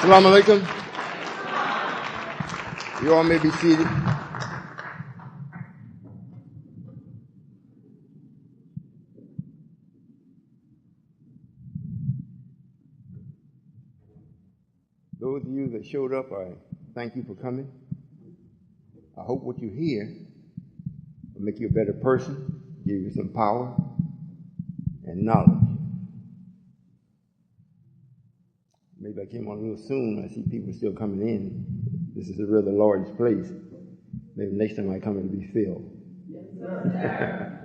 Assalamu alaikum. You all may be seated. Those of you that showed up, I thank you for coming. I hope what you hear will make you a better person, give you some power and knowledge. Maybe I came on a little soon. I see people still coming in. This is a rather large place. Maybe next time I come it'll be filled. Yes, sir.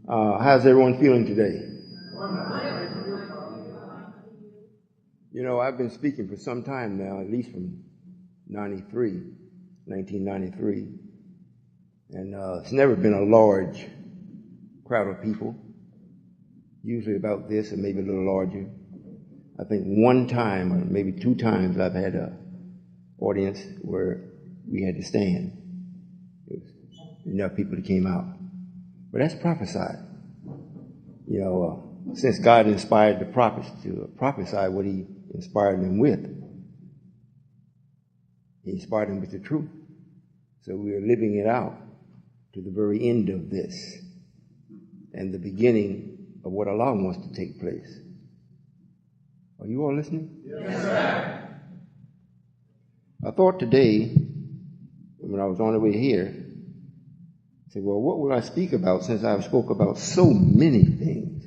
How's everyone feeling today? You know, I've been speaking for some time now, at least from 1993. And it's never been a large crowd of people. Usually about this or maybe a little larger. I think one time or maybe two times I've had an audience where we had to stand. It was enough people that came out. But that's prophesied. You know, since God inspired the prophets to prophesy what he inspired them with, he inspired them with the truth. So we are living it out to the very end of this and the beginning of what Allah wants to take place. Are you all listening? Yes, sir. I thought today, when I was on the way here, I said, well, what will I speak about since I've spoke about so many things?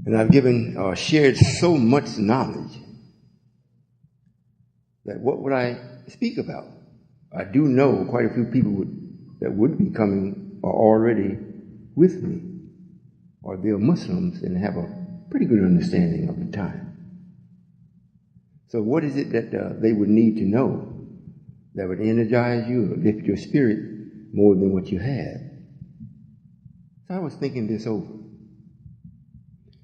And I've shared so much knowledge that what would I speak about? I do know quite a few people that would be coming are already with me, or they're Muslims and have a pretty good understanding of the time. So what is it that they would need to know that would energize you or lift your spirit more than what you have? So I was thinking this over.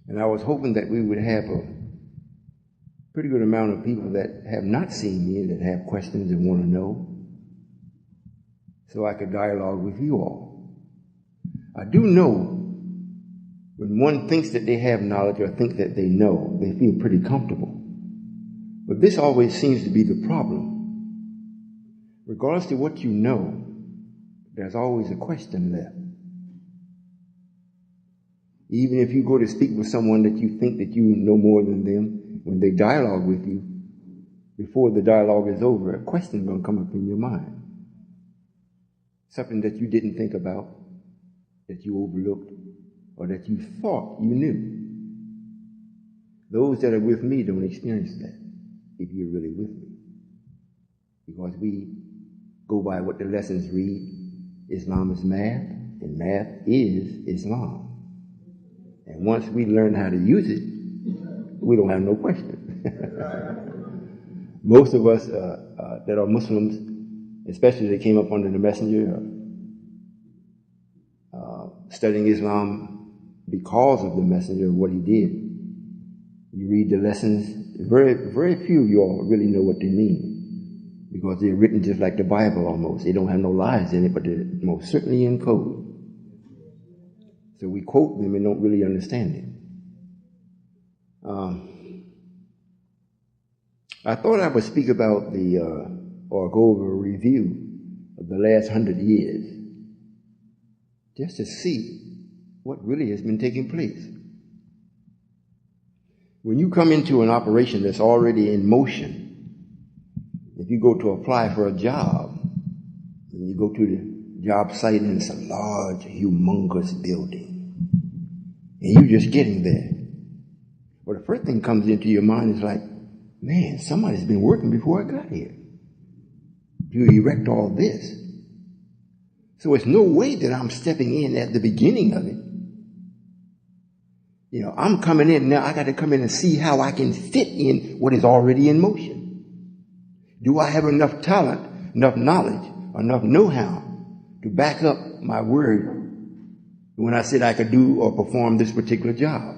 And I was hoping that we would have a pretty good amount of people that have not seen me and that have questions and want to know, so I could dialogue with you all. I do know when one thinks that they have knowledge or think that they know, they feel pretty comfortable. But this always seems to be the problem. Regardless of what you know, there's always a question left. Even if you go to speak with someone that you think that you know more than them, when they dialogue with you, before the dialogue is over, a question is going to come up in your mind. Something that you didn't think about, that you overlooked, or that you thought you knew. Those that are with me don't experience that, if you're really with me. Because we go by what the lessons read. Islam is math, and math is Islam. And once we learn how to use it, we don't have no question. Most of us that are Muslims, especially that came up under the messenger, studying Islam because of the messenger of what he did. You read the lessons, very, very few of you all really know what they mean, because they're written just like the Bible almost. They don't have no lies in it, but they're most certainly in code. So we quote them and don't really understand it. I thought I would speak about or go over a review of the last 100 years, just to see what really has been taking place. When you come into an operation that's already in motion, if you go to apply for a job, and you go to the job site and it's a large, humongous building, and you're just getting there. Well, the first thing comes into your mind is like, man, somebody's been working before I got here to erect all this. So it's no way that I'm stepping in at the beginning of it. You know, I'm coming in now. I got to come in and see how I can fit in what is already in motion. Do I have enough talent, enough knowledge, enough know-how to back up my word when I said I could do or perform this particular job?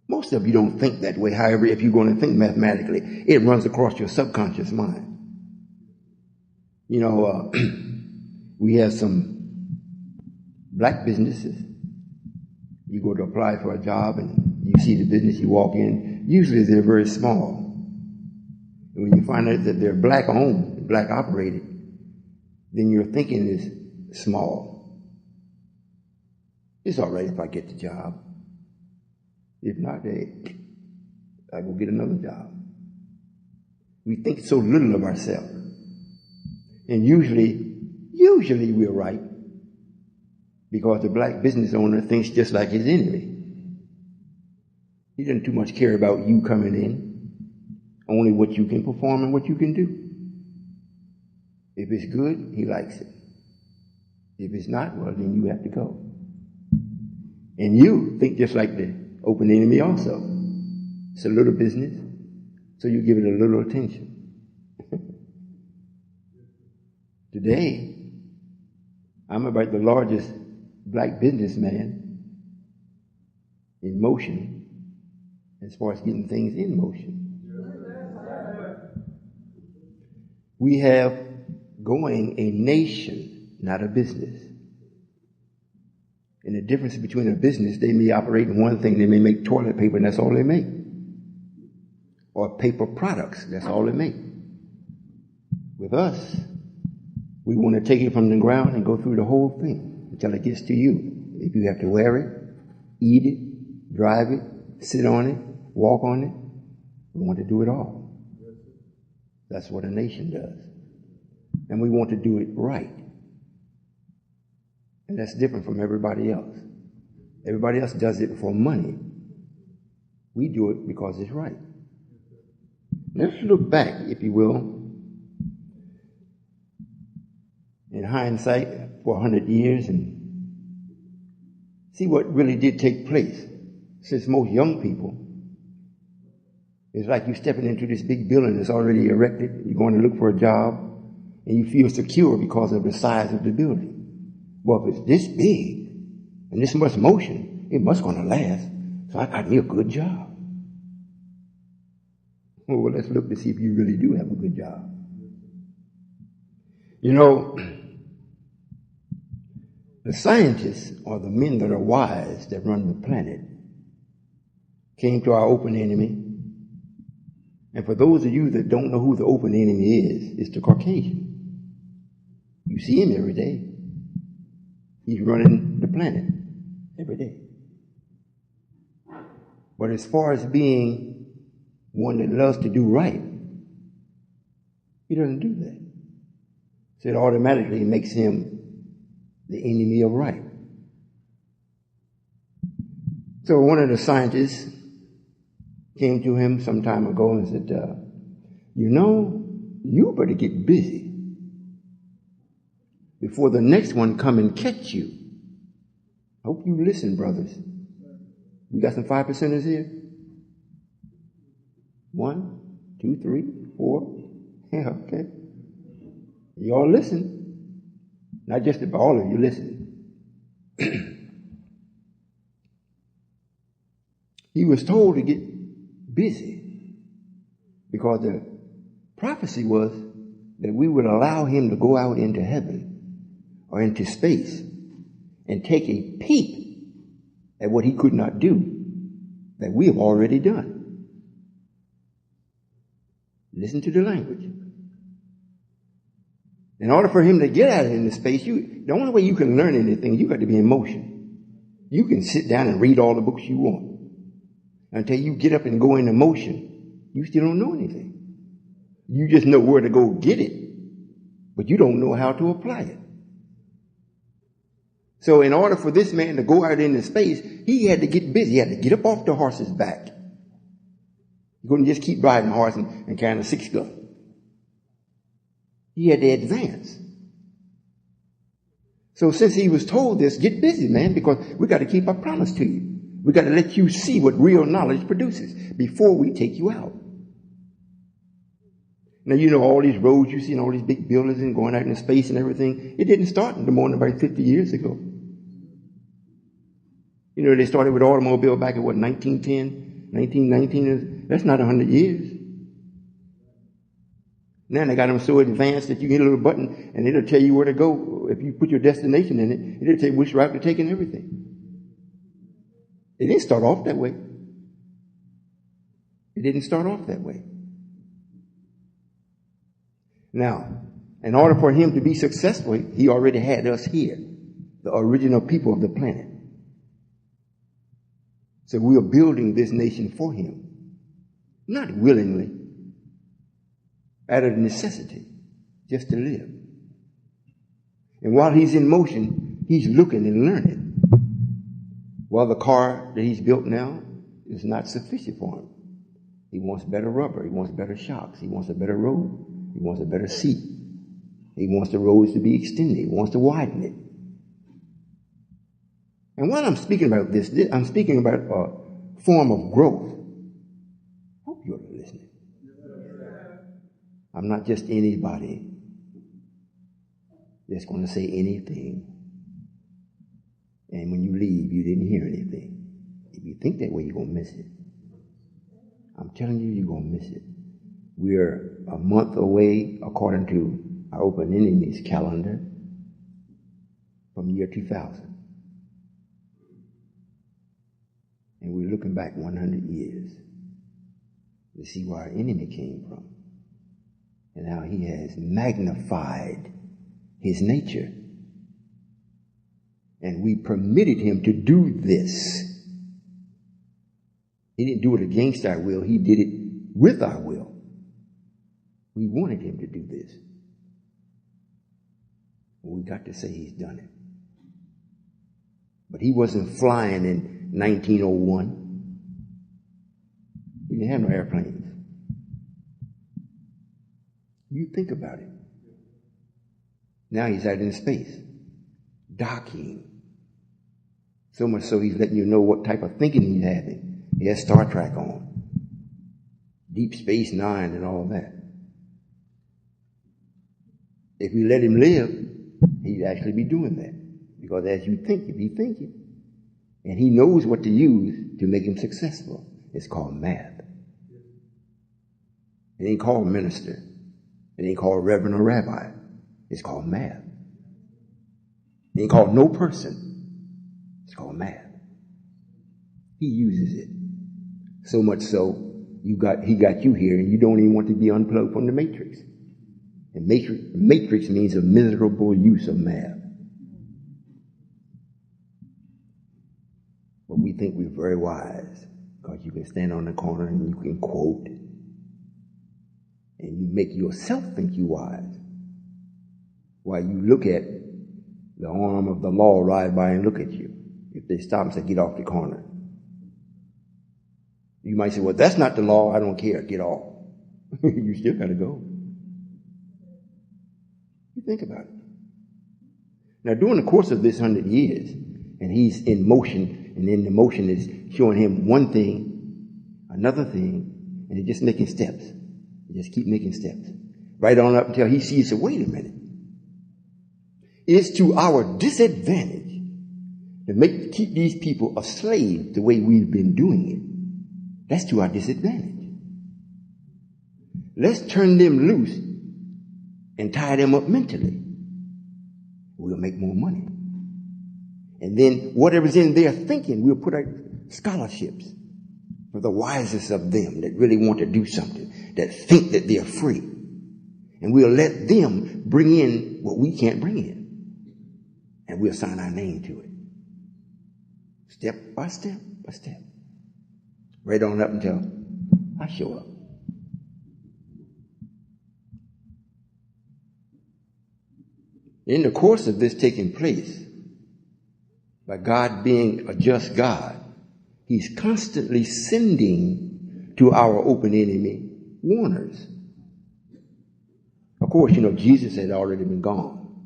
Most of you don't think that way. However, if you're going to think mathematically, it runs across your subconscious mind. You know, we have some black businesses. You go to apply for a job and you see the business, you walk in, usually they're very small. And when you find out that they're black owned, black operated, then your thinking is small. It's all right if I get the job. If not, I go get another job. We think so little of ourselves. And usually we're right, because the black business owner thinks just like his enemy. He doesn't too much care about you coming in, only what you can perform and what you can do. If it's good, he likes it. If it's not, well, then you have to go. And you think just like the open enemy also. It's a little business, so you give it a little attention. Today, I'm about the largest black businessman in motion as far as getting things in motion. We have going a nation, not a business. And the difference between a business, they may operate in one thing. They may make toilet paper, and that's all they make. Or paper products, that's all they make. With us, we want to take it from the ground and go through the whole thing until it gets to you. If you have to wear it, eat it, drive it, sit on it, walk on it, we want to do it all. That's what a nation does. And we want to do it right. And that's different from everybody else. Everybody else does it for money. We do it because it's right. Let's look back, if you will, in hindsight for 100 years and see what really did take place. Since most young people, it's like you're stepping into this big building that's already erected. You're going to look for a job, and you feel secure because of the size of the building. Well, if it's this big and this much motion, it must going to last. So I got me a good job. Well, let's look to see if you really do have a good job. You know, the scientists, or the men that are wise that run the planet, came to our open enemy. And for those of you that don't know who the open enemy is, it's the Caucasian. You see him every day. He's running the planet every day. But as far as being one that loves to do right, he doesn't do that. So it automatically makes him the enemy of right. So one of the scientists came to him some time ago and said, you better get busy before the next one come and catch you. I hope you listen, brothers. We got some 5%ers here? 1, 2, 3, 4. Yeah, okay. You all listen. Not just about all of you, listen. He was told to get busy because the prophecy was that we would allow him to go out into heaven or into space and take a peep at what he could not do that we have already done. Listen to the language. In order for him to get out into space, the only way you can learn anything, you got to be in motion. You can sit down and read all the books you want. Until you get up and go into motion, you still don't know anything. You just know where to go get it, but you don't know how to apply it. So in order for this man to go out into space, he had to get busy. He had to get up off the horse's back. He couldn't just keep riding a horse and carrying a 6-gun. He had to advance. So since he was told this, get busy, man, because we got to keep our promise to you. We got to let you see what real knowledge produces before we take you out. Now, you know, all these roads you see and all these big buildings and going out into space and everything, it didn't start no more than about 50 years ago. You know, they started with automobile back in, 1910, 1919. That's not 100 years. Now they got them so advanced that you hit a little button and it'll tell you where to go. If you put your destination in it, it'll tell you which route to take and everything. It didn't start off that way. It didn't start off that way. Now, in order for him to be successful, he already had us here, the original people of the planet. So we are building this nation for him, not willingly, out of necessity, just to live. And while he's in motion, he's looking and learning. While the car that he's built now is not sufficient for him. He wants better rubber. He wants better shocks. He wants a better road. He wants a better seat. He wants the roads to be extended. He wants to widen it. And while I'm speaking about this, I'm speaking about a form of growth. I hope you're listening. I'm not just anybody that's going to say anything. And when you leave, you didn't hear anything. If you think that way, you're going to miss it. I'm telling you, you're going to miss it. We're a month away, according to our Open Enemies calendar, from year 2000. And we're looking back 100 years to see where our enemy came from and how he has magnified his nature. And we permitted him to do this. He didn't do it against our will. He did it with our will. We wanted him to do this. We got to say he's done it. But he wasn't flying in 1901. He didn't have no airplanes. You think about it. Now he's out in space, docking. So much so he's letting you know what type of thinking he's having. He has Star Trek on, Deep Space Nine and all that. If we let him live, he'd actually be doing that. Because as you think, he's thinking. And he knows what to use to make him successful. It's called math. It ain't called minister. It ain't called reverend or rabbi. It's called math. It ain't called no person. It's called math. He uses it. So much so, he got you here and you don't even want to be unplugged from the matrix. And matrix means a miserable use of math. But we think we're very wise because you can stand on the corner and you can quote and you make yourself think you're wise. While you look at the arm of the law ride by and look at you. If they stop and say, get off the corner. You might say, well, that's not the law. I don't care. Get off. You still got to go. You think about it. Now, during the course of this 100 years, and he's in motion, and then the motion is showing him one thing, another thing, and he's just making steps. He just keep making steps. Right on up until he sees, wait a minute. It's to our disadvantage to keep these people a slave the way we've been doing it. That's to our disadvantage. Let's turn them loose and tie them up mentally. We'll make more money. And then whatever's in their thinking, we'll put out scholarships for the wisest of them that really want to do something, that think that they're free. And we'll let them bring in what we can't bring in. And we'll sign our name to it. Step by step by step. Right on up until I show up. In the course of this taking place, by God being a just God, he's constantly sending to our open enemy warners. Of course, Jesus had already been gone.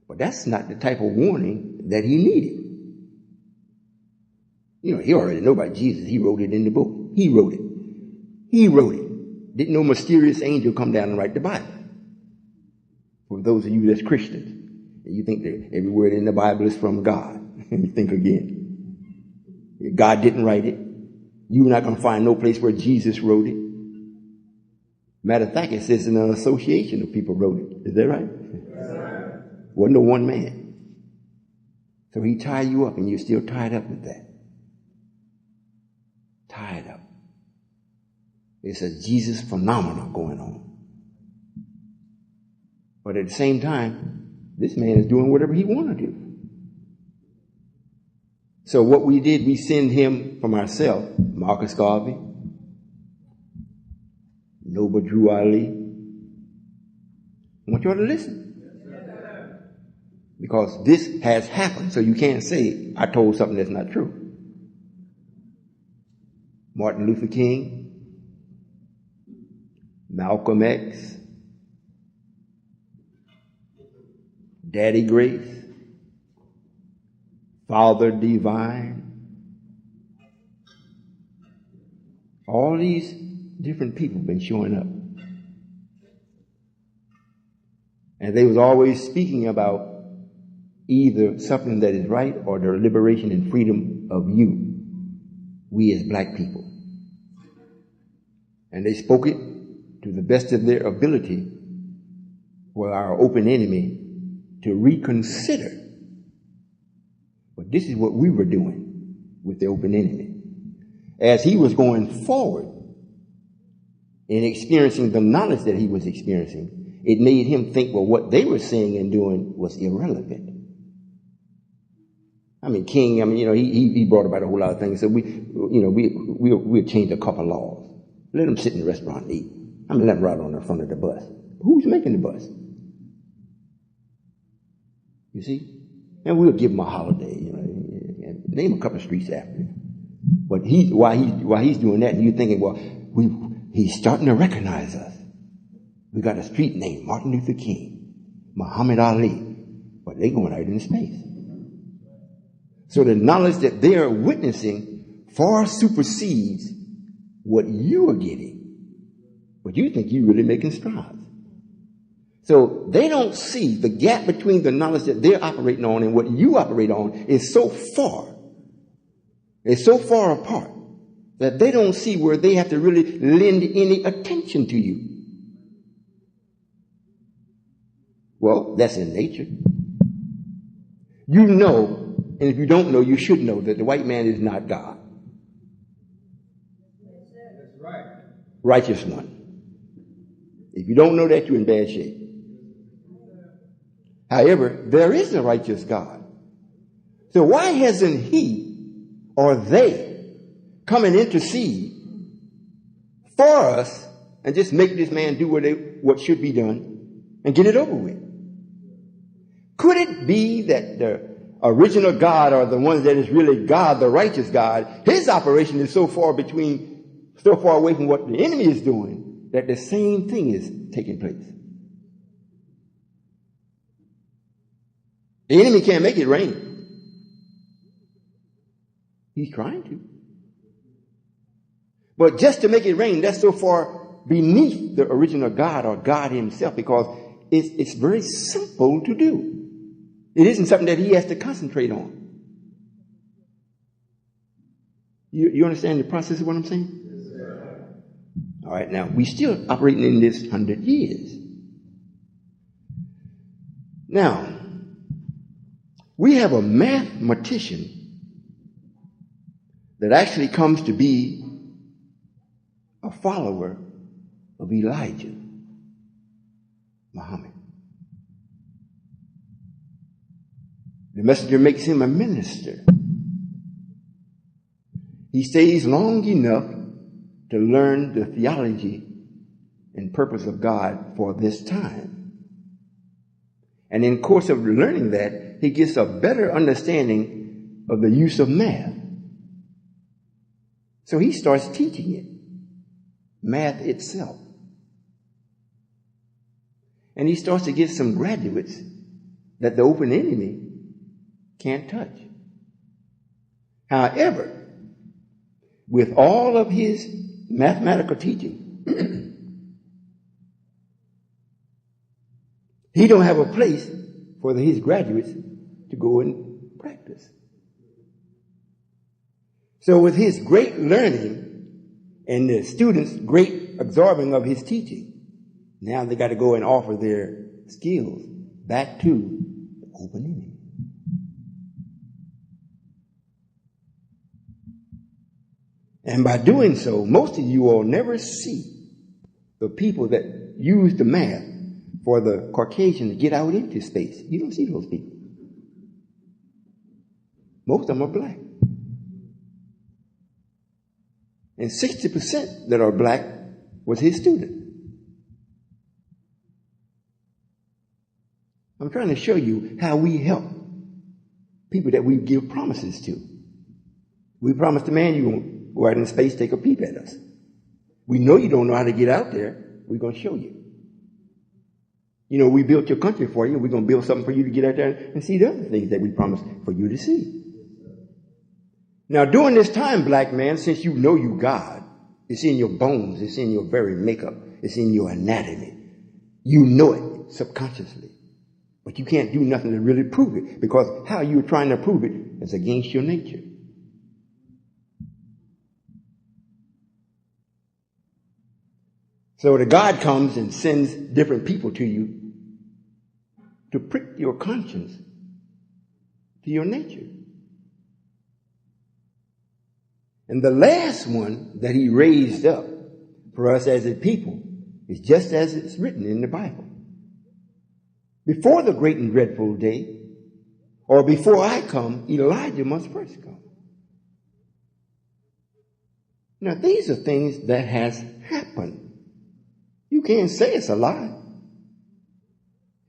But that's not the type of warning that he needed. He already know about Jesus. He wrote it in the book. He wrote it. He wrote it. Didn't no mysterious angel come down and write the Bible. For those of you that's Christians, and you think that every word in the Bible is from God. And you think again. God didn't write it. You're not going to find no place where Jesus wrote it. Matter of fact, it says in an association of people wrote it. Is that right? Yes. Wasn't no one man. So he tied you up and you're still tied up with that. Tied up. It's a Jesus phenomenon going on. But at the same time, this man is doing whatever he want to do. So what we did, we send him from ourselves, Marcus Garvey, Noble Drew Ali. I want you all to listen. Because this has happened, so you can't say, I told something that's not true. Martin Luther King, Malcolm X, Daddy Grace, Father Divine, all these different people have been showing up. And they was always speaking about either something that is right or the liberation and freedom of you, we as black people. And they spoke it to the best of their ability for our open enemy to reconsider. But this is what we were doing with the open enemy. As he was going forward in experiencing the knowledge that he was experiencing, it made him think, well, what they were saying and doing was irrelevant. I mean, King, he brought about a whole lot of things. So we'll change a couple laws. Let them sit in the restaurant and eat. Let them ride on the front of the bus. Who's making the bus? You see? And we'll give him a holiday, name a couple of streets after him. But while he's doing that, and you're thinking, well, he's starting to recognize us. We got a street named Martin Luther King, Muhammad Ali, but they're going out in space. So the knowledge that they are witnessing far supersedes what you are getting. But you think you're really making strides. So they don't see the gap between the knowledge that they're operating on and what you operate on is so far. It's so far apart that they don't see where they have to really lend any attention to you. Well, that's in nature. You know, and if you don't know, you should know that the white man is not God. That's right. Righteous one. If you don't know that, you're in bad shape. However, there is a righteous God. So why hasn't he or they come and intercede for us and just make this man do what should be done and get it over with? Could it be that the original God, or the one that is really God, the righteous God, his operation is so far away from what the enemy is doing that the same thing is taking place? The enemy can't make it rain. He's trying to. But just to make it rain, that's so far beneath the original God or God himself, because it's very simple to do. It isn't something that he has to concentrate on. You understand the process of what I'm saying? Yes, sir. All right, now, we're still operating in this 100 years. Now, we have a mathematician that actually comes to be a follower of Elijah, Muhammad. The messenger makes him a minister. He stays long enough to learn the theology and purpose of God for this time. And in the course of learning that, he gets a better understanding of the use of math. So he starts teaching it, math itself. And he starts to get some graduates that the open enemy can't touch. However, with all of his mathematical teaching, he don't have a place for his graduates to go and practice. So with his great learning and the students' great absorbing of his teaching, now they got to go and offer their skills back to the open enemy. And by doing so, most of you will never see the people that use the math for the Caucasian to get out into space. You don't see those people. Most of them are black. And 60% that are black was his student. I'm trying to show you how we help people that we give promises to. We promised the man you won't go out in space, take a peep at us. We know you don't know how to get out there. We're going to show you. You know, we built your country for you. We're going to build something for you to get out there and see the other things that we promised for you to see. Now, during this time, black man, since you know you God, it's in your bones, it's in your very makeup, it's in your anatomy. You know it subconsciously. But you can't do nothing to really prove it, because how you're trying to prove it is against your nature. So the God comes and sends different people to you to prick your conscience to your nature. And the last one that he raised up for us as a people is just as it's written in the Bible. Before the great and dreadful day, or before I come, Elijah must first come. Now, these are things that has happened. You can't say it's a lie.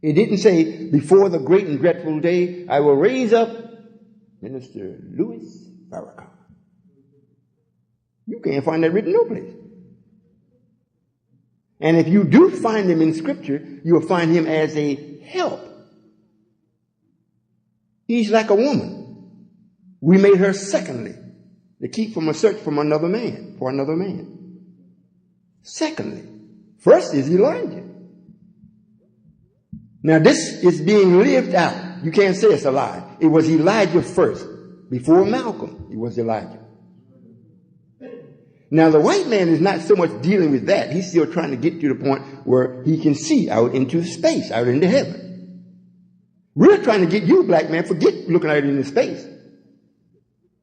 It didn't say, before the great and dreadful day, I will raise up Minister Louis Farrakhan. You can't find that written no place. And if you do find him in Scripture, you'll find him as a help. He's like a woman. We made her secondly, to keep from a search from another man, for another man. Secondly, first is Elijah. Now this is being lived out. You can't say it's a lie. It was Elijah first. Before Malcolm, it was Elijah. Now the white man is not so much dealing with that. He's still trying to get to the point where he can see out into space, out into heaven. We're trying to get you, black man, forget looking out into space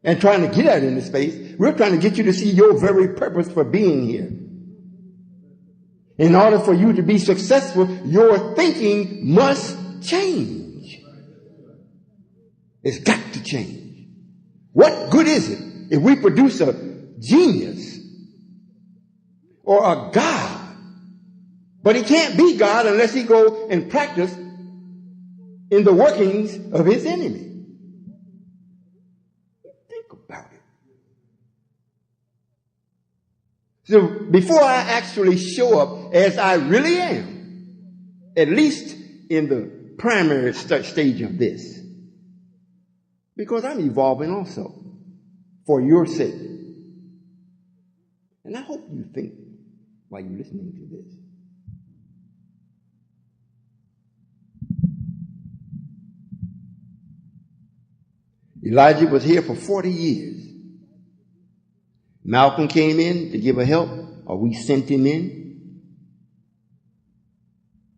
and trying to get out into space. We're trying to get you to see your very purpose for being here. In order for you to be successful, your thinking must change. It's got to change. What good is it if we produce a genius or a God, but he can't be God unless he go and practice in the workings of his enemy? Think about it. So before I actually show up as I really am, at least in the primary stage of this, because I'm evolving also for your sake. And I hope you think while you're listening to this. Elijah was here for 40 years. Malcolm came in to give a help, or we sent him in.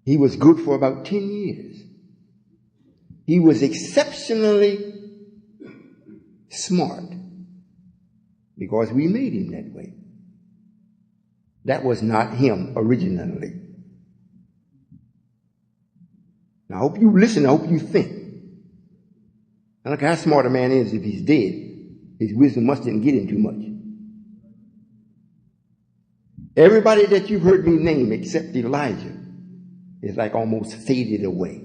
He was good for about 10 years. He was exceptionally smart because we made him that way. That was not him originally. Now, I hope you listen. I hope you think. I don't care how smart a man is if he's dead. His wisdom must didn't get him too much. Everybody that you've heard me name except Elijah is like almost faded away.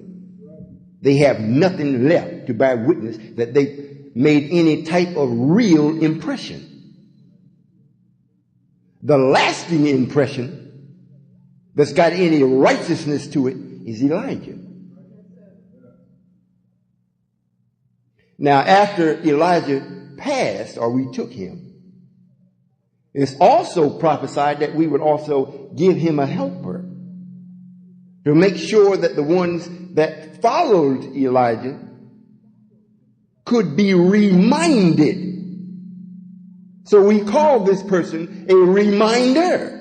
They have nothing left to bear witness that they made any type of real impression. The lasting impression that's got any righteousness to it is Elijah. Now, after Elijah passed, or we took him, it's also prophesied that we would also give him a helper to make sure that the ones that followed Elijah could be reminded. So we call this person a reminder.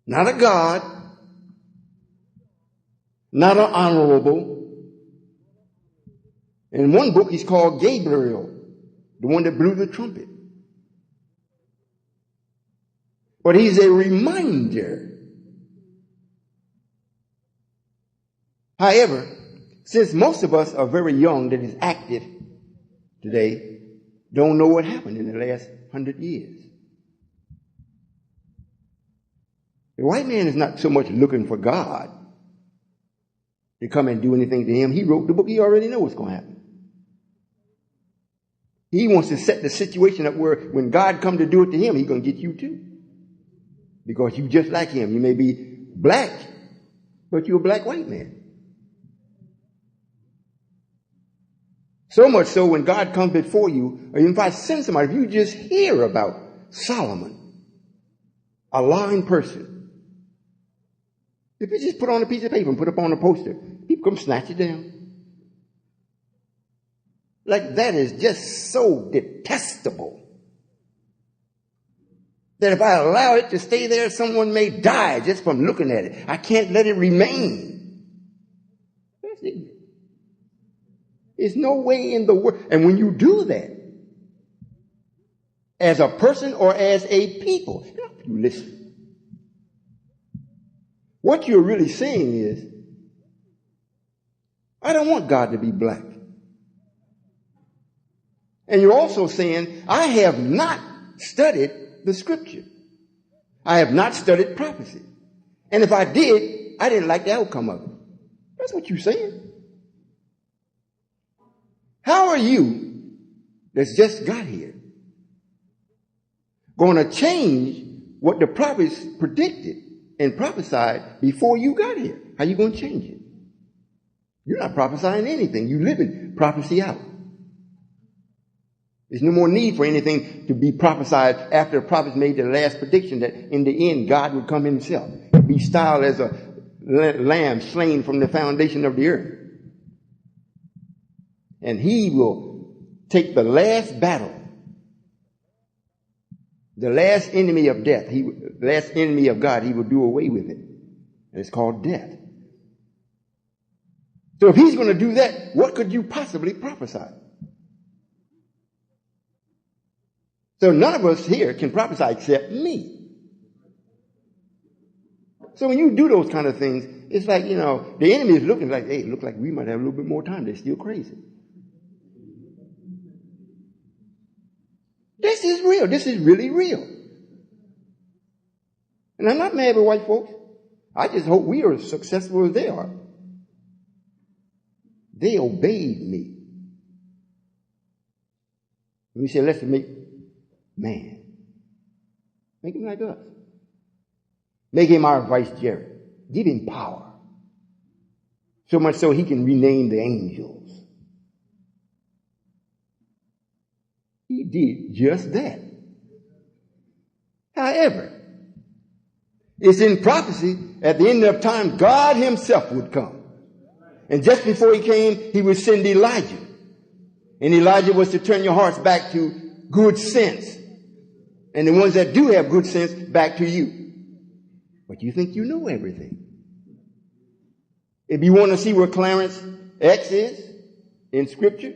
Not a God, not an honorable. In one book he's called Gabriel, the one that blew the trumpet. But he's a reminder. However, since most of us are very young that is active today, don't know what happened in the last 100 years. The white man is not so much looking for God to come and do anything to him. He wrote the book. He already knows what's going to happen. He wants to set the situation up where when God comes to do it to him, he's going to get you too. Because you just like him. You may be black, but you're a black white man. So much so when God comes before you, or even if I send somebody, if you just hear about Solomon, a lying person, if you just put on a piece of paper and put up on a poster, people come snatch it down. Like that is just so detestable that if I allow it to stay there, someone may die just from looking at it. I can't let it remain. That's it. There's no way in the world. And when you do that, as a person or as a people, you listen. What you're really saying is, I don't want God to be black. And you're also saying, I have not studied the scripture. I have not studied prophecy. And if I did, I didn't like the outcome of it. That's what you're saying. How are you that's just got here going to change what the prophets predicted and prophesied before you got here? How are you going to change it? You're not prophesying anything. You live in prophecy out. There's no more need for anything to be prophesied after the prophets made the last prediction that in the end God would come himself, be styled as a lamb slain from the foundation of the earth. And he will take the last battle, the last enemy of death, the last enemy of God, he will do away with it. And it's called death. So if he's going to do that, what could you possibly prophesy? So none of us here can prophesy except me. So when you do those kind of things, it's like, the enemy is looking like, hey, it looks like we might have a little bit more time. They're still crazy. This is real. This is really real. And I'm not mad with white folks. I just hope we are as successful as they are. They obeyed me. And we said, let's make man. Make him like us. Make him our vicegerent. Give him power. So much so he can rename the angels. He did just that. However, it's in prophecy at the end of time, God himself would come. And just before he came, he would send Elijah. And Elijah was to turn your hearts back to good sense. And the ones that do have good sense, back to you. But you think you know everything. If you want to see where Clarence X is in Scripture,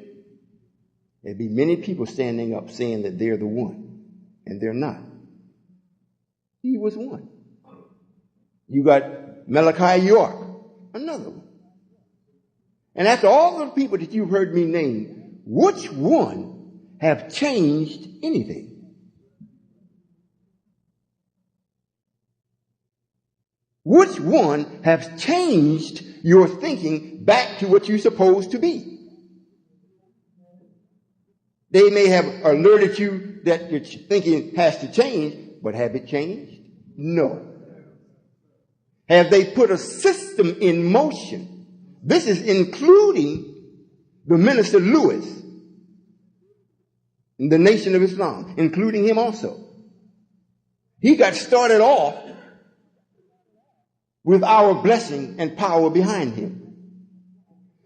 there'd be many people standing up saying that they're the one. And they're not. He was one. You got Malachi York, another one. And after all the people that you've heard me name, which one have changed anything? Which one has changed your thinking back to what you're supposed to be? They may have alerted you that your thinking has to change, but have it changed? No. Have they put a system in motion? This is including the minister Lewis in the Nation of Islam, including him also. He got started off with our blessing and power behind him,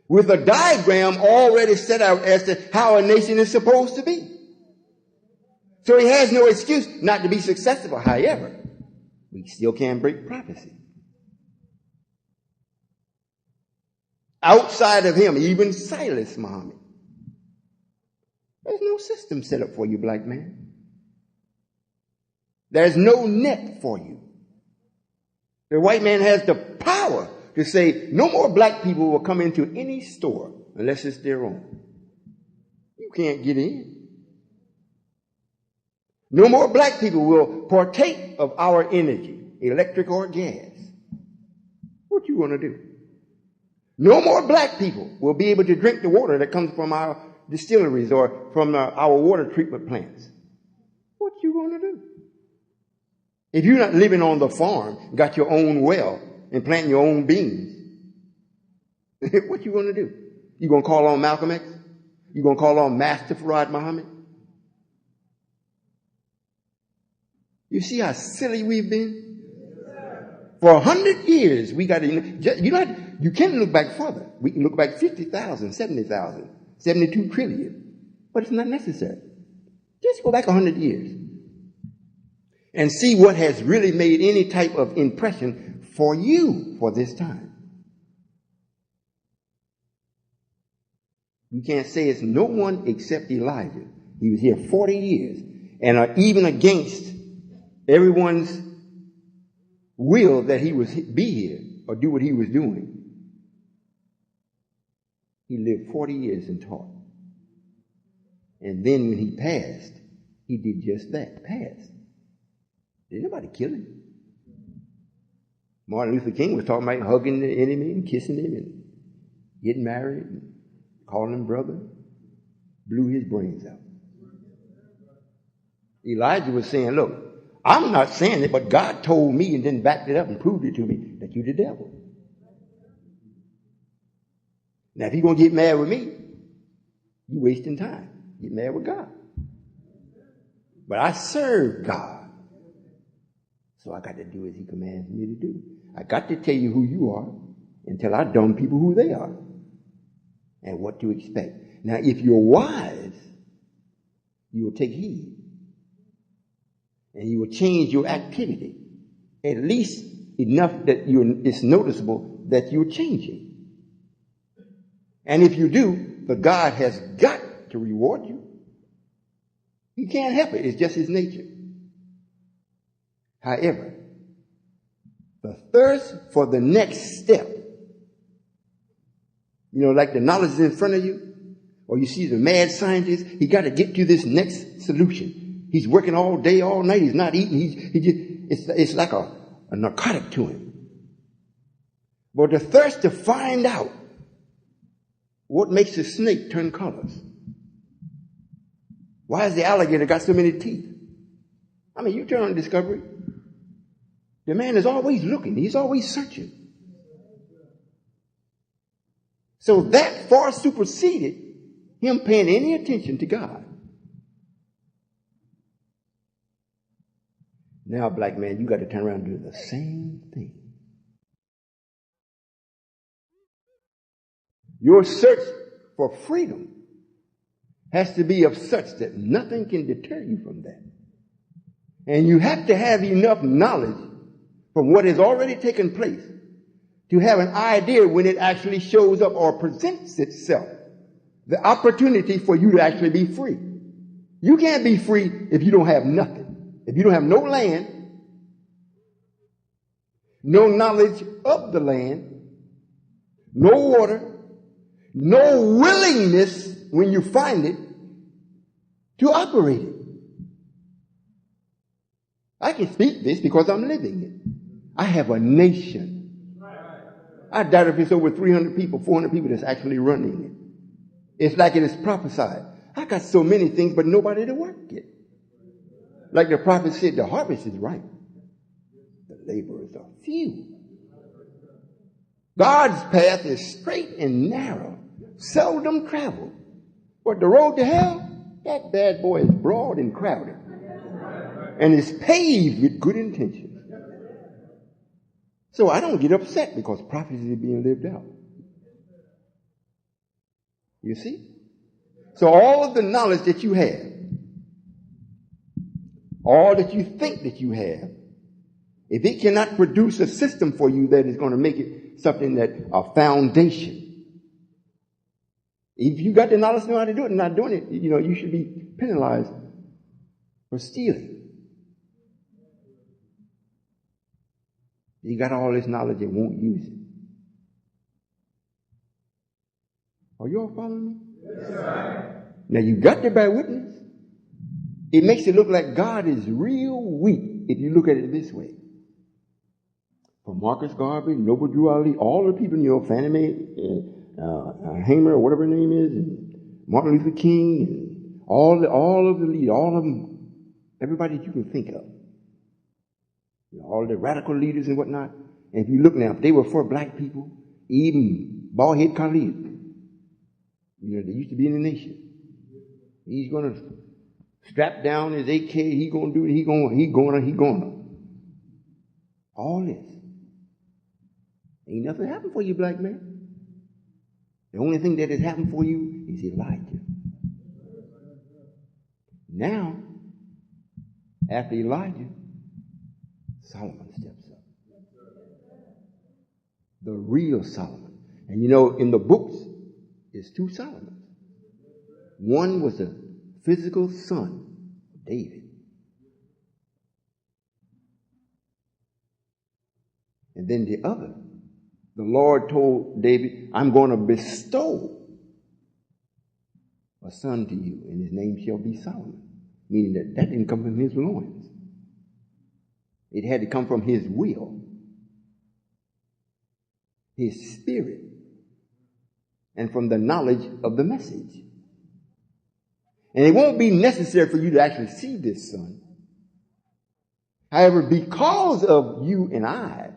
with a diagram already set out as to how a nation is supposed to be. So he has no excuse not to be successful. However, we still can't break prophecy. Outside of him, even Silas Muhammad, There's no system set up for you, black man. There's no net for you. The white man has the power to say no more black people will come into any store unless it's their own. You can't get in. No more black people will partake of our energy, electric or gas. What you want to do? No more black people will be able to drink the water that comes from our distilleries or from our water treatment plants. What you going to do? If you're not living on the farm, got your own well, and planting your own beans, what you going to do? You going to call on Malcolm X? You going to call on Master Farad Muhammad? You see how silly we've been? For 100 years, we got to, you can't look back further. We can look back 50,000, 70,000, 72 trillion. But it's not necessary. Just go back 100 years and see what has really made any type of impression for you for this time. You can't say it's no one except Elijah. He was here 40 years. And even against everyone's will that he was be here or do what he was doing, he lived 40 years and taught. And then when he passed, he did just that, passed. Did nobody kill him? Martin Luther King was talking about hugging the enemy and kissing him and getting married and calling him brother. Blew his brains out. Elijah was saying, look, I'm not saying it, but God told me and then backed it up and proved it to me that you're the devil. Now, if you're going to get mad with me, you're wasting time. Get mad with God. But I serve God. So I got to do as he commands me to do. I got to tell you who you are and tell our dumb people who they are and what to expect. Now, if you're wise, you'll take heed. And you will change your activity, at least enough that it's noticeable that you're changing. And if you do, the God has got to reward you. He can't help it. It's just his nature. However, the thirst for the next step, like the knowledge is in front of you, or you see the mad scientist, he got to get to this next solution. He's working all day, all night. He's not eating. It's like a narcotic to him. But the thirst to find out what makes a snake turn colors. Why has the alligator got so many teeth? I mean, you turn on Discovery. The man is always looking. He's always searching. So that far superseded him paying any attention to God. Now, black man, you got to turn around and do the same thing. Your search for freedom has to be of such that nothing can deter you from that. And you have to have enough knowledge from what has already taken place to have an idea when it actually shows up or presents itself, the opportunity for you to actually be free. You can't be free if you don't have nothing. If you don't have no land, no knowledge of the land, no water, no willingness when you find it to operate it. I can speak this because I'm living it. I have a nation. I doubt if it's over 300 people, 400 people that's actually running it. It's like it is prophesied. I got so many things, but nobody to work it. Like the prophet said, the harvest is ripe. The laborers are few. God's path is straight and narrow, seldom traveled. But the road to hell, that bad boy is broad and crowded. And is paved with good intentions. So I don't get upset because prophecy is being lived out. You see? So all of the knowledge that you have, all that you think that you have, if it cannot produce a system for you that is going to make it something that a foundation, If you got the knowledge to know how to do it and not doing it, you should be penalized for stealing. You got all this knowledge and won't use it. Are you all following me? Yes, sir. Now you got to bear witness. It makes it look like God is real weak if you look at it this way. From Marcus Garvey, Noble Drew Ali, all the people, Fannie Mae, Hamer, or whatever her name is, and Martin Luther King, and all of the leaders, all of them, everybody that you can think of. All the radical leaders and whatnot. And if you look now, if they were for black people, even Baldhead Khalid, they used to be in the nation. He's going to strap down his AK. He's going to do it. He's going to. All this. Ain't nothing happened for you, black man. The only thing that has happened for you is Elijah. Now, after Elijah, Solomon steps up. The real Solomon. And in the books, there's two Solomons. One was a physical son of David. And then the other, the Lord told David, I'm going to bestow a son to you, and his name shall be Solomon. Meaning that didn't come from his loins. It had to come from his will, his spirit, and from the knowledge of the message. And it won't be necessary for you to actually see this son. However, because of you and I,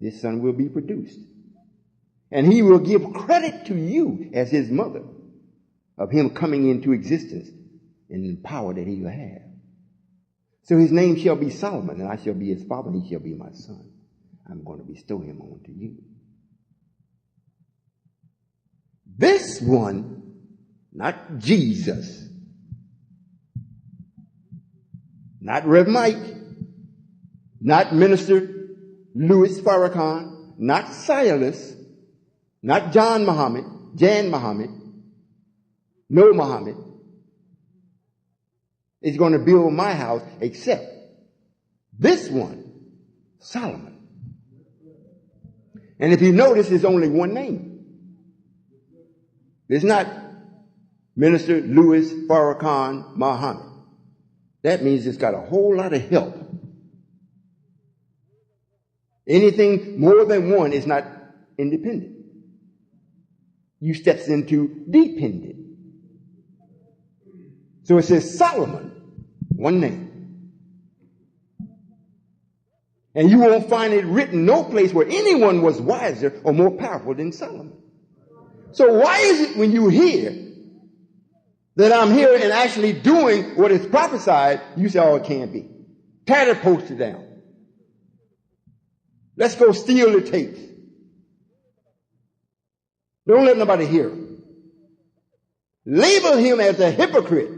this son will be produced. And he will give credit to you as his mother of him coming into existence in the power that he will have. So his name shall be Solomon, and I shall be his father, and he shall be my son. I'm going to bestow him on to you. This one, not Jesus, not Rev Mike, not Minister Louis Farrakhan, not Silas, not Jan Muhammad, no Muhammad, is going to build my house except this one, Solomon. And if you notice, there's only one name. It's not Minister Louis Farrakhan Muhammad. That means it's got a whole lot of help. Anything more than one is not independent. You steps into dependent. So it says Solomon, one name. And you won't find it written no place where anyone was wiser or more powerful than Solomon. So why is it when you hear that I'm here and actually doing what is prophesied, you say, oh, it can't be. Tear the poster down. Let's go steal the tapes. Don't let nobody hear him. Label him as a hypocrite.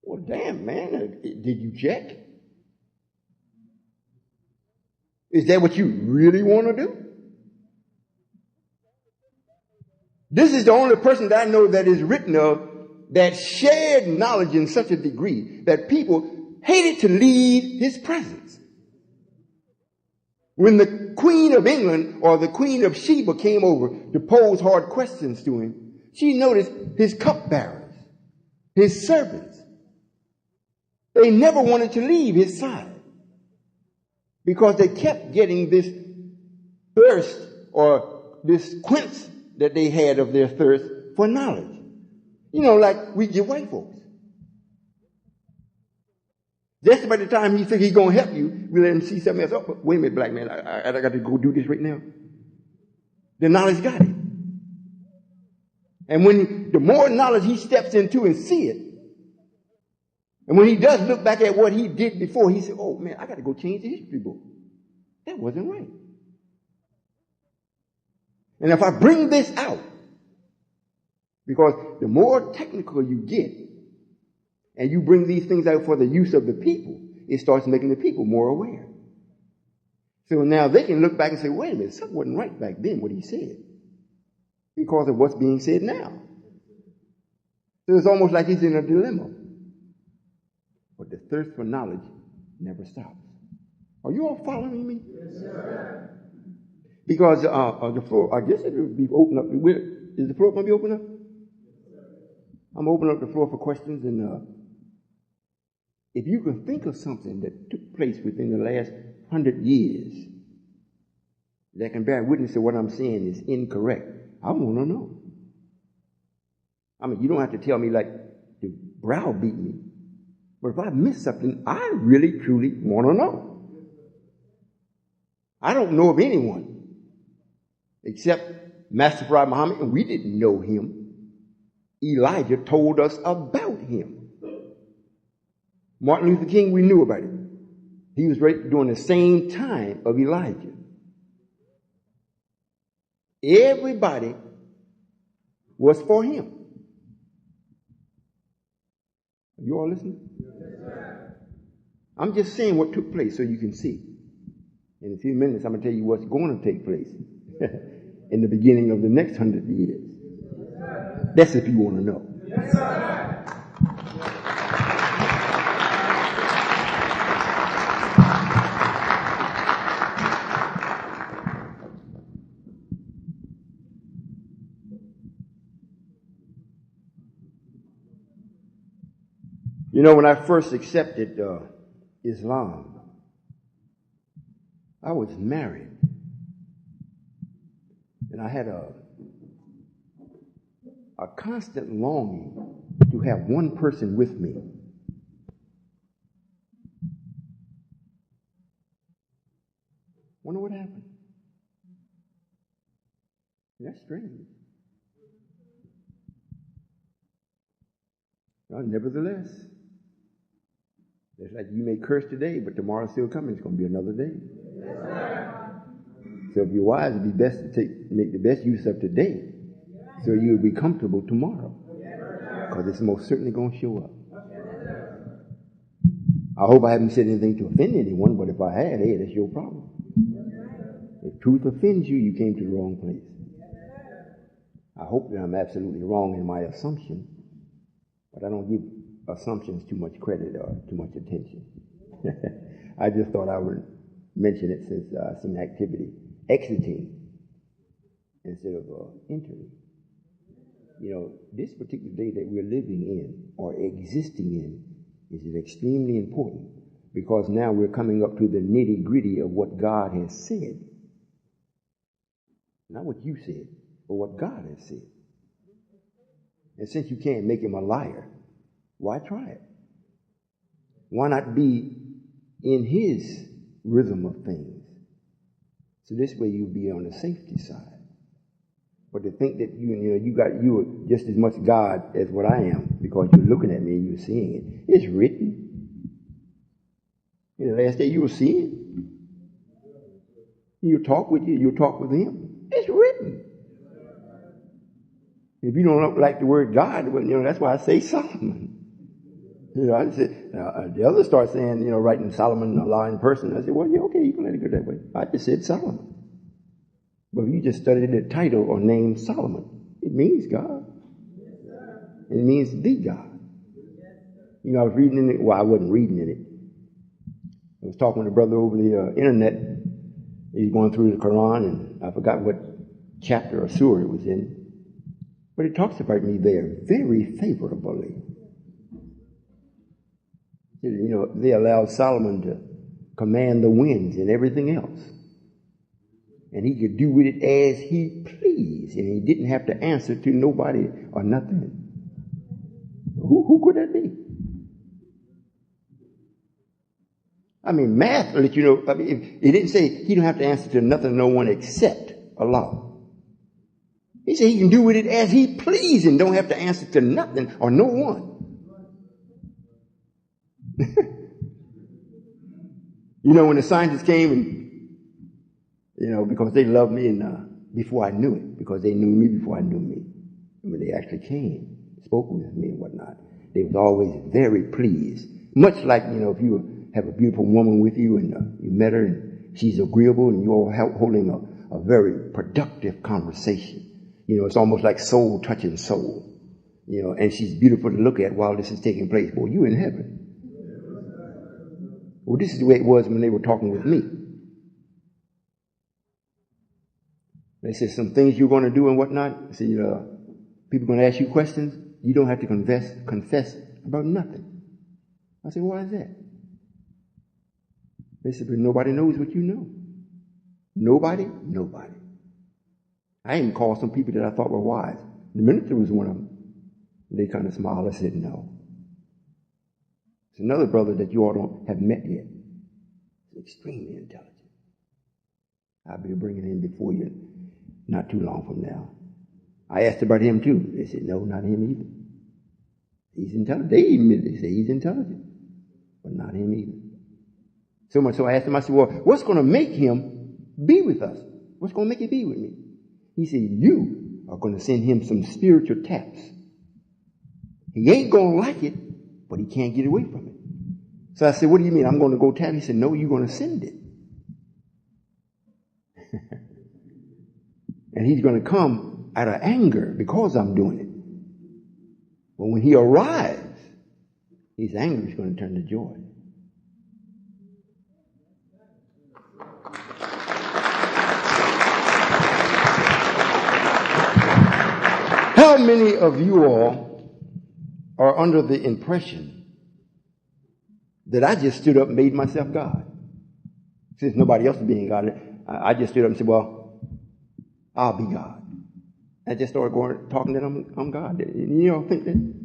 Well, damn, man, did you check? Is that what you really want to do? This is the only person that I know that is written of that shared knowledge in such a degree that people hated to leave his presence. When the Queen of England or the Queen of Sheba came over to pose hard questions to him, she noticed his cupbearers, his servants. They never wanted to leave his side because they kept getting this thirst or this quench that they had of their thirst for knowledge. Like we get white folks. Just about the time he thinks he's going to help you, we let him see something else. Oh, wait a minute, black man, I got to go do this right now. The knowledge got it. And the more knowledge he steps into and see it, and when he does look back at what he did before, he said, oh man, I got to go change the history book. That wasn't right. And if I bring this out, because the more technical you get, and you bring these things out for the use of the people, it starts making the people more aware. So now they can look back and say, wait a minute, something wasn't right back then, what he said. because of what's being said now. So it's almost like he's in a dilemma. But the thirst for knowledge never stops. Are you all following me? Yes, sir. Because the floor, I guess it will be open up. Is the floor going to be open up? I'm opening up the floor for questions. And if you can think of something that took place within the last 100 years that can bear witness to what I'm saying is incorrect, I want to know. I mean, you don't have to tell me like to browbeat me. But if I miss something, I really, truly want to know. I don't know of anyone except Master Prophet Muhammad, and we didn't know him. Elijah told us about him. Martin Luther King, we knew about it. He was right during the same time of Elijah. Everybody was for him. You all listening? I'm just saying what took place so you can see. In a few minutes, I'm going to tell you what's going to take place in the beginning of the next 100 years. That's if you want to know. You know, when I first accepted Islam, I was married, and I had a constant longing to have one person with me. Wonder what happened? That's strange. Well, nevertheless, it's like you may curse today, but tomorrow's still coming. It's going to be another day. So if you're wise, it'd be best to make the best use of today, so you'll be comfortable tomorrow, because it's most certainly going to show up. I hope I haven't said anything to offend anyone, but if I had, hey, that's your problem. If truth offends you, you came to the wrong place. I hope that I'm absolutely wrong in my assumption, but I don't give assumptions too much credit or too much attention. I just thought I would mention it since I've seen activity exiting instead of entering. You know, this particular day that we're living in or existing in is extremely important, because now we're coming up to the nitty-gritty of what God has said. Not what you said, but what God has said. And since you can't make him a liar, why try it? Why not be in his rhythm of things? So this way you'll be on the safety side. But to think that you are just as much God as what I am, because you're looking at me and you're seeing it. It's written. In the last day you will see it. You'll talk with you, you'll talk with him. It's written. If you don't like the word God, well, that's why I say Solomon. I said, the others start saying, writing Solomon a lying person. I said, well, yeah, okay, you can let it go that way. I just said Solomon. But if you just studied the title or name Solomon, it means God. It means the God. I was reading in it. Well, I wasn't reading in it. I was talking with a brother over the internet. He's going through the Quran, and I forgot what chapter or surah it was in. But it talks about me there very favorably. They allowed Solomon to command the winds and everything else. And he could do with it as he pleased. And he didn't have to answer to nobody or nothing. Who could that be? I mean, math will let you know. I mean, it didn't say he don't have to answer to nothing, no one except Allah. He said he can do with it as he pleased and don't have to answer to nothing or no one. When the scientists came and, because they loved me and before I knew it, because they knew me before I knew me. When they actually came, spoke with me and whatnot, they was always very pleased. Much like, if you have a beautiful woman with you and you met her and she's agreeable and you're all holding a very productive conversation. It's almost like soul touching soul. And she's beautiful to look at while this is taking place. Boy, you in heaven. Well, this is the way it was when they were talking with me. They said some things you're going to do and whatnot. I said, people are going to ask you questions. You don't have to confess about nothing. I said, why is that? They said, but nobody knows what you know. Nobody? Nobody. I even called some people that I thought were wise. The minister was one of them. They kind of smiled. I said, no. It's another brother that you all don't have met yet. He's extremely intelligent. I'll be bringing him before you not too long from now. I asked about him too. They said, no, not him either. He's intelligent. They say he's intelligent, but not him either. So much so I asked him, I said, well, what's going to make him be with us? What's going to make him be with me? He said, you are going to send him some spiritual taps. He ain't going to like it, but he can't get away from it. So I said, what do you mean? I'm going to go tap? He said, no, you're going to send it. And he's going to come out of anger because I'm doing it. But when he arrives, his anger is going to turn to joy. How many of you all are under the impression that I just stood up and made myself God? Since nobody else is being God, I just stood up and said, well, I'll be God. I just started talking that I'm God. You all think that?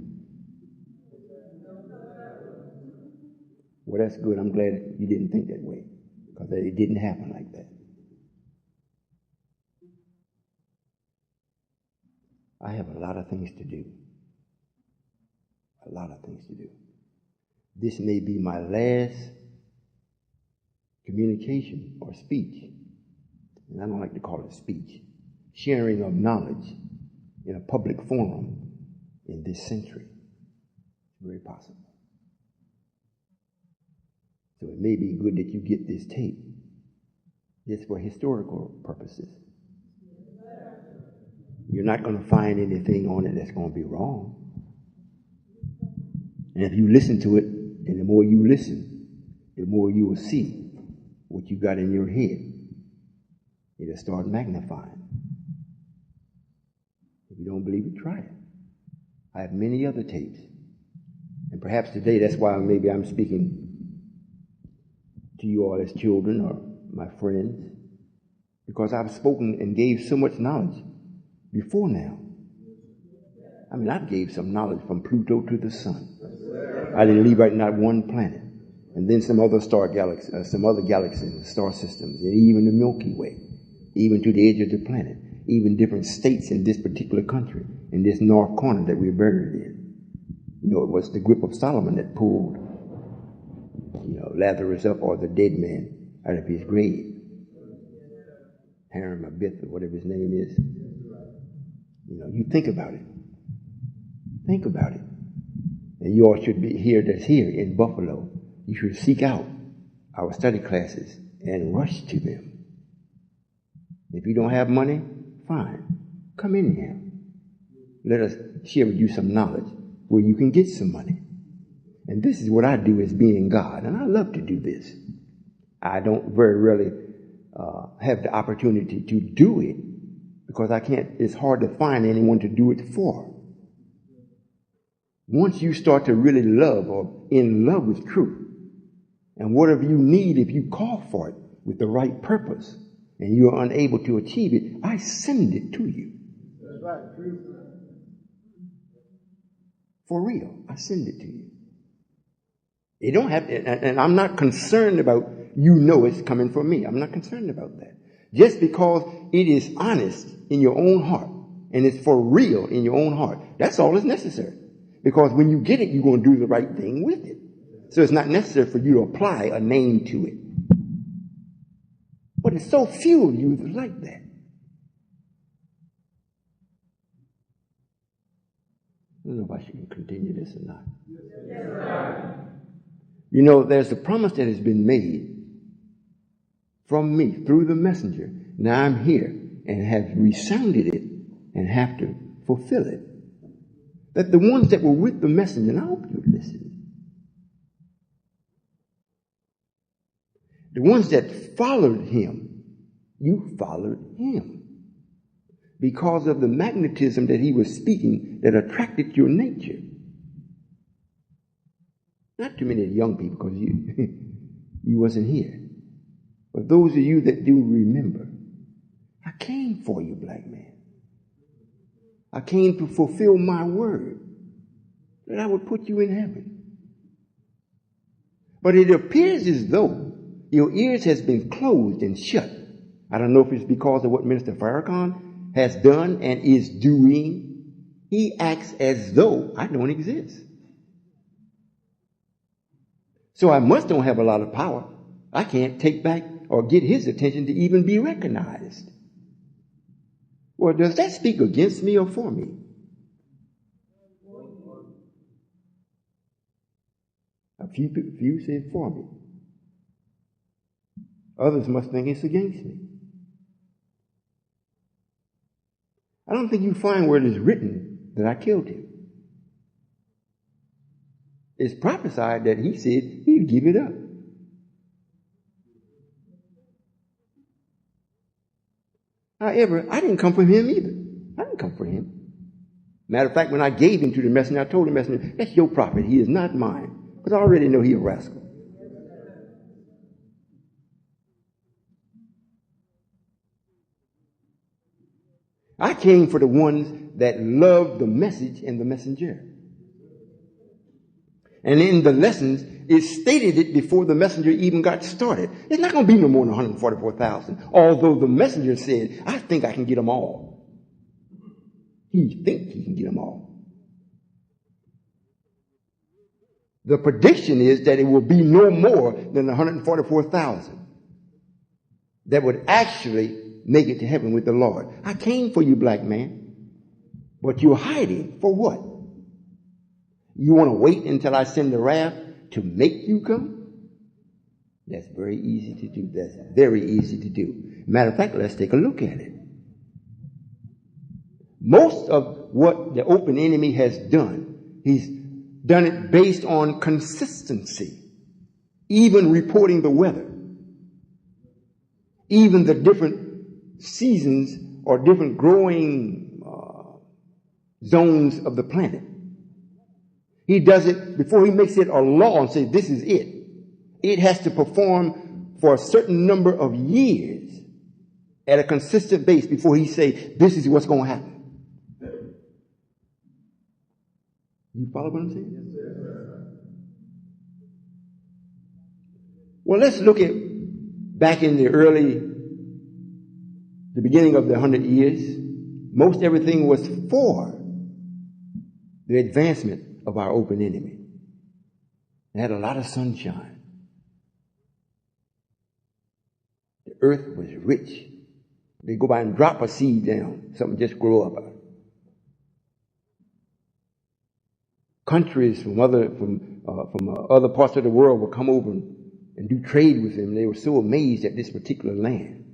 Well, that's good. I'm glad you didn't think that way, because it didn't happen like that. I have a lot of things to do. A lot of things to do. This may be my last communication or speech. And I don't like to call it speech. Sharing of knowledge in a public forum in this century. It's very possible. So it may be good that you get this tape just for historical purposes. You're not going to find anything on it that's going to be wrong. And if you listen to it, and the more you listen, the more you will see what you got in your head. It'll start magnifying. If you don't believe it, try it. I have many other tapes. And perhaps today that's why maybe I'm speaking to you all as children or my friends. Because I've spoken and gave so much knowledge before now. I mean, I gave some knowledge from Pluto to the sun. I didn't leave out not one planet. And then some other some other galaxies, star systems, and even the Milky Way, even to the edge of the planet, even different states in this particular country, in this north corner that we're buried in. It was the grip of Solomon that pulled, Lazarus up, or the dead man out of his grave. Haram Abith, or whatever his name is. You think about it. Think about it. And you all should be here in Buffalo. You should seek out our study classes and rush to them. If you don't have money, fine. Come in here. Let us share with you some knowledge where you can get some money. And this is what I do as being God. And I love to do this. I don't very rarely have the opportunity to do it because it's hard to find anyone to do it for. Once you start to really love or in love with truth, and whatever you need, if you call for it with the right purpose, and you are unable to achieve it, I send it to you. That's right, truth. For real, I send it to you. You don't have, and I'm not concerned about it's coming from me. I'm not concerned about that. Just because it is honest in your own heart and it's for real in your own heart, that's all that's necessary. Because when you get it, you're going to do the right thing with it. So it's not necessary for you to apply a name to it. But it's so few of you that like that. I don't know if I should continue this or not. Yes, there's a promise that has been made from me through the messenger. Now I'm here and have resounded it and have to fulfill it. That the ones that were with the messenger, and I hope you listen, the ones that followed him, you followed him because of the magnetism that he was speaking that attracted your nature. Not too many young people, because you wasn't here. But those of you that do remember, I came for you, black man. I came to fulfill my word, that I would put you in heaven. But it appears as though your ears has been closed and shut. I don't know if it's because of what Minister Farrakhan has done and is doing. He acts as though I don't exist. So I must don't have a lot of power. I can't take back or get his attention to even be recognized. Well, does that speak against me or for me? A few say for me. Others must think it's against me. I don't think you find where it is written that I killed him. It's prophesied that he said he'd give it up. However, I didn't come for him either. I didn't come for him. Matter of fact, when I gave him to the messenger, I told the messenger, that's your prophet. He is not mine. Because I already know he's a rascal. I came for the ones that loved the message and the messenger. And in the lessons, it stated it before the messenger even got started. It's not going to be no more than 144,000. Although the messenger said, I think I can get them all. He thinks he can get them all. The prediction is that it will be no more than 144,000 that would actually make it to heaven with the Lord. I came for you, black man. But you're hiding for what? You want to wait until I send the wrath to make you come? That's very easy to do. That's very easy to do. Matter of fact, let's take a look at it. Most of what the open enemy has done, he's done it based on consistency. Even reporting the weather. Even the different seasons or different growing zones of the planet. He does it before he makes it a law and says, this is it. It has to perform for a certain number of years at a consistent base before he say, this is what's going to happen. You follow what I'm saying? Yes, sir. Well, let's look at back in the beginning of the 100 years. Most everything was for the advancement of our open enemy. It had a lot of sunshine. The earth was rich. They go by and drop a seed down, something just grow up. Countries from other parts of the world would come over and do trade with them. They were so amazed at this particular land.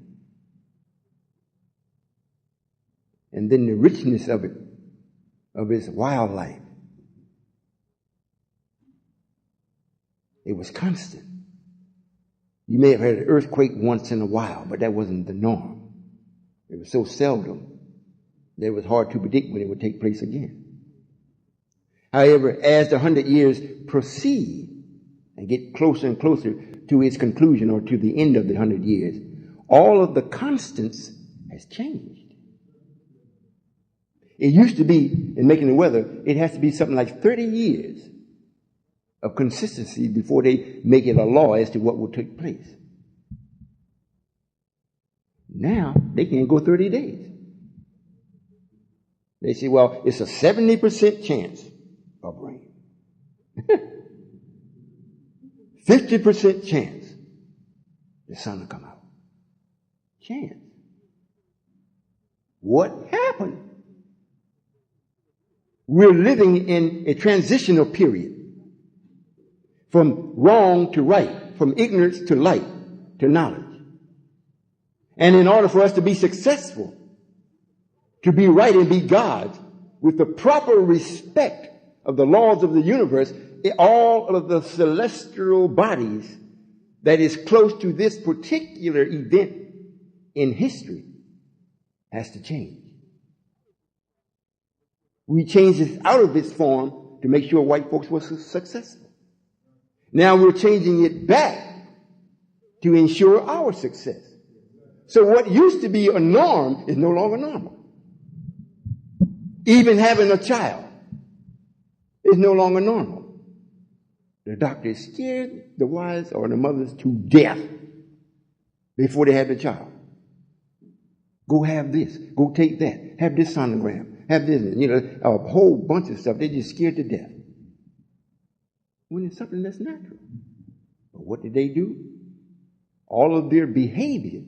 And then the richness of it, of its wildlife. It was constant. You may have had an earthquake once in a while, but that wasn't the norm. It was so seldom that it was hard to predict when it would take place again. However, as the 100 years proceed and get closer and closer to its conclusion or to the end of the 100 years, all of the constants has changed. It used to be, in making the weather, it has to be something like 30 years of consistency before they make it a law as to what will take place. Now, they can't go 30 days. They say, well, it's a 70% chance of rain. 50% chance the sun will come out. Chance. What happened? We're living in a transitional period. From wrong to right, from ignorance to light, to knowledge. And in order for us to be successful to be right and be God's with the proper respect of the laws of the universe, all of the celestial bodies that is close to this particular event in history has to change. We changed this out of its form to make sure white folks were successful. Now we're changing it back to ensure our success. So what used to be a norm is no longer normal. Even having a child is no longer normal. The doctor scared the wives or the mothers to death before they had the child. Go have this. Go take that. Have this sonogram. Have this. A whole bunch of stuff. They're just scared to death. When it's something that's natural. But what did they do? All of their behavior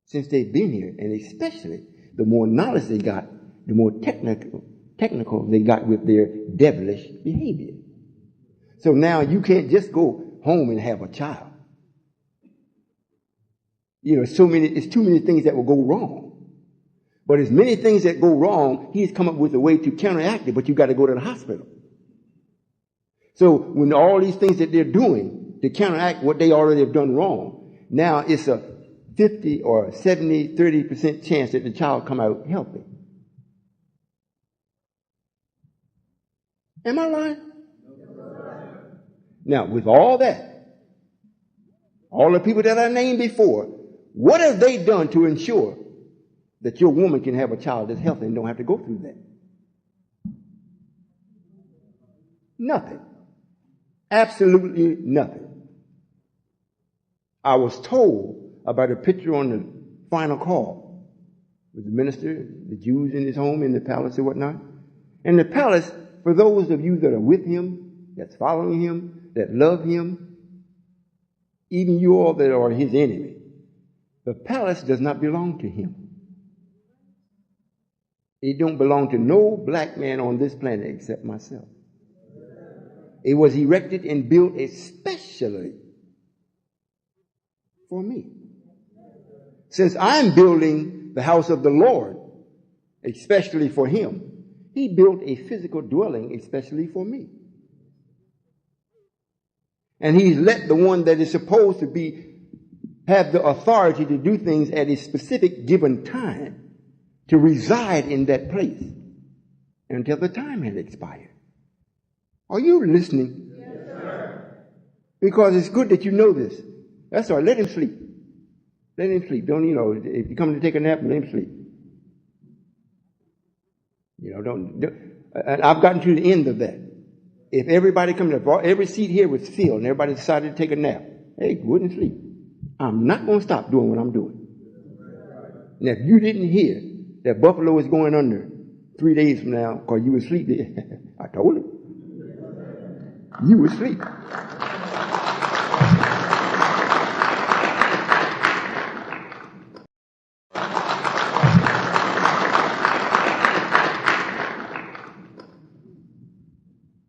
since they've been here, and especially the more knowledge they got, the more technical they got with their devilish behavior. So now you can't just go home and have a child. It's too many things that will go wrong. But as many things that go wrong, he's come up with a way to counteract it, but you got to go to the hospital. So when all these things that they're doing to counteract what they already have done wrong, now it's a 50 or 70, 30% chance that the child come out healthy. Am I lying? Now, with all that, all the people that I named before, what have they done to ensure that your woman can have a child that's healthy and don't have to go through that? Nothing. Absolutely nothing. I was told about a picture on the final call with the minister, the Jews in his home, in the palace and whatnot. And the palace, for those of you that are with him, that's following him, that love him, even you all that are his enemy, the palace does not belong to him. It don't belong to no black man on this planet except myself. It was erected and built especially for me. Since I'm building the house of the Lord, especially for him, he built a physical dwelling especially for me. And he's let the one that is supposed to have the authority to do things at a specific given time to reside in that place until the time had expired. Are you listening? Yes, sir. Because it's good that you know this. That's all right. Let him sleep. Let him sleep. Don't, if you come to take a nap, let him sleep. Don't. And I've gotten to the end of that. If everybody comes up, every seat here was filled and everybody decided to take a nap, hey, go ahead and sleep. I'm not going to stop doing what I'm doing. Now, if you didn't hear that Buffalo is going under 3 days from now because you were asleep, I told him. You were asleep.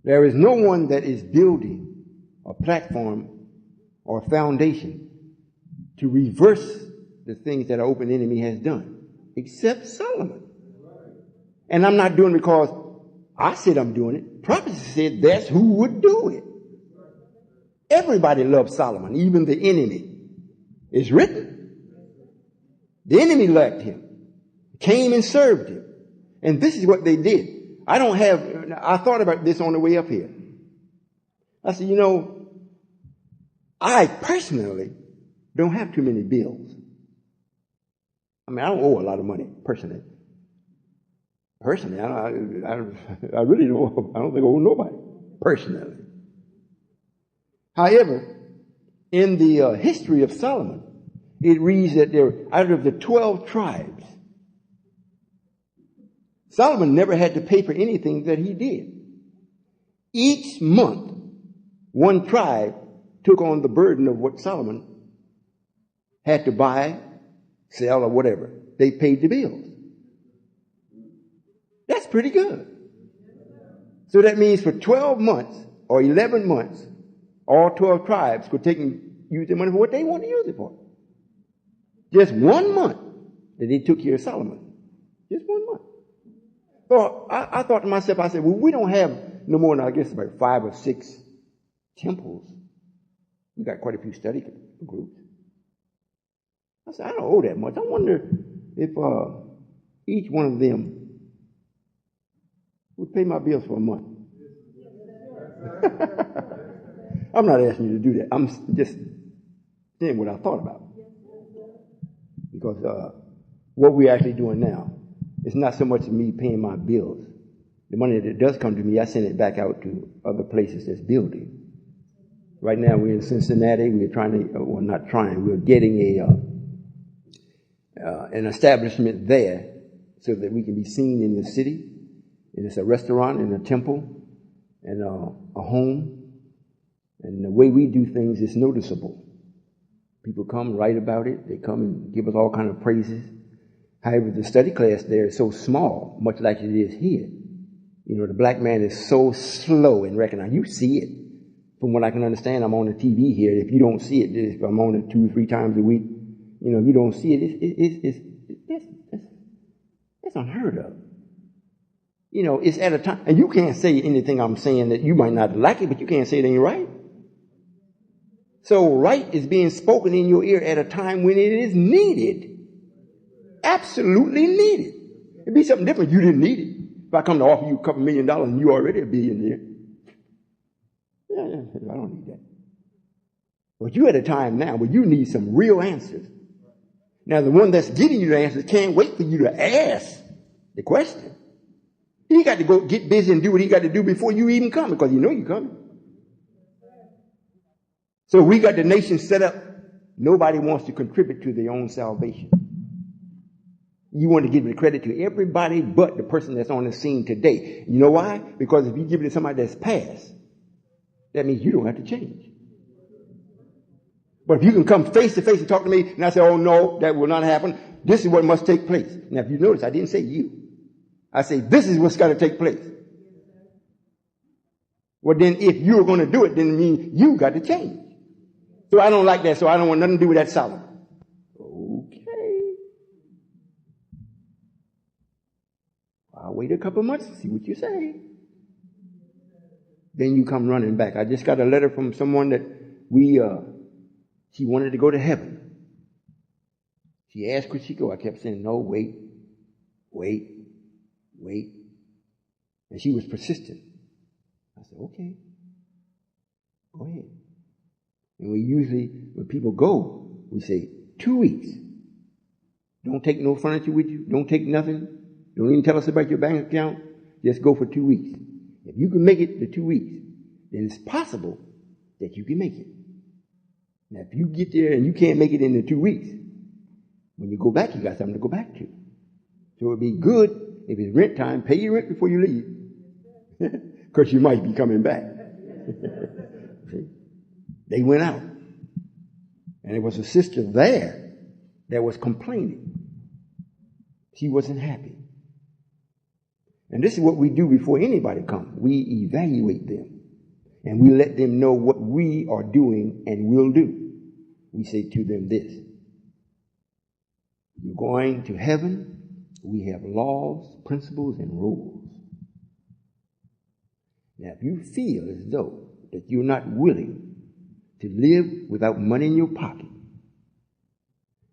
There is no one that is building a platform or foundation to reverse the things that our open enemy has done, except Solomon. And I'm not doing it because I said I'm doing it. Prophecy said that's who would do it. Everybody loves Solomon, even the enemy. It's written. The enemy liked him, came and served him. And this is what they did. I thought about this on the way up here. I said, I personally don't have too many bills. I mean, I don't owe a lot of money, personally. I really don't. I don't think I owe nobody, personally. However, in the history of Solomon, it reads that out of the 12 tribes, Solomon never had to pay for anything that he did. Each month, one tribe took on the burden of what Solomon had to buy, sell, or whatever. They paid the bills. That's pretty good. So that means for 12 months or 11 months, all 12 tribes could take and use their money for what they want to use it for. Just 1 month that they took care of Solomon. Just 1 month. So I thought to myself, I said, well, we don't have no more than, I guess, about 5 or 6 temples. We got quite a few study groups. I said, I don't owe that much. I wonder if each one of them would pay my bills for a month. I'm not asking you to do that. I'm just saying what I thought about. Because what we're actually doing now, it's not so much me paying my bills. The money that does come to me, I send it back out to other places that's building. Right now we're in Cincinnati. We're trying to, well, not trying, we're getting an establishment there so that we can be seen in the city. And it's a restaurant and a temple and a home. And the way we do things is noticeable. People come, write about it. They come and give us all kind of praises. However, the study class there is so small, much like it is here. You know, the black man is so slow in recognizing. You see it. From what I can understand, I'm on the TV here. If you don't see it, if I'm on it 2 or 3 times a week, you know, if you don't see it, that's unheard of. You know, it's at a time, and you can't say anything I'm saying that you might not like it, but you can't say it ain't right. So right is being spoken in your ear at a time when it is needed. Absolutely needed. It'd be something different if you didn't need it. If I come to offer you a couple $1 million and you already a billionaire. Yeah, I don't need that. But you're at a time now where you need some real answers. Now the one that's giving you the answers can't wait for you to ask the question. He got to go get busy and do what he got to do before you even come, because you know you're coming. So we got the nation set up. Nobody wants to contribute to their own salvation. You want to give the credit to everybody but the person that's on the scene today. You know why? Because if you give it to somebody that's passed, that means you don't have to change. But if you can come face to face and talk to me, and I say, oh no, that will not happen. This is what must take place. Now if you notice, I didn't say you. I say, this is what's got to take place. Well then, if you're going to do it, then it means you got to change. So I don't like that, so I don't want nothing to do with that Solomon. Okay. I'll wait a couple months to see what you say. Then you come running back. I just got a letter from someone that she wanted to go to heaven. She asked, could she go? I kept saying, no, wait. And she was persistent. I said, okay, go ahead. And we usually, when people go, we say, 2 weeks. Don't take no furniture with you. Don't take nothing. Don't even tell us about your bank account. Just go for 2 weeks. If you can make it the 2 weeks, then it's possible that you can make it. Now, if you get there and you can't make it in the 2 weeks, when you go back, you got something to go back to. So it'd be good if it's rent time, pay your rent before you leave. Because you might be coming back. See? They went out. And there was a sister there that was complaining. She wasn't happy. And this is what we do before anybody comes. We evaluate them. And we let them know what we are doing and will do. We say to them this. You're going to heaven. We have laws, principles, and rules. Now, if you feel as though that you're not willing to live without money in your pocket,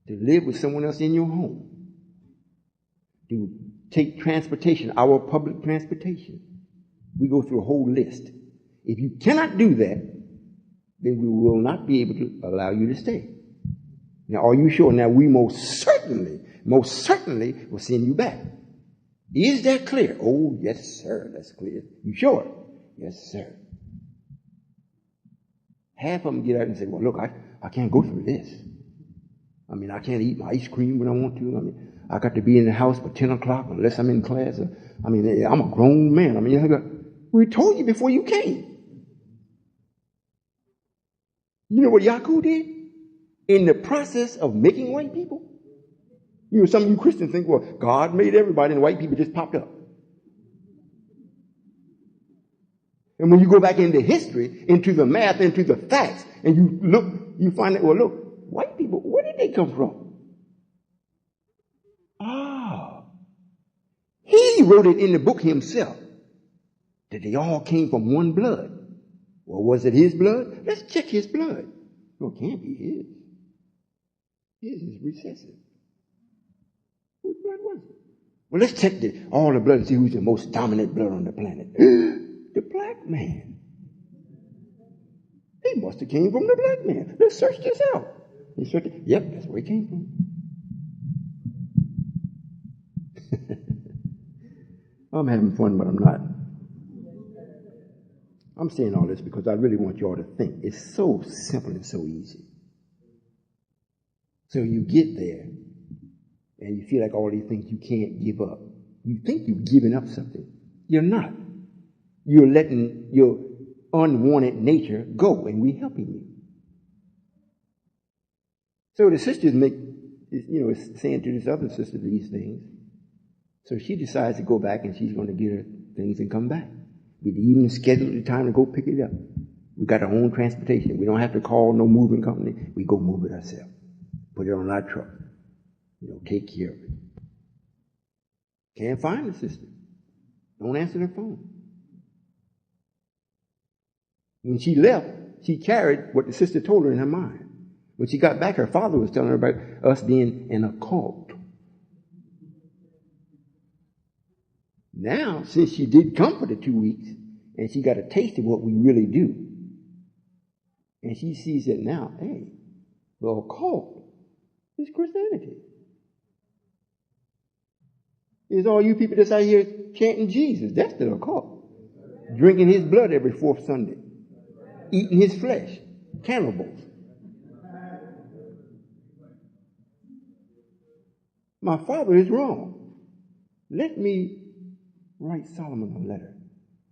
to live with someone else in your home, to take transportation, our public transportation, we go through a whole list. If you cannot do that, then we will not be able to allow you to stay. Now, are you sure? Now, we most certainly will send you back. Is that clear? Oh, yes, sir, that's clear. You sure? Yes, sir. Half of them get out and say, well, look, I can't go through this. I mean, I can't eat my ice cream when I want to. I mean, I got to be in the house by 10 o'clock unless I'm in class. I mean, I'm a grown man. I mean, we told you before you came. You know what Yaakov did? In the process of making white people? You know, some of you Christians think, well, God made everybody and white people just popped up. And when you go back into history, into the math, into the facts, and you look, you find that, well, look, white people, where did they come from? wrote it in the book himself that they all came from one blood. Well, was it his blood? Let's check his blood. No, it can't be his. His is recessive. Whose blood was it? Well, let's check all the blood and see who's the most dominant blood on the planet. The black man. He must have came from the black man. Let's search this out. He searched it. Yep, that's where he came from. I'm having fun, but I'm not. I'm saying all this because I really want you all to think. It's so simple and so easy. So you get there, and you feel like all these things you can't give up. You think you've given up something. You're not. You're letting your unwanted nature go, and we're helping you. So the sisters saying to this other sister these things. So she decides to go back, and she's going to get her things and come back. We even scheduled the time to go pick it up. We got our own transportation. We don't have to call no moving company. We go move it ourselves. Put it on our truck. Take care of it. Can't find the sister. Don't answer the phone. When she left, she carried what the sister told her in her mind. When she got back, her father was telling her about us being in a cult. Now, since she did come for the 2 weeks, and she got a taste of what we really do, and she sees it now, hey, the cult is Christianity. It's all you people that's out here chanting Jesus. That's the occult. Drinking his blood every fourth Sunday. Eating his flesh. Cannibals. My father is wrong. Let me write Solomon a letter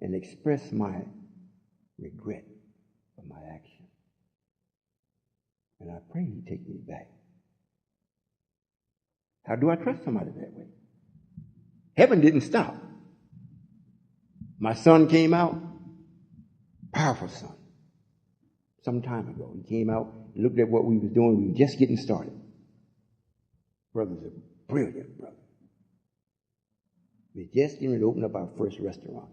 and express my regret for my action. And I pray he take me back. How do I trust somebody that way? Heaven didn't stop. My son came out, powerful son, some time ago. He came out, looked at what we was doing. We were just getting started. Brother's a brilliant brother. We just getting ready to open up our first restaurant.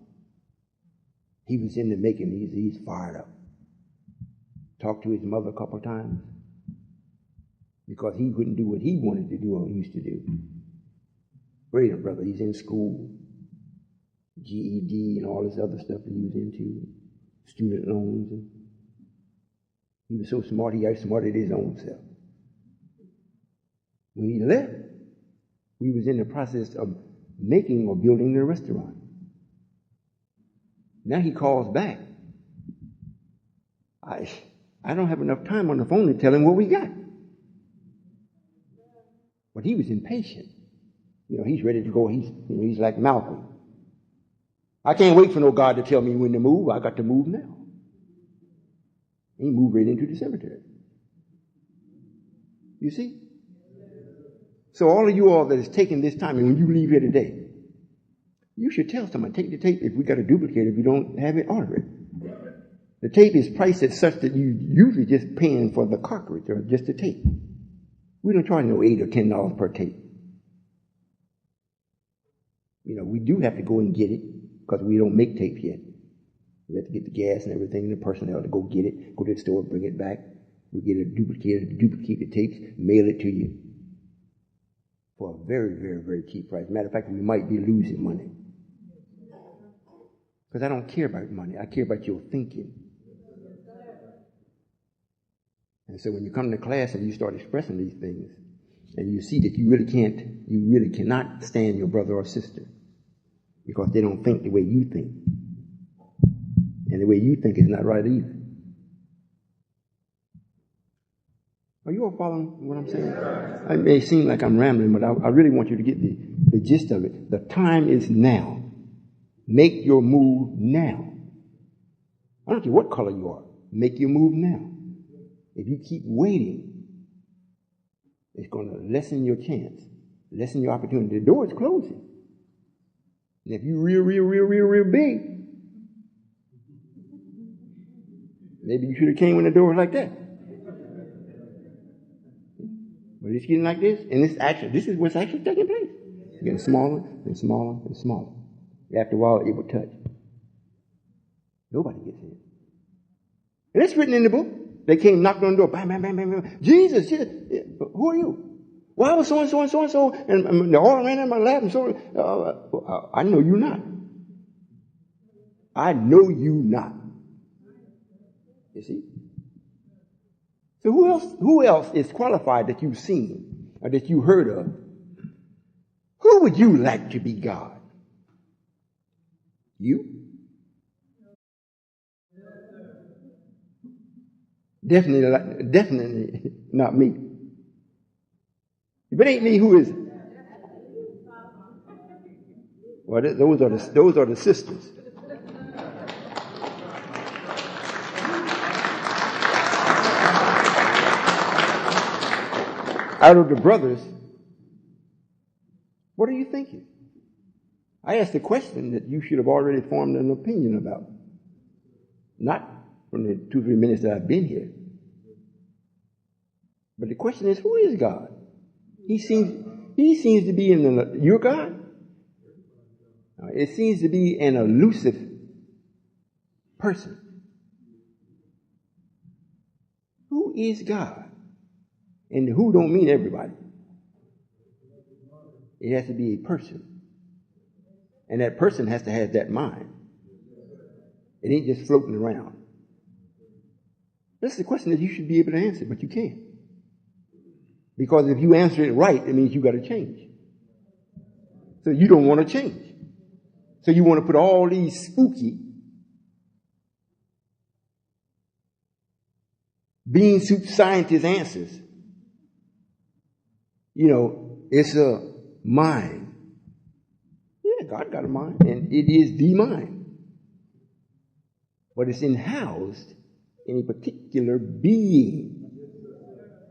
He was in the making. He's fired up. Talked to his mother a couple of times because he couldn't do what he wanted to do or used to do. Brilliant brother. He's in school, GED and all this other stuff that he was into, student loans. And he was so smart, he outsmarted his own self. When he left, we was in the process of making or building the restaurant. Now he calls back. I don't have enough time on the phone to tell him what we got. But he was impatient. He's ready to go. He's like Malcolm. I can't wait for no God to tell me when to move. I got to move now. He moved right into the cemetery. You see? So all of you all that is taking this time, and when you leave here today, you should tell someone, take the tape. If we got to duplicate it, if you don't have it, order it. The tape is priced at such that you usually just paying for the cartridge or just the tape. We don't charge no $8 or $10 per tape. We do have to go and get it because we don't make tape yet. We have to get the gas and everything and the personnel to go get it, go to the store, bring it back. We get a duplicator to duplicate the tapes, mail it to you for a very, very, very cheap price. Matter of fact, we might be losing money. Because I don't care about money. I care about your thinking. And so when you come to class and you start expressing these things, and you see that you really cannot stand your brother or sister because they don't think the way you think. And the way you think is not right either. Are you all following what I'm saying? It may seem like I'm rambling, but I really want you to get the gist of it. The time is now. Make your move now. I don't care what color you are. Make your move now. If you keep waiting, it's going to lessen your chance, lessen your opportunity. The door is closing. And if you're real big, maybe you should have came when the door was like that. But it's getting like this, and this is what's actually taking place. Getting smaller and smaller and smaller. After a while, it will touch. Nobody gets in. And it's written in the book. They came, knocked on the door, bang, bang, bang, bang, bang. Jesus, Jesus, who are you? Well, I was so and so and so and so, and the oil ran in my lap, and so I know you not. I know you not. You see? So who else is qualified that you've seen or that you heard of? Who would you like to be God? You? Definitely not me. If it ain't me, who is it? Well, those are the sisters. Out of the brothers, what are you thinking? I asked a question that you should have already formed an opinion about. Not from the 2-3 minutes that I've been here. But the question is, who is God? He seems to be your God? It seems to be an elusive person. Who is God? And who don't mean everybody. It has to be a person. And that person has to have that mind. It ain't just floating around. That's the question that you should be able to answer, but you can't. Because if you answer it right, it means you got to change. So you don't want to change. So you want to put all these spooky bean soup scientist answers. You know, it's a mind. Yeah, God got a mind, and it is the mind. But it's housed in a particular being.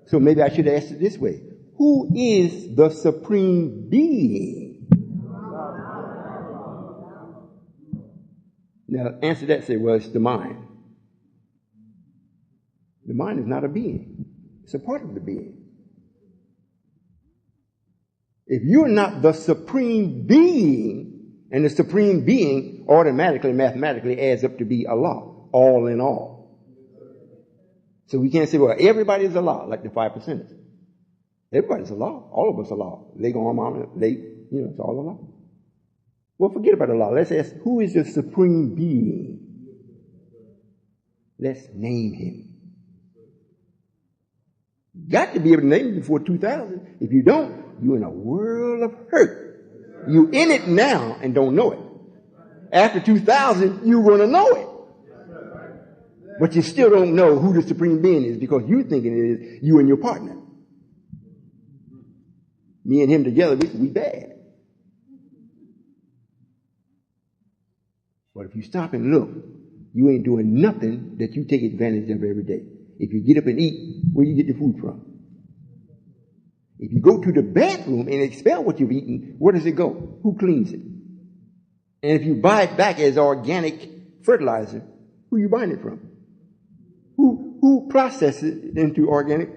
So maybe I should ask it this way. Who is the supreme being? Now, answer that, say, well, it's the mind. The mind is not a being. It's a part of the being. If you're not the supreme being, and the supreme being automatically, mathematically adds up to be Allah, all in all. So we can't say, well, everybody's Allah, like the 5%ers. Everybody's Allah. All of us Allah. It's all Allah. Well, forget about Allah. Let's ask, who is the supreme being? Let's name him. Got to be able to name him before 2000. If you don't, you're in a world of hurt. You're in it now and don't know it. After 2000, you're going to know it. But you still don't know who the supreme being is because you're thinking it is you and your partner. Me and him together, we bad. But if you stop and look, you ain't doing nothing that you take advantage of every day. If you get up and eat, where you get the food from? If you go to the bathroom and expel what you've eaten, where does it go? Who cleans it? And if you buy it back as organic fertilizer, who are you buying it from? Who processes it into organic?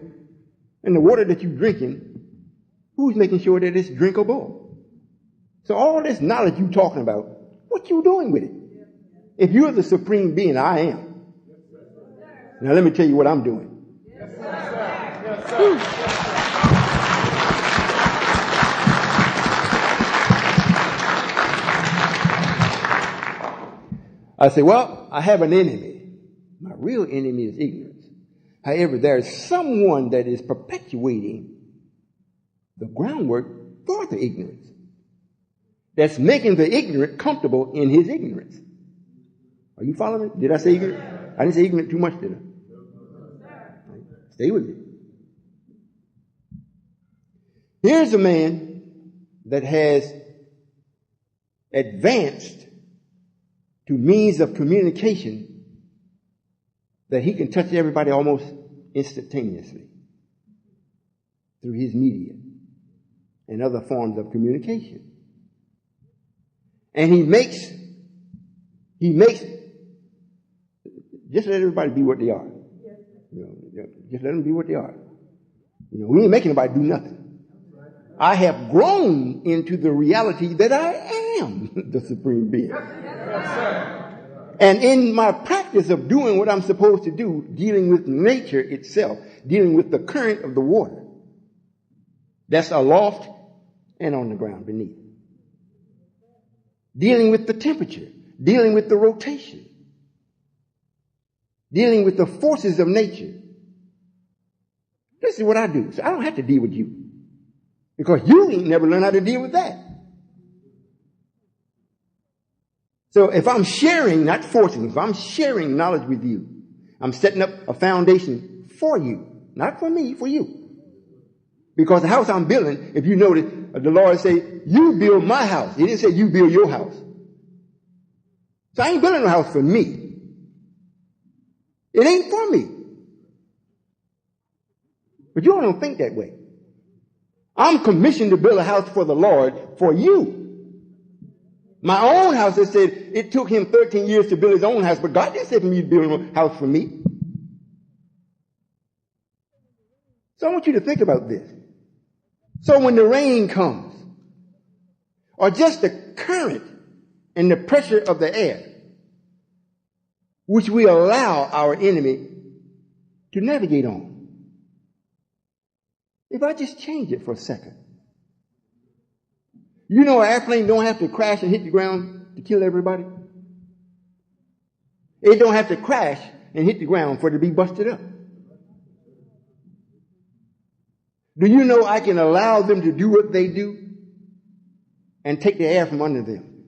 And the water that you're drinking, who's making sure that it's drinkable? So all this knowledge you're talking about, what you doing with it? If you're the supreme being, I am. Now let me tell you what I'm doing. Yes, sir. Yes, sir. I say, well, I have an enemy. My real enemy is ignorance. However, there's someone that is perpetuating the groundwork for the ignorance. That's making the ignorant comfortable in his ignorance. Are you following me? Did I say ignorant? I didn't say ignorant too much, did I? Stay with me. Here's a man that has advanced to means of communication that he can touch everybody almost instantaneously through his media and other forms of communication. And he makes, just let everybody be what they are. Just let them be what they are. We ain't making nobody do nothing. I have grown into the reality that I am the supreme being. And in my practice of doing what I'm supposed to do, dealing with nature itself, dealing with the current of the water that's aloft and on the ground beneath, dealing with the temperature, dealing with the rotation, dealing with the forces of nature. This is what I do. So I don't have to deal with you, because you ain't never learned how to deal with that. So if I'm sharing, not forcing, if I'm sharing knowledge with you, I'm setting up a foundation for you, not for me, for you. Because the house I'm building, if you notice, the Lord say, you build my house. He didn't say you build your house. So I ain't building a house for me. It ain't for me. But you don't think that way. I'm commissioned to build a house for the Lord, for you. My own house, it said it took him 13 years to build his own house, but God didn't say for me to build a house for me. So I want you to think about this. So when the rain comes, or just the current and the pressure of the air, which we allow our enemy to navigate on, if I just change it for a second, you know, an airplane don't have to crash and hit the ground to kill everybody. It don't have to crash and hit the ground for it to be busted up. Do you know I can allow them to do what they do and take the air from under them?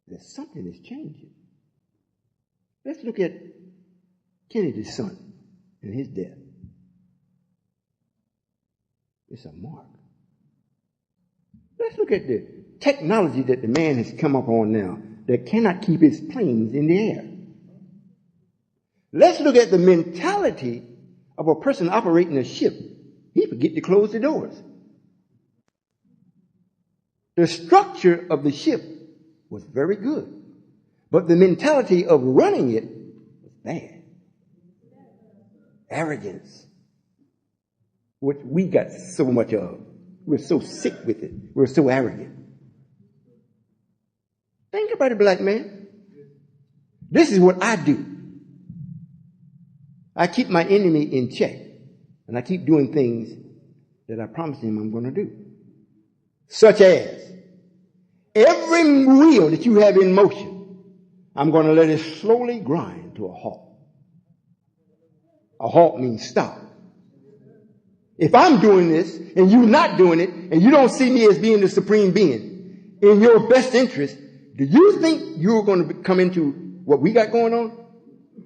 There's something that's changing. Let's look at Kennedy's son and his death. It's a mark. Let's look at the technology that the man has come up on now that cannot keep his planes in the air. Let's look at the mentality of a person operating a ship. He forget to close the doors. The structure of the ship was very good, but the mentality of running it was bad. Arrogance, which we got so much of. We're so sick with it. We're so arrogant. Think about it, black man. This is what I do. I keep my enemy in check, and I keep doing things that I promised him I'm going to do. Such as, every wheel that you have in motion, I'm going to let it slowly grind to a halt. A halt means stop. If I'm doing this and you're not doing it, and you don't see me as being the supreme being in your best interest, do you think you're going to come into what we got going on?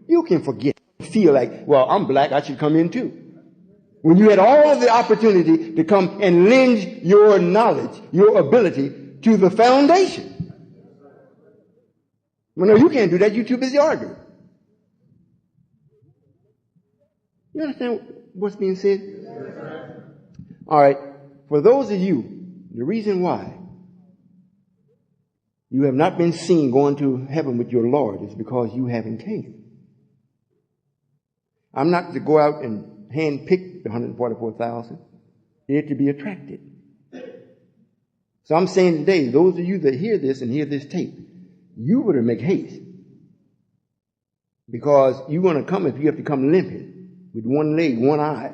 You can forget. Feel like, well, I'm black, I should come in too. When you had all the opportunity to come and lend your knowledge, your ability to the foundation. Well, no, you can't do that. You're too busy arguing. You understand what's being said? All right. For those of you, the reason why you have not been seen going to heaven with your Lord is because you haven't came. I'm not to go out and hand-pick the 144,000. They're to be attracted. So I'm saying today, those of you that hear this and hear this tape, you better make haste. Because you're going to come, if you have to come limping, with one leg, one eye,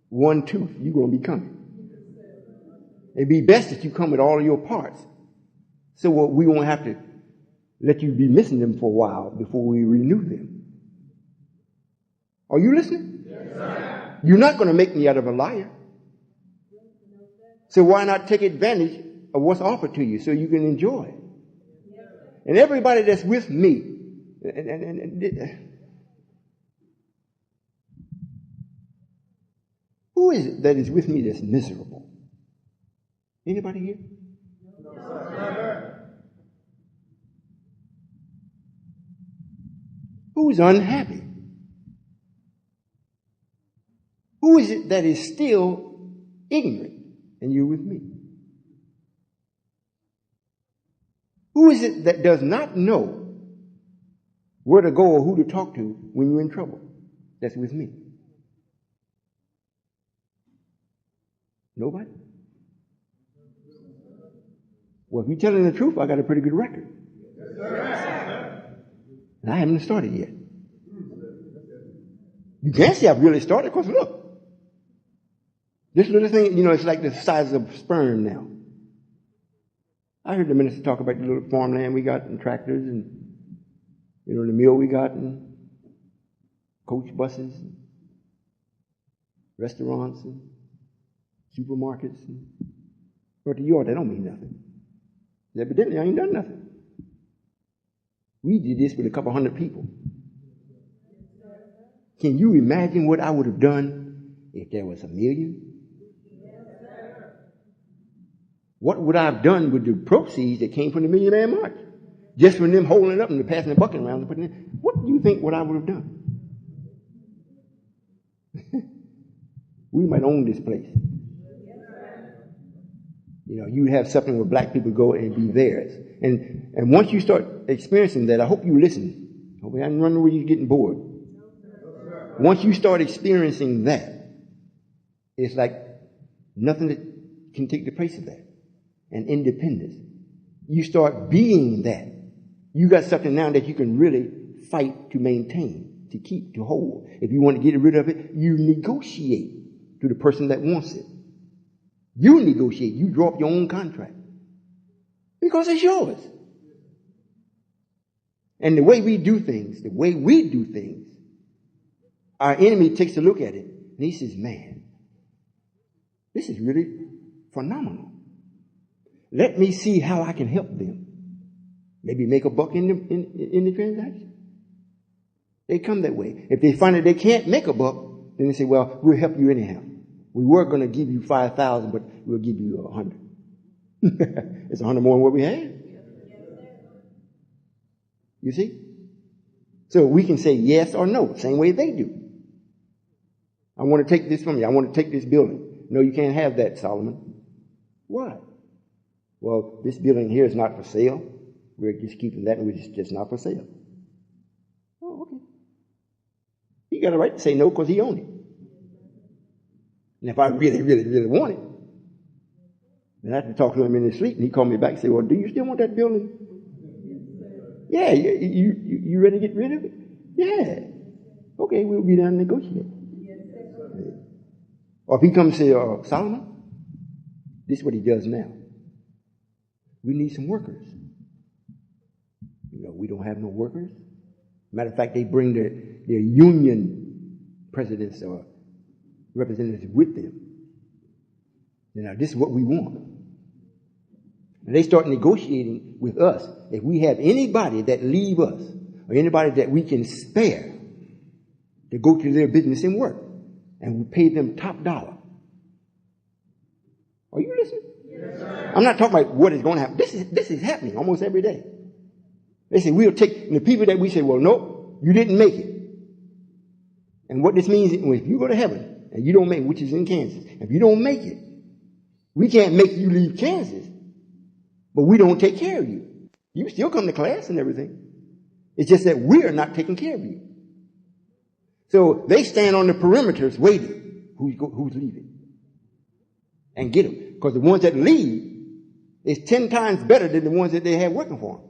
one tooth, you're going to be coming. It'd be best that you come with all of your parts. So we won't have to let you be missing them for a while before we renew them. Are you listening? Yes, sir. You're not going to make me out of a liar. So why not take advantage of what's offered to you so you can enjoy it? And everybody that's with me, who is it that is with me that's miserable? Anybody here? Who is unhappy? Who is it that is still ignorant and you're with me? Who is it that does not know where to go or who to talk to when you're in trouble? That's with me. Nobody? Well, if you're telling the truth, I got a pretty good record. And I haven't started yet. You can't say I've really started because look. This little thing, it's like the size of sperm now. I heard the minister talk about the little farmland we got and tractors and, the mill we got and coach buses and restaurants and supermarkets. But to you all, that don't mean nothing. Evidently, I ain't done nothing. We did this with a couple hundred people. Can you imagine what I would have done if there was 1 million? What would I have done with the proceeds that came from the Million Man March? Just from them holding it up and passing the bucket around and putting it in. What do you think what I would have done? We might own this place. You have something where black people go and be theirs. And once you start experiencing that, I hope you listen. I don't know where you're getting bored. Once you start experiencing that, it's like nothing that can take the place of that. And independence. You start being that. You got something now that you can really fight to maintain, to keep, to hold. If you want to get rid of it, you negotiate to the person that wants it. You negotiate. You draw up your own contract. Because it's yours. And the way we do things, our enemy takes a look at it and he says, man, this is really phenomenal. Let me see how I can help them. Maybe make a buck in the transaction. They come that way. If they find that they can't make a buck, then they say, well, we'll help you anyhow. We were going to give you 5,000, but we'll give you 100. It's 100 more than what we had. You see? So we can say yes or no, same way they do. I want to take this from you. I want to take this building. No, you can't have that, Solomon. Why? Well, this building here is not for sale. We're just keeping that, and it's just not for sale. Oh, okay. He got a right to say no because he owned it. And if I really, really, really want it, then I have to talk to him in his sleep, and he called me back and said, well, do you still want that building? Yeah, you ready to get rid of it? Yeah. Okay, we'll be down and negotiate. Or if he comes and says, Solomon, this is what he does now. We need some workers. We don't have no workers. Matter of fact, they bring their union presidents or representatives with them. This is what we want. And they start negotiating with us. If we have anybody that leave us or anybody that we can spare to go to their business and work, and we pay them top dollar. Are you listening? Yes, sir. I'm not talking about what is going to happen. This is happening almost every day. They say we'll take the people that we say, well, no, you didn't make it. And what this means is if you go to heaven and you don't make it, which is in Kansas, if you don't make it, we can't make you leave Kansas, but we don't take care of you. You still come to class and everything. It's just that we're not taking care of you. So they stand on the perimeters waiting who's leaving and get them. Because the ones that leave is 10 times better than the ones that they have working for them.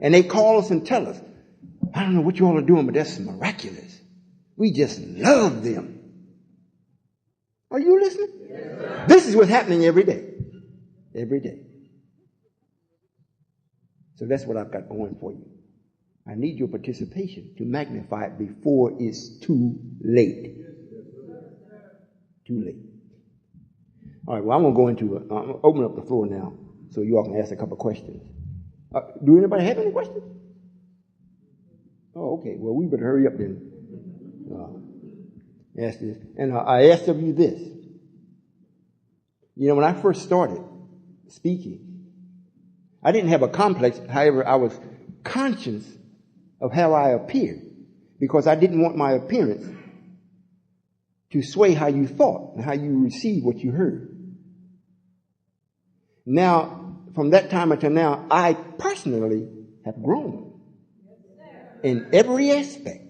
And they call us and tell us, I don't know what you all are doing, but that's miraculous. We just love them. Are you listening? Yes, this is what's happening every day. Every day. So that's what I've got going for you. I need your participation to magnify it before it's too late. Too late. All right, well, I'm going to go into it. I'm going to open up the floor now so you all can ask a couple of questions. Do anybody have any questions? Oh, okay. Well, we better hurry up then. Ask this. And I asked of you this. When I first started speaking, I didn't have a complex. However, I was conscious of how I appeared because I didn't want my appearance to sway how you thought and how you received what you heard. Now, from that time until now, I personally have grown in every aspect.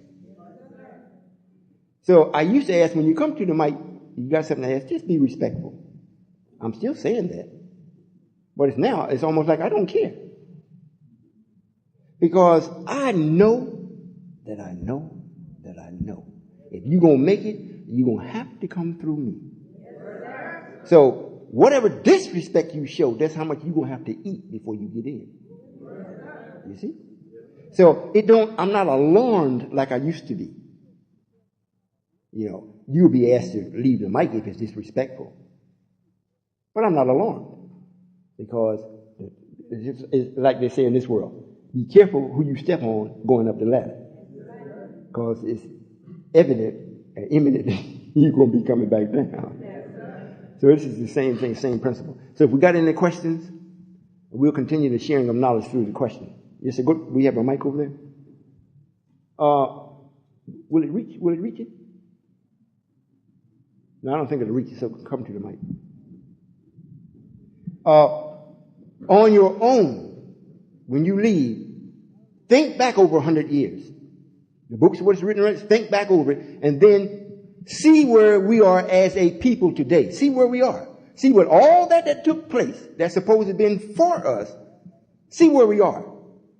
So I used to ask, when you come to the mic, you got something to ask, just be respectful. I'm still saying that. But it's almost like I don't care. Because I know that I know that I know. If you're going to make it, you're going to have to come through me. So whatever disrespect you show, that's how much you're going to have to eat before you get in. You see? So I'm not alarmed like I used to be. You know, you'll be asked to leave the mic if it's disrespectful. But I'm not alarmed. Because it's like they say in this world, be careful who you step on going up the ladder. Because it's evident and imminent you're going to be coming back down. So this is the same thing, same principle. So if we got any questions, we'll continue the sharing of knowledge through the question. Yes, sir. Good. We have a mic over there. Will it reach? Will it reach it? No, I don't think it'll reach it. So come to the mic. On your own, when you leave, think back over 100 years. The book's what's written on it. Think back over it, and then see where we are as a people today. See where we are. See what all that took place that's supposed to have been for us. See where we are.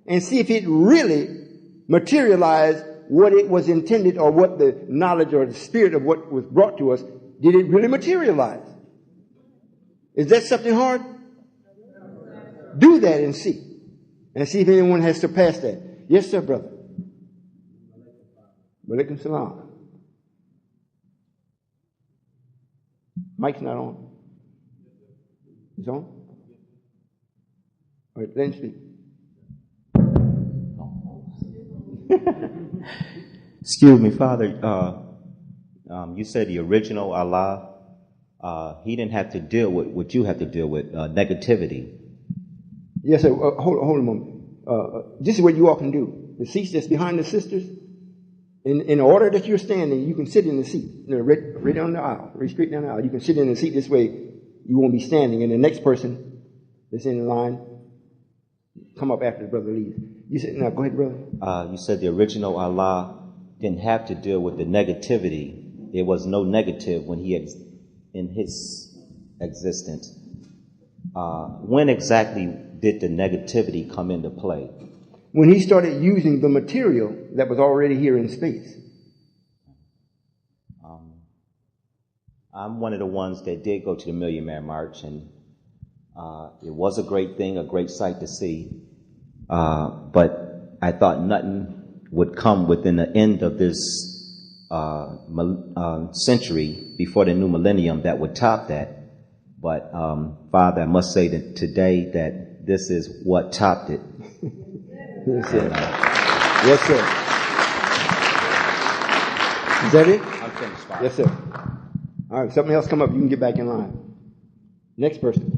And see if it really materialized what it was intended, or what the knowledge or the spirit of what was brought to us, did it really materialize? Is that something hard? Do that and see. And see if anyone has surpassed that. Yes, sir, brother. Walaikum salam. Mic's not on. It's on? All right, let him speak. Excuse me, Father. You said the original Allah, he didn't have to deal with what you have to deal with, negativity. Yes, sir. Hold a moment. This is what you all can do. The seats that's behind the sisters, in the order that you're standing, you can sit in the seat. You know, right down the aisle, right straight down the aisle. You can sit in the seat this way. You won't be standing. And the next person that's in the line, come up after the brother leaves. You said, now go ahead, brother. You said the original Allah didn't have to deal with the negativity. There was no negative when in his existence. When exactly did the negativity come into play? When he started using the material that was already here in space. I'm one of the ones that did go to the Million Man March, and it was a great thing, a great sight to see. But I thought nothing would come within the end of this century before the new millennium that would top that. But Father, I must say that today that this is what topped it. Yes, sir. Yes, sir. Is that it? I'm finished, Father. Yes, sir. All right, something else come up, you can get back in line. Next person.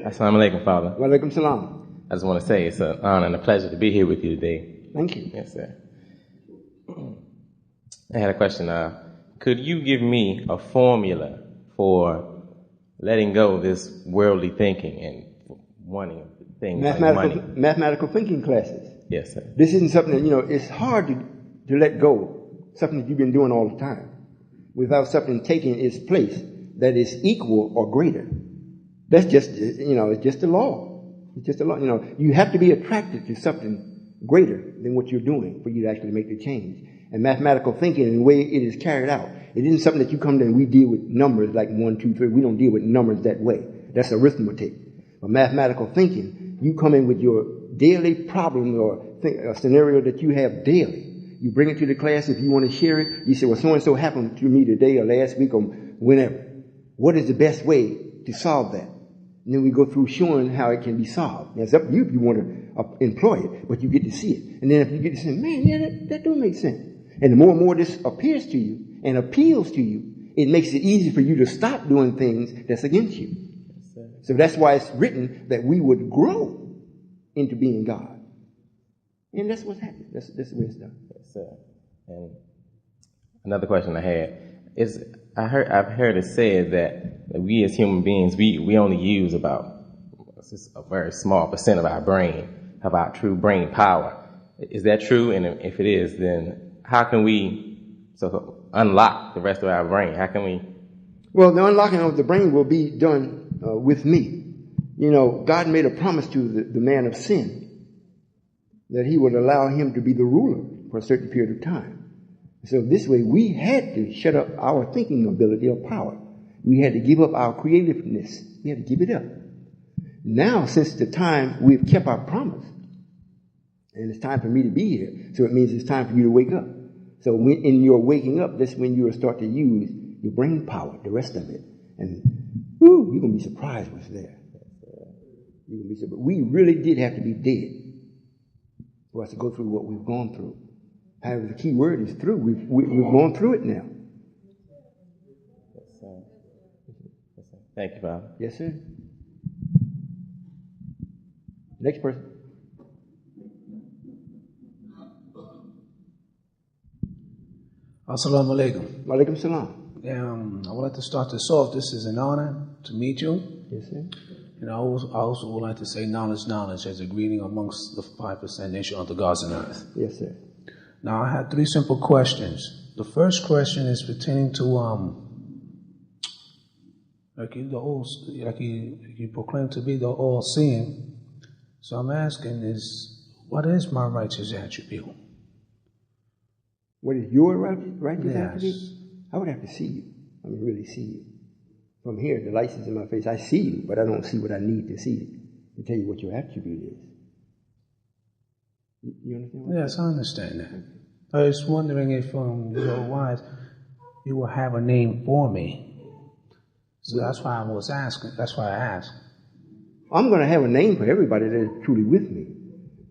Assalamu alaikum, Father. Wa alaikum salam. I just want to say it's an honor and a pleasure to be here with you today. Thank you. Yes, sir. I had a question. Could you give me a formula for letting go of this worldly thinking and wanting things like money? Mathematical thinking classes. Yes, sir. This isn't something that, it's hard to let go, something that you've been doing all the time, without something taking its place that is equal or greater. That's just, it's just the law. It's just a law. You have to be attracted to something greater than what you're doing for you to actually make the change. And mathematical thinking and the way it is carried out, it isn't something that you come to and we deal with numbers like 1, 2, 3. We don't deal with numbers that way. That's arithmetic. But mathematical thinking, you come in with your daily problem or a scenario that you have daily. You bring it to the class. If you want to share it, you say, well, so-and-so happened to me today or last week or whenever. What is the best way to solve that? And then we go through showing how it can be solved. Now, it's up to you if you want to employ it, but you get to see it. And then if you get to say, man, yeah, that don't make sense. And the more and more this appears to you and appeals to you, it makes it easy for you to stop doing things that's against you. So that's why it's written that we would grow into being God. And that's what's happening. That's the way it's done. Yes, sir. And another question I had is, I've heard it said that we as human beings, we only use about a very small % of our brain, of our true brain power. Is that true? And if it is, then how can we, so unlock the rest of our brain? How can we? Well, the unlocking of the brain will be done with me. You know, God made a promise to the man of sin that he would allow him to be the ruler for a certain period of time. So this way we had to shut up our thinking ability or power. We had to give up our creativeness. We had to give it up. Now, since the time we've kept our promise, and it's time for me to be here, so it means it's time for you to wake up. So in your waking up, that's when you will start to use your brain power, the rest of it. And whoo, you're going to be surprised what's there. You're gonna be surprised. We really did have to be dead for us to go through what we've gone through. However, the key word is through. We've gone through it now. Yes, sir. Yes, sir. Thank you, Father. Yes, sir. Next person. Assalamu alaikum. Walaikum salam. I would like to start this off. This is an honor to meet you. Yes, sir. And I also would like to say knowledge as a greeting amongst the 5% nation of the gods and earth. Yes, sir. Now, I have 3 simple questions. The first question is pertaining to, you proclaim to be the all-seeing. So I'm asking what is my righteous attribute? What is your righteous Yes. attribute? I would have to see you. I mean, really see you. From here, the light is in my face. I see you, but I don't see what I need to see to tell you what your attribute is. You understand? Yes, I understand that. I was wondering if you're wise, you will have a name for me. So that's why I was asking. That's why I asked. I'm going to have a name for everybody that is truly with me.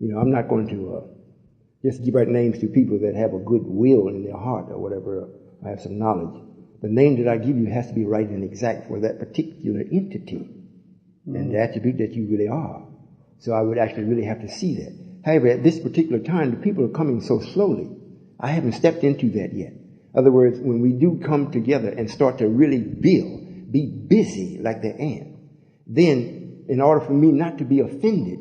You know, I'm not going to just give out names to people that have a good will in their heart or whatever. I have some knowledge. The name that I give you has to be right and exact for that particular entity and the attribute that you really are. So I would actually really have to see that. However, at this particular time, the people are coming so slowly. I haven't stepped into that yet. In other words, when we do come together and start to really build, be busy like the ant, then in order for me not to be offended,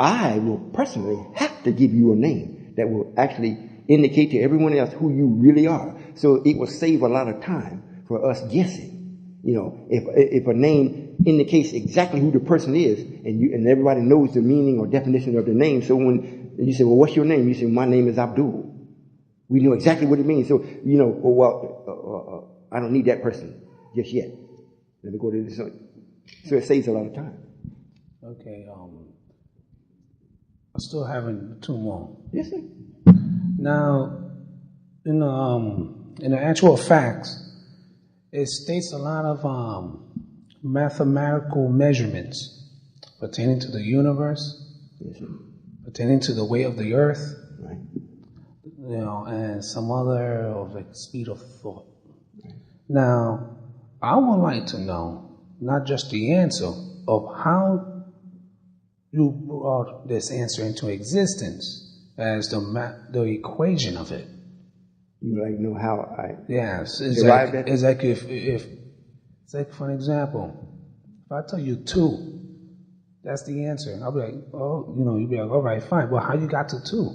I will personally have to give you a name that will actually indicate to everyone else who you really are. So it will save a lot of time for us guessing. You know, if a name indicates exactly who the person is, and everybody knows the meaning or definition of the name, so when you say, well, what's your name? You say, my name is Abdul. We know exactly what it means. So, you know, I don't need that person just yet. Let me go to this. So it saves a lot of time. Okay. I'm still having 2 more. Yes, sir. Now, in the actual facts, it states a lot of mathematical measurements pertaining to the universe, Yes, sir. pertaining to the weight of the earth, Right. you know, and some other of the speed of thought. Now, I would like to know not just the answer of how you brought this answer into existence as the equation of it. You like know how I Yes, it's derived like, that? it's like if it's like, for an example, if I tell you 2, that's the answer. I'll be like, oh, you know, you'll be like, all right, fine. Well, how you got to 2?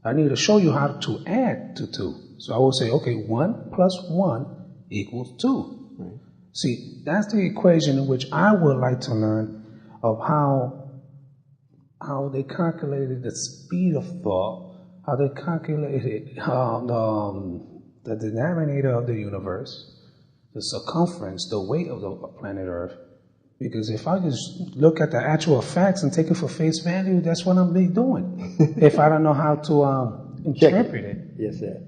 I need to show you how to add to 2. So I will say, okay, 1 plus 1 equals 2. Right. See, that's the equation in which I would like to learn of how they calculated the speed of thought, how they calculated the denominator of the universe, the circumference, the weight of the planet Earth. Because if I just look at the actual facts and take it for face value, that's what I'm be doing. If I don't know how to interpret it. Yes, sir.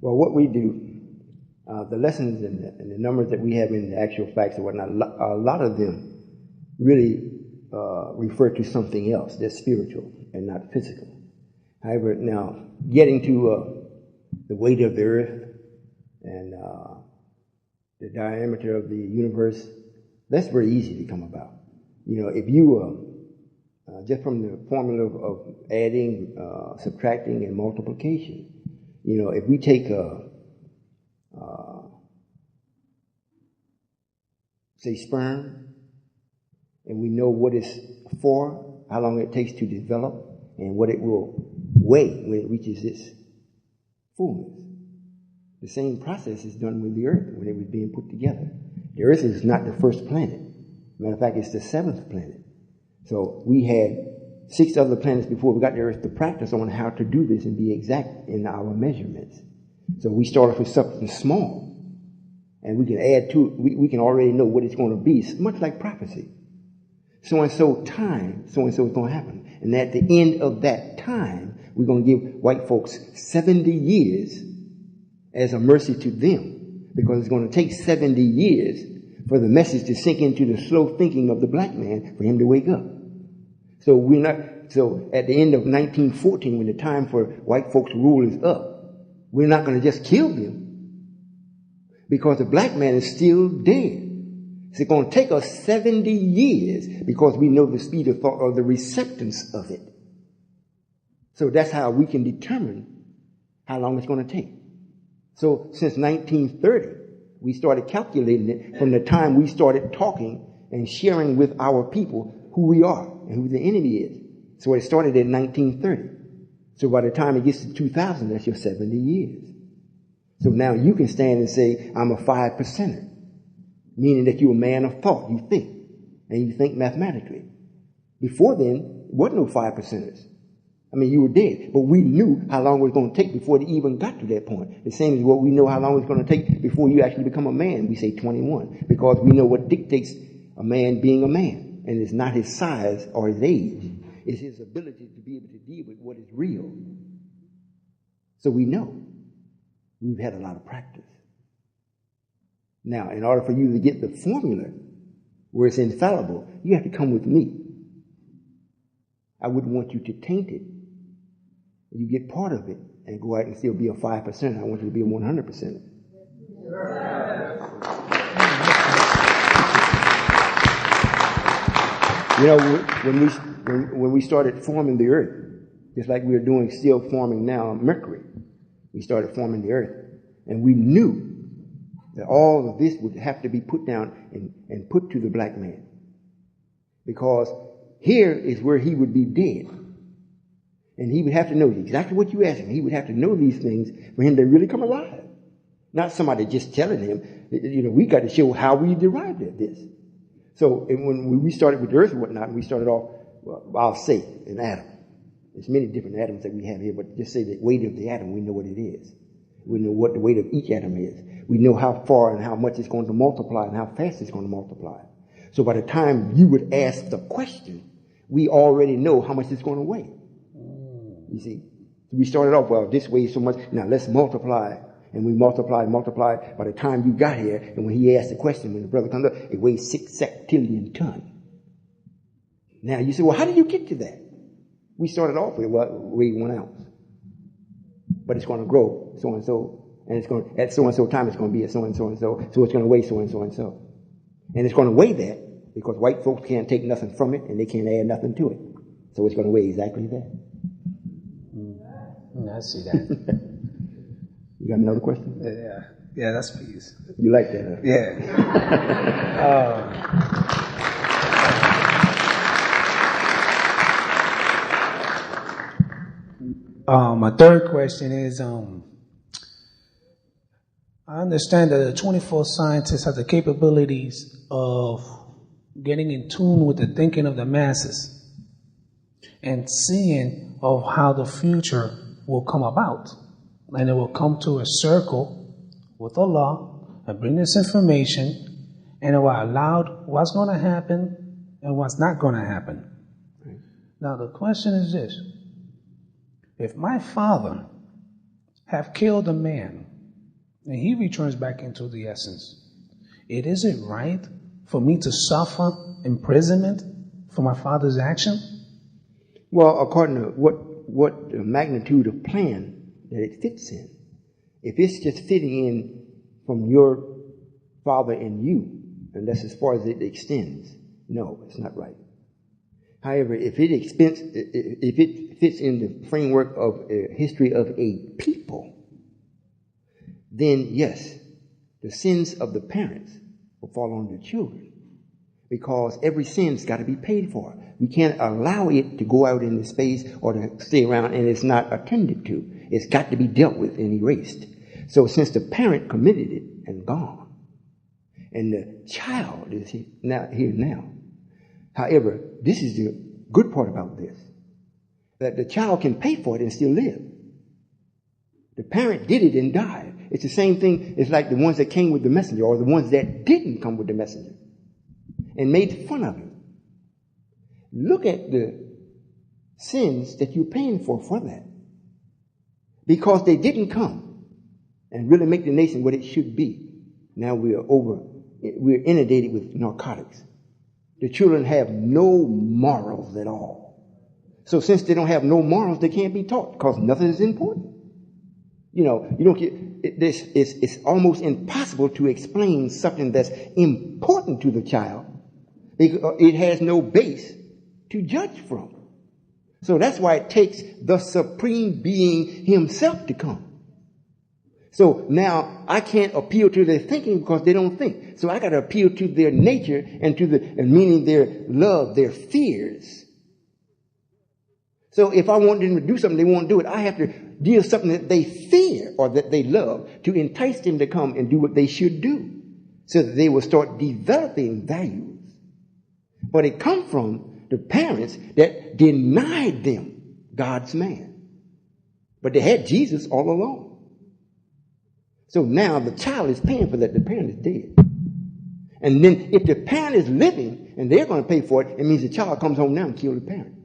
Well, what we do, the lessons and the numbers that we have in the actual facts and whatnot, a lot of them really refer to something else that's spiritual and not physical. However, now getting to the weight of the earth and the diameter of the universe, that's very easy to come about. You know, if you just from the formula of adding, subtracting, and multiplication, you know, if we take say sperm, and we know what it's for, how long it takes to develop, and what it will weigh when it reaches its fullness. The same process is done with the earth when it was being put together. The earth is not the first planet. Matter of fact, it's the seventh planet. So we had 6 other planets before we got the earth to practice on how to do this and be exact in our measurements. So we start off with something small, and we can add to it. We can already know what it's going to be. It's much like prophecy. So-and-so time, so-and-so is going to happen. And at the end of that time, we're going to give white folks 70 years as a mercy to them, because it's going to take 70 years for the message to sink into the slow thinking of the black man for him to wake up. So at the end of 1914, when the time for white folks' rule is up, we're not going to just kill them, because the black man is still dead. It's going to take us 70 years because we know the speed of thought or the receptance of it. So that's how we can determine how long it's going to take. So since 1930, we started calculating it from the time we started talking and sharing with our people who we are and who the enemy is. So it started in 1930. So by the time it gets to 2000, that's your 70 years. So now you can stand and say, I'm a 5%er. Meaning that you're a man of thought. You think. And you think mathematically. Before then, there wasn't no 5%ers. I mean, you were dead. But we knew how long it was going to take before it even got to that point. The same as what we know how long it's going to take before you actually become a man. We say 21. Because we know what dictates a man being a man. And it's not his size or his age. It's his ability to be able to deal with what is real. So we know. We've had a lot of practice. Now, in order for you to get the formula where it's infallible, you have to come with me. I wouldn't want you to taint it. You get part of it and go out and still be a 5%. I want you to be a 100%. You know, when we started forming the earth, just like we're doing, still forming now Mercury, we started forming the earth, and we knew that all of this would have to be put down and put to the black man. Because here is where he would be dead. And he would have to know exactly what you asked him. He would have to know these things for him to really come alive. Not somebody just telling him. You know, we got to show how we derived at this. So when we started with the earth and whatnot, we started off, well, I'll say, an atom. There's many different atoms that we have here, but just say the weight of the atom, we know what it is. We know what the weight of each atom is. We know how far and how much it's going to multiply and how fast it's going to multiply. So by the time you would ask the question, we already know how much it's going to weigh. You see, we started off, well, this weighs so much. Now let's multiply. And we multiply. By the time you got here, and when he asked the question, when the brother comes up, it weighs 6 septillion tons. Now you say, well, how did you get to that? We started off with, well, it weighed 1 ounce. But it's going to grow so and so. And it's going to, at so and so time, it's going to be at so and so and so. So it's going to weigh so and so and so. And it's going to weigh that because white folks can't take nothing from it and they can't add nothing to it. So it's going to weigh exactly that. I see that. You got another question? Yeah, that's peace. You like that, huh? Yeah. My third question is, I understand that the 24 scientists have the capabilities of getting in tune with the thinking of the masses and seeing of how the future will come about. And it will come to a circle with Allah and bring this information, and it will allow what's going to happen and what's not going to happen. Now the question is this. If my father have killed a man and he returns back into the essence, is it right for me to suffer imprisonment for my father's action? Well, according to what the magnitude of plan that it fits in. If it's just fitting in from your father and you, and that's as far as it extends, no, it's not right. However, if it fits in the framework of a history of a people, then yes, the sins of the parents will fall on the children, because every sin's got to be paid for. We can't allow it to go out into space or to stay around and it's not attended to. It's got to be dealt with and erased. So since the parent committed it and gone, and the child is here now. However, this is the good part about this, that the child can pay for it and still live. The parent did it and died. It's the same thing. It's like the ones that came with the messenger or the ones that didn't come with the messenger and made fun of him. Look at the sins that you're paying for that. Because they didn't come and really make the nation what it should be. Now we're inundated with narcotics. The children have no morals at all. So since they don't have no morals, they can't be taught because nothing is important. You don't get it's almost impossible to explain something that's important to the child because it has no base to judge from. So that's why it takes the supreme being himself to come. So now I can't appeal to their thinking because they don't think. So I got to appeal to their nature and meaning their love, their fears. So if I want them to do something, they won't do it. I have to deal with something that they fear or that they love to entice them to come and do what they should do so that they will start developing values. But it comes from the parents that denied them God's man. But they had Jesus all along. So now the child is paying for that. The parent is dead. And then if the parent is living and they're going to pay for it, it means the child comes home now and kills the parent.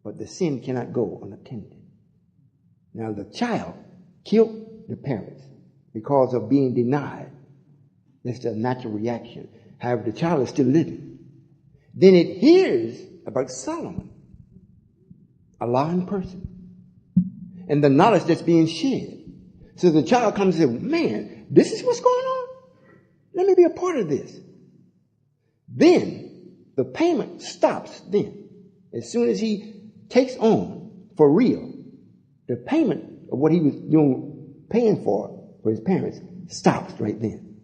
But the sin cannot go unattended. Now the child killed the parents because of being denied. That's the natural reaction. However, the child is still living. Then it hears about Solomon, a lying person, and the knowledge that's being shared. So the child comes and says, man, this is what's going on? Let me be a part of this. Then the payment stops then. As soon as he takes on for real, the payment of what he was paying for his parents stops right then.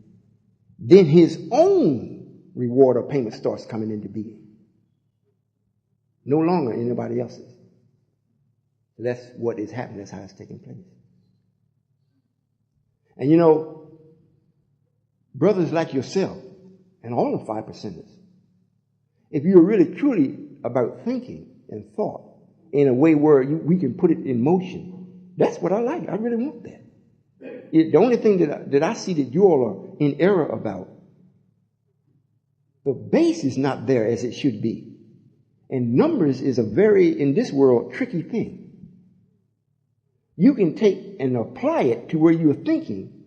Then his own reward or payment starts coming into being. No longer anybody else's. That's what is happening. That's how it's taking place. And brothers like yourself and all the 5%ers, if you're really truly about thinking and thought in a way where we can put it in motion, that's what I like. I really want that. The only thing that I see that you all are in error about, the base is not there as it should be. And numbers is a very, in this world, tricky thing. You can take and apply it to where you're thinking.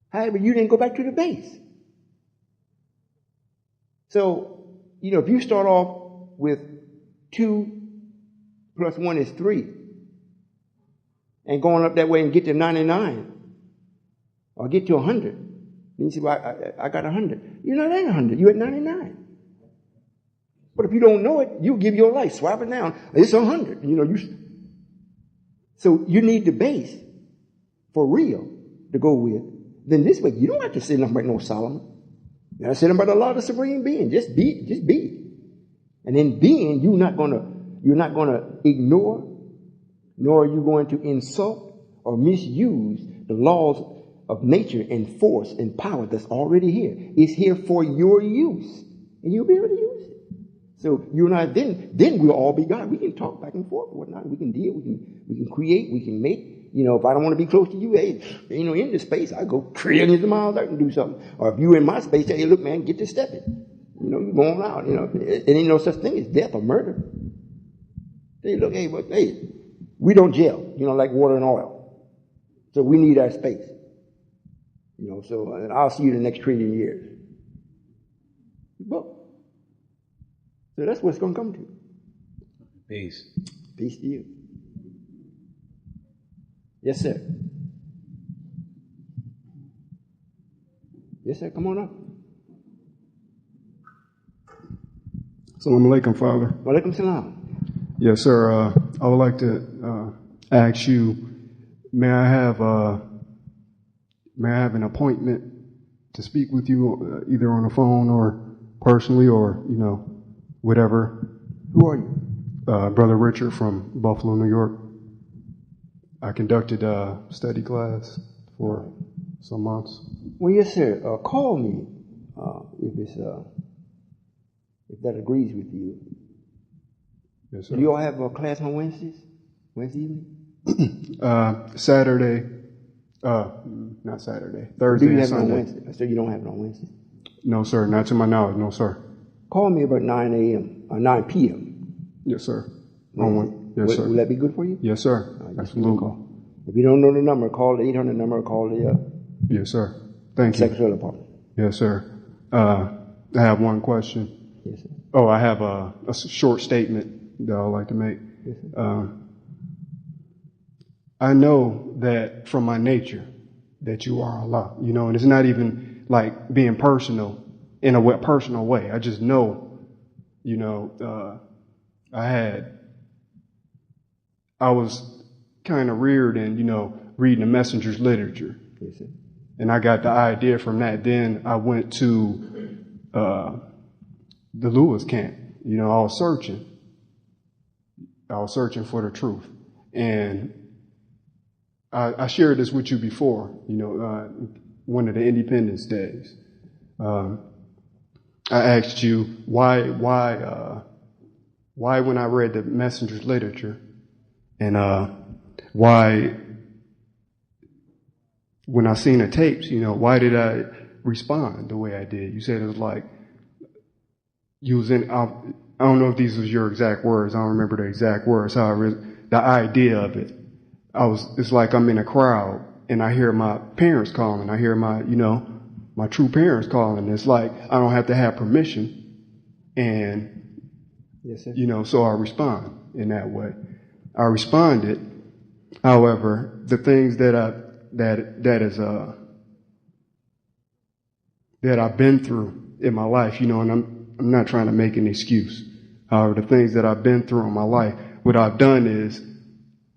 However, you didn't go back to the base. So, if you start off with 2 plus 1 is 3, and going up that way and get to 99, or get to 100, then you say, well, I got 100. You're not at 100. You're at 99. But if you don't know it, you give your life, swap it down. It's 100. So you need the base for real to go with. Then this way, you don't have to say nothing about no Solomon. You don't say nothing about a lot of supreme being. Just be. And in being, you're not gonna ignore, nor are you going to insult or misuse the laws of nature and force and power that's already here. It's here for your use, and you'll be able to use it. So you and I, then we'll all be God. We can talk back and forth, whatnot. We can deal. We can create. We can make. If I don't want to be close to you, hey, in this space, I go trillions of miles out and do something. Or if you in my space, hey, look, man, get to stepping. You're going out. It ain't no such thing as death or murder. Hey, look, hey, we don't gel. Like water and oil. So we need our space. So I'll see you in the next trillion years. But so that's what it's going to come to. Peace. Peace to you. Yes, sir. Yes, sir. Come on up. Assalamu alaikum, Father. Wa alaikum salam. Yes, sir. I would like to ask you, may I have an appointment to speak with you either on the phone or personally or, whatever? Who are you? Brother Richard from Buffalo, New York. I conducted a study class for some months. Well, yes, sir. Call me if that agrees with you. Yes, sir. Do you all have a class on Wednesdays? Wednesday evening? Saturday, not Saturday, Thursday Do you and have it on Sunday. Wednesday? So you don't have it on Wednesday? No, sir, not to my knowledge, no, sir. Call me about 9 a.m. or 9 p.m. Yes, sir. Yes, sir. Will that be good for you? Yes, sir. Absolutely. If you don't know the number, call the 800 number or call the Yes, sir. Thank you. secretarial department. Yes, sir. I have one question. Yes, sir. Oh, I have a short statement that I'd like to make. Yes, sir. I know that from my nature that you are Allah, and it's not even like being personal in a personal way. I just know, I was kind of reared in, reading the messenger's literature. Yes, sir. And I got the idea from that. Then I went to the Lewis camp. I was searching. For the truth. And I shared this with you before, one of the Independence Days. I asked you why when I read the messenger's literature and why when I seen the tapes, why did I respond the way I did? You said it was like you was in, I don't know if these was your exact words. I don't remember the exact words. However, the idea of it, it's like I'm in a crowd and I hear my parents calling. I hear my true parents calling. It's like I don't have to have permission. And, yes, sir. So I respond in that way. I responded. However, the things that I've been through in my life, and I'm not trying to make an excuse. However, the things that I've been through in my life, what I've done is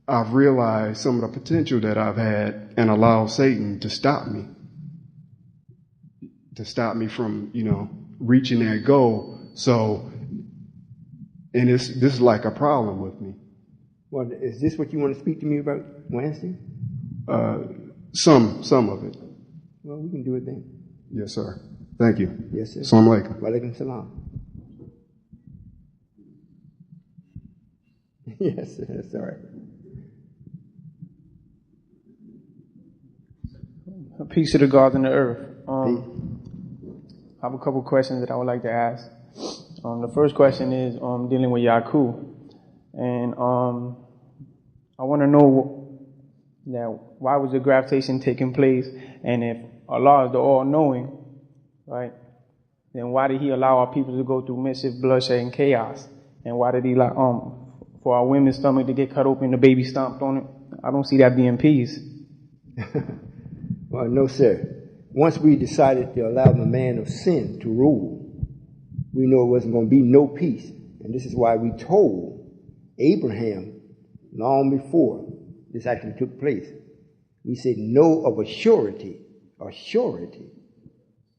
I've realized some of the potential that I've had and allowed Satan to stop me from, reaching that goal. So, and this is like a problem with me. Well, is this what you want to speak to me about Wednesday? Some of it. Well, we can do it then. Yes, sir. Thank you. Yes, sir. Assalamu alaikum. Wa alaikum salam. Yes, that's all right. Peace to the gods and the earth. Peace. I have a couple questions that I would like to ask. The first question is dealing with Yaku. And I want to know that why was the gravitation taking place? And if Allah is the all-knowing, right, then why did He allow our people to go through mischief, bloodshed, and chaos? And why did He allow for our women's stomach to get cut open, the baby stomped on it? I don't see that being peace. Well, no, sir. Once we decided to allow the man of sin to rule, we know it wasn't going to be no peace. And this is why we told Abraham long before this actually took place. We said, know of a surety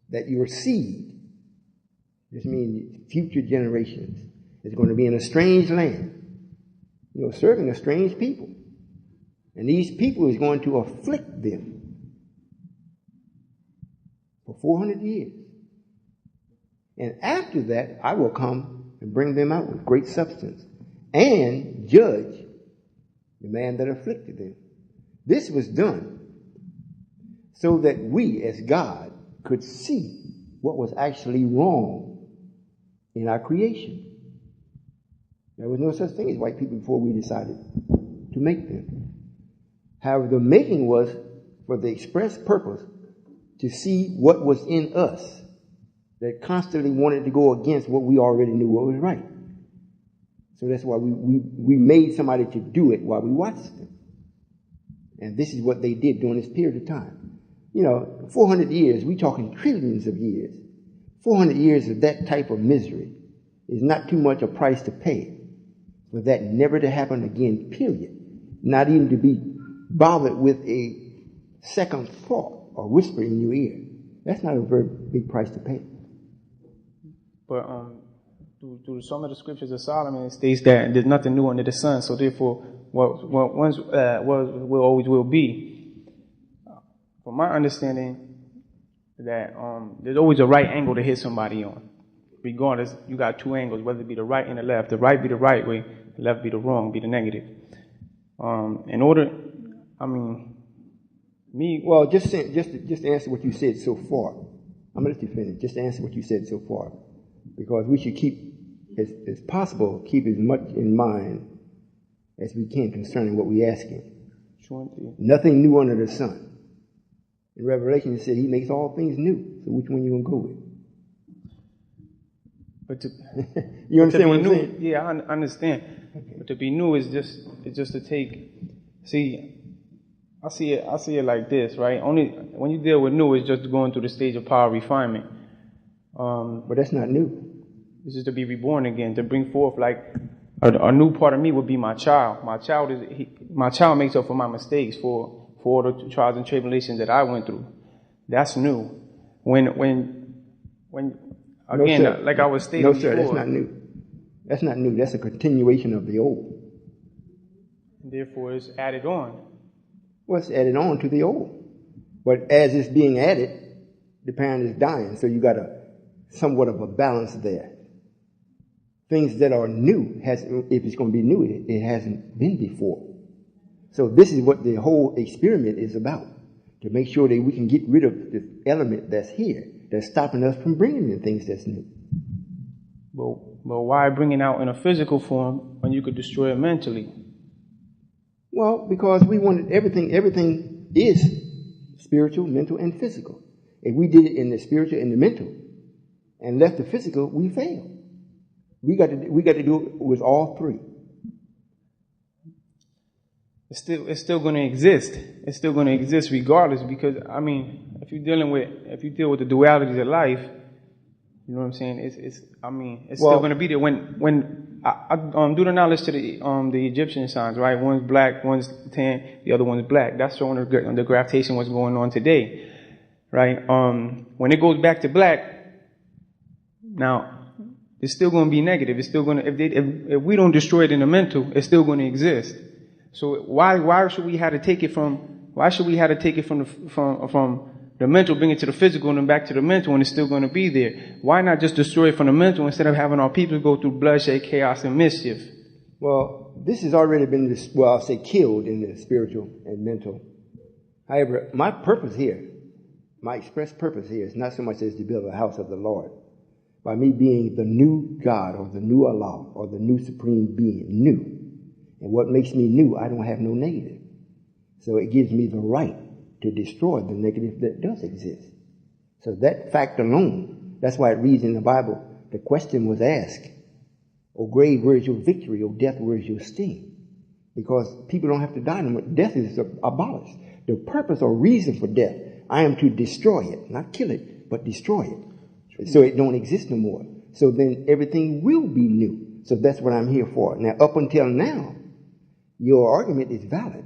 that your seed, this means future generations, is going to be in a strange land, serving a strange people. And these people is going to afflict them for 400 years. And after that, I will come and bring them out with great substance and judge the man that afflicted them. This was done so that we as God could see what was actually wrong in our creation. There was no such thing as white people before we decided to make them. However, the making was for the express purpose to see what was in us that constantly wanted to go against what we already knew what was right. So that's why we made somebody to do it while we watched them. And this is what they did during this period of time. 400 years, we're talking trillions of years. 400 years of that type of misery is not too much a price to pay for that never to happen again, period. Not even to be bothered with a second thought or whisper in your ear. That's not a very big price to pay. But through some of the scriptures of Solomon, it states that there's nothing new under the sun. So therefore, what once was will always will be. From my understanding, that there's always a right angle to hit somebody on. Regardless, you got two angles, whether it be the right and the left. The right be the right way, the left be the wrong, be the negative. In order, I mean, me. Well, just answer what you said so far. I'm gonna let you finish. Just answer what you said so far, because we should keep, as possible, keep as much in mind as we can concerning what we asking. Sure. Nothing new under the sun. In Revelation, it said He makes all things new. So which one you gonna go with? But to, you understand what I'm new, saying? Yeah, I understand. Okay. But to be new is just to take. See, I see it like this, right? Only when you deal with new, it's just going through the stage of power refinement. But that's not new. This is to be reborn again, to bring forth like a new part of me would be my child. My child makes up for my mistakes, for all the trials and tribulations that I went through. That's new. When again, no, like I was stating no, sir, before, that's not new. That's not new. That's a continuation of the old. Therefore, it's added on. Well, it's added on to the old. But as it's being added, the parent is dying. So you got somewhat of a balance there. Things that are new, if it's going to be new, it hasn't been before. So this is what the whole experiment is about, to make sure that we can get rid of the element that's here, that's stopping us from bringing in things that's new. But why bring it out in a physical form when you could destroy it mentally? Well, because we wanted everything is spiritual, mental, and physical. If we did it in the spiritual and the mental and left the physical, we fail. We got to do it with all three. It's still going to exist. It's still going to exist regardless, because I mean, if you deal with the dualities of life, you know what I'm saying? It's still going to be there. When I do the knowledge to the Egyptian signs, right? One's black, one's tan, the other one's black. That's showing the gravitation what's going on today, right? When it goes back to black, now it's still going to be negative. It's still going to if we don't destroy it in the mental, it's still going to exist. So why should we have to take it from the mental, bring it to the physical, and then back to the mental, and it's still going to be there? Why not just destroy it from the mental instead of having our people go through bloodshed, chaos, and mischief? Well, this has already been, I'll say killed in the spiritual and mental. However, my purpose here, my express purpose here is not so much as to build a house of the Lord. By me being the new God or the new Allah or the new supreme being, new. And what makes me new, I don't have no negative. So it gives me the right to destroy the negative that does exist. So that fact alone, that's why it reads in the Bible, the question was asked, O grave, where is your victory? O death, where is your sting? Because people don't have to die anymore. Death is abolished. The purpose or reason for death, I am to destroy it, not kill it, but destroy it. So it don't exist no more. So then everything will be new. So that's what I'm here for. Now, up until now, your argument is valid.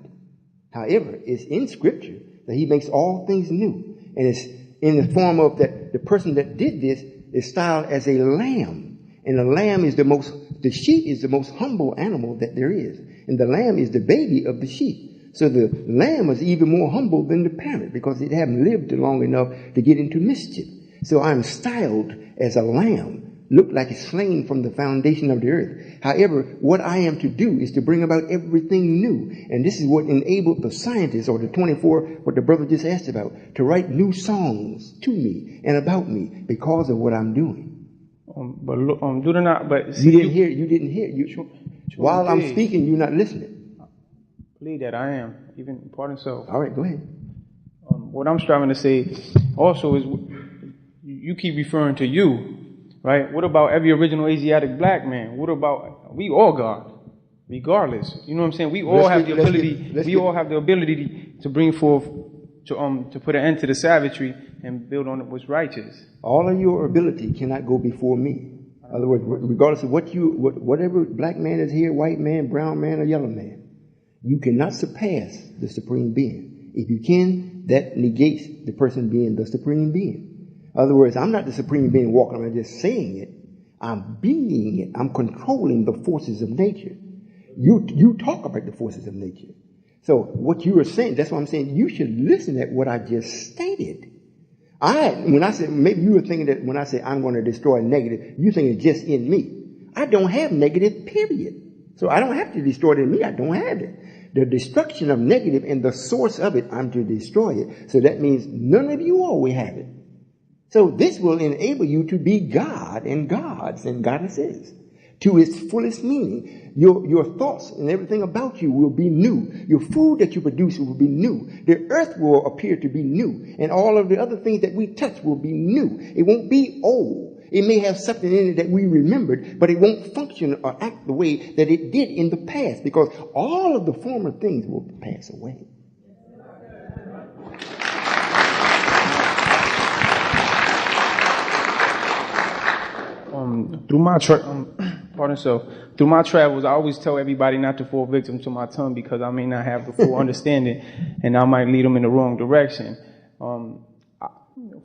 However, it's in Scripture that He makes all things new. And it's in the form of that the person that did this is styled as a lamb. And the lamb is the sheep is the most humble animal that there is. And the lamb is the baby of the sheep. So the lamb is even more humble than the parent because it hasn't lived long enough to get into mischief. So I'm styled as a lamb, look like it's slain from the foundation of the earth. However, what I am to do is to bring about everything new. And this is what enabled the scientists, or the 24, what the brother just asked about, to write new songs to me and about me because of what I'm doing. But see, you didn't hear. While I'm speaking, you're not listening. I believe that I am, even pardon so. All right, go ahead. What I'm striving to say also is, you keep referring to you, right? What about every original Asiatic black man? What about, we all God, regardless. You know what I'm saying? We all have the ability to bring forth, to put an end to the savagery and build on what's righteous. All of your ability cannot go before me. In other words, regardless of whatever black man is here, white man, brown man, or yellow man, you cannot surpass the supreme being. If you can, that negates the person being the supreme being. In other words, I'm not the supreme being walking around just saying it. I'm being it. I'm controlling the forces of nature. You talk about the forces of nature. So what you were saying, that's what I'm saying. You should listen at what I just stated. When I said, maybe you were thinking that when I say I'm going to destroy negative, you think it's just in me. I don't have negative, period. So I don't have to destroy it in me. I don't have it. The destruction of negative and the source of it, I'm to destroy it. So that means none of you all will have it. So this will enable you to be God and gods and goddesses to its fullest meaning. Your thoughts and everything about you will be new. Your food that you produce will be new. The earth will appear to be new. And all of the other things that we touch will be new. It won't be old. It may have something in it that we remembered, but it won't function or act the way that it did in the past, because all of the former things will pass away. Through my travels, I always tell everybody not to fall victim to my tongue, because I may not have the full understanding, and I might lead them in the wrong direction.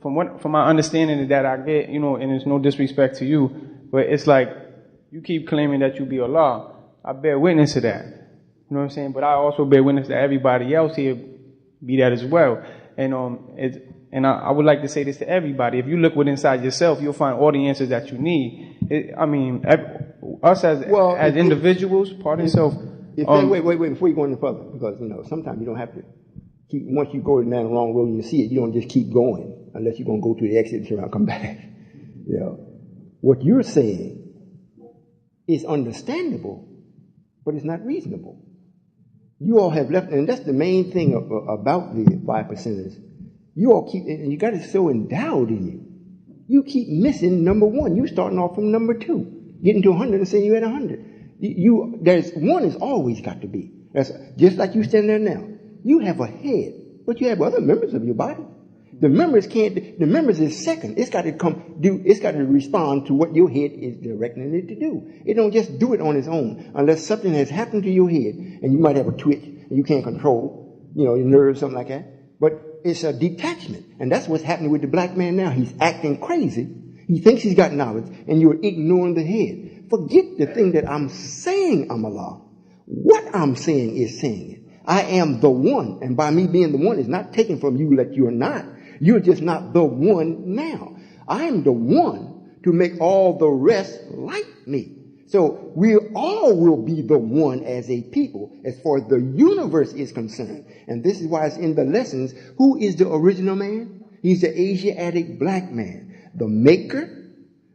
From my understanding that I get, and it's no disrespect to you, but it's like you keep claiming that you be Allah. I bear witness to that. You know what I'm saying? But I also bear witness that everybody else here be that as well. And I would like to say this to everybody. If you look within inside yourself, you'll find all the answers that you need. Us as individuals, pardon yourself. Wait, before you go any further, because, sometimes you don't have to keep, once you go down the wrong road and you see it, you don't just keep going unless you're going to go to the exit and turn around and come back. What you're saying is understandable, but it's not reasonable. You all have left, and that's the main thing about the 5%ers. You all keep, and you got it so endowed in you. You keep missing number one. You starting off from number 2, getting to 100 and saying you're at 100. There's one is always got to be. That's just like you standing there now. You have a head, but you have other members of your body. The members is second. It's got to respond to what your head is directing it to do. It don't just do it on its own unless something has happened to your head, and you might have a twitch and you can't control, your nerves, something like that. But it's a detachment. And that's what's happening with the black man now. He's acting crazy. He thinks he's got knowledge, and you're ignoring the head. Forget the thing that I'm saying I'm Allah. What I'm saying is saying it. I am the one. And by me being the one is not taken from you that you're not. You're just not the one now. I am the one to make all the rest like me. So we all will be the one as a people as far as the universe is concerned. And this is why it's in the lessons. Who is the original man? He's the Asiatic black man. The maker,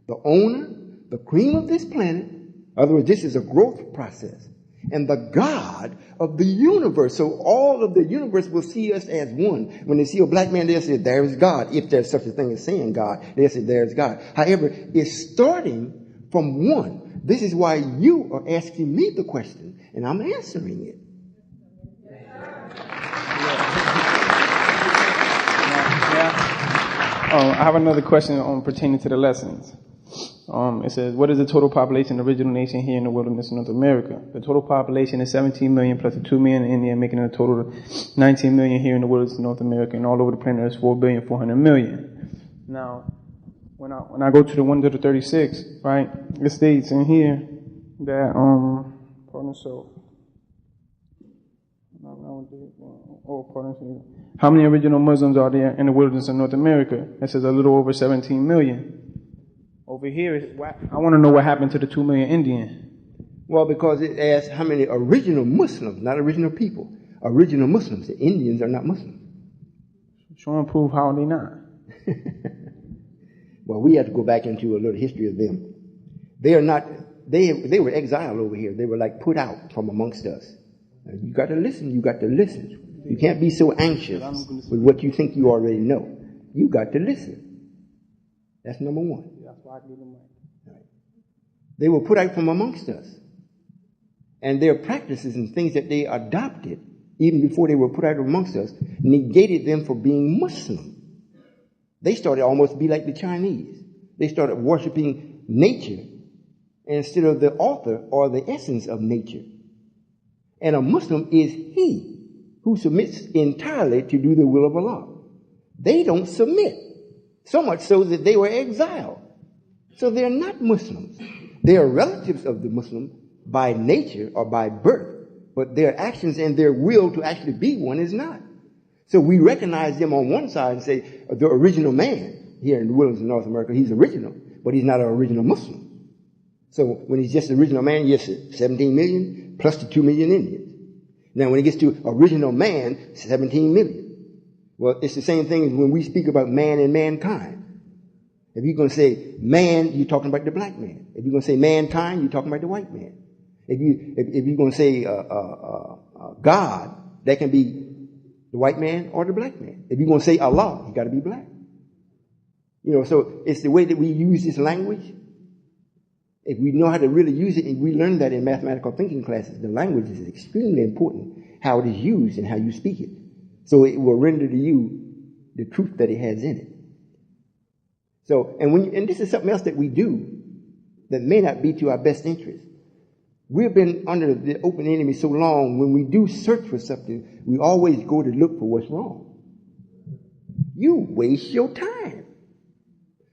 the owner, the cream of this planet. In other words, this is a growth process. And the God of the universe. So all of the universe will see us as one. When they see a black man, they'll say, there is God. If there's such a thing as saying God, they'll say, there's God. However, it's starting from one. This is why you are asking me the question, and I'm answering it. I have another question pertaining to the lessons. It says, what is the total population of the original nation here in the wilderness of North America? The total population is 17 million plus the 2 million in India, making it a total of 19 million here in the wilderness of North America, and all over the planet there's 4,400,000,000. Now, when I go to the 1 to the 36, right, it states in here that, how many original Muslims are there in the wilderness of North America? It says a little over 17 million. Over here, I want to know what happened to the 2 million Indian. Well, because it asks how many original Muslims, not original people. Original Muslims. The Indians are not Muslims. Show and prove how they not. Well, we have to go back into a little history of them. They are not. They were exiled over here. They were like put out from amongst us. You got to listen. You got to listen. You can't be so anxious with what you think you already know. You got to listen. That's number one. They were put out from amongst us. And their practices and things that they adopted, even before they were put out amongst us, negated them for being Muslim. They started almost to be like the Chinese. They started worshiping nature instead of the author or the essence of nature. And a Muslim is he who submits entirely to do the will of Allah. They don't submit. So much so that they were exiled. So they're not Muslims. They are relatives of the Muslim by nature or by birth, but their actions and their will to actually be one is not. So we recognize them on one side and say, the original man here in the wilderness of North America, he's original, but he's not an original Muslim. So when he's just the original man, yes, 17 million plus the 2 million Indians. Now when it gets to original man, 17 million. Well, it's the same thing as when we speak about man and mankind. If you're going to say man, you're talking about the black man. If you're going to say mankind, you're talking about the white man. If you're going to say God, that can be the white man or the black man. If you're going to say Allah, you got to be black. You know, so it's the way that we use this language. If we know how to really use it, and we learn that in mathematical thinking classes, the language is extremely important, how it is used and how you speak it. So it will render to you the truth that it has in it. So, and this is something else that we do that may not be to our best interest. We've been under the open enemy so long, when we do search for something, we always go to look for what's wrong. You waste your time.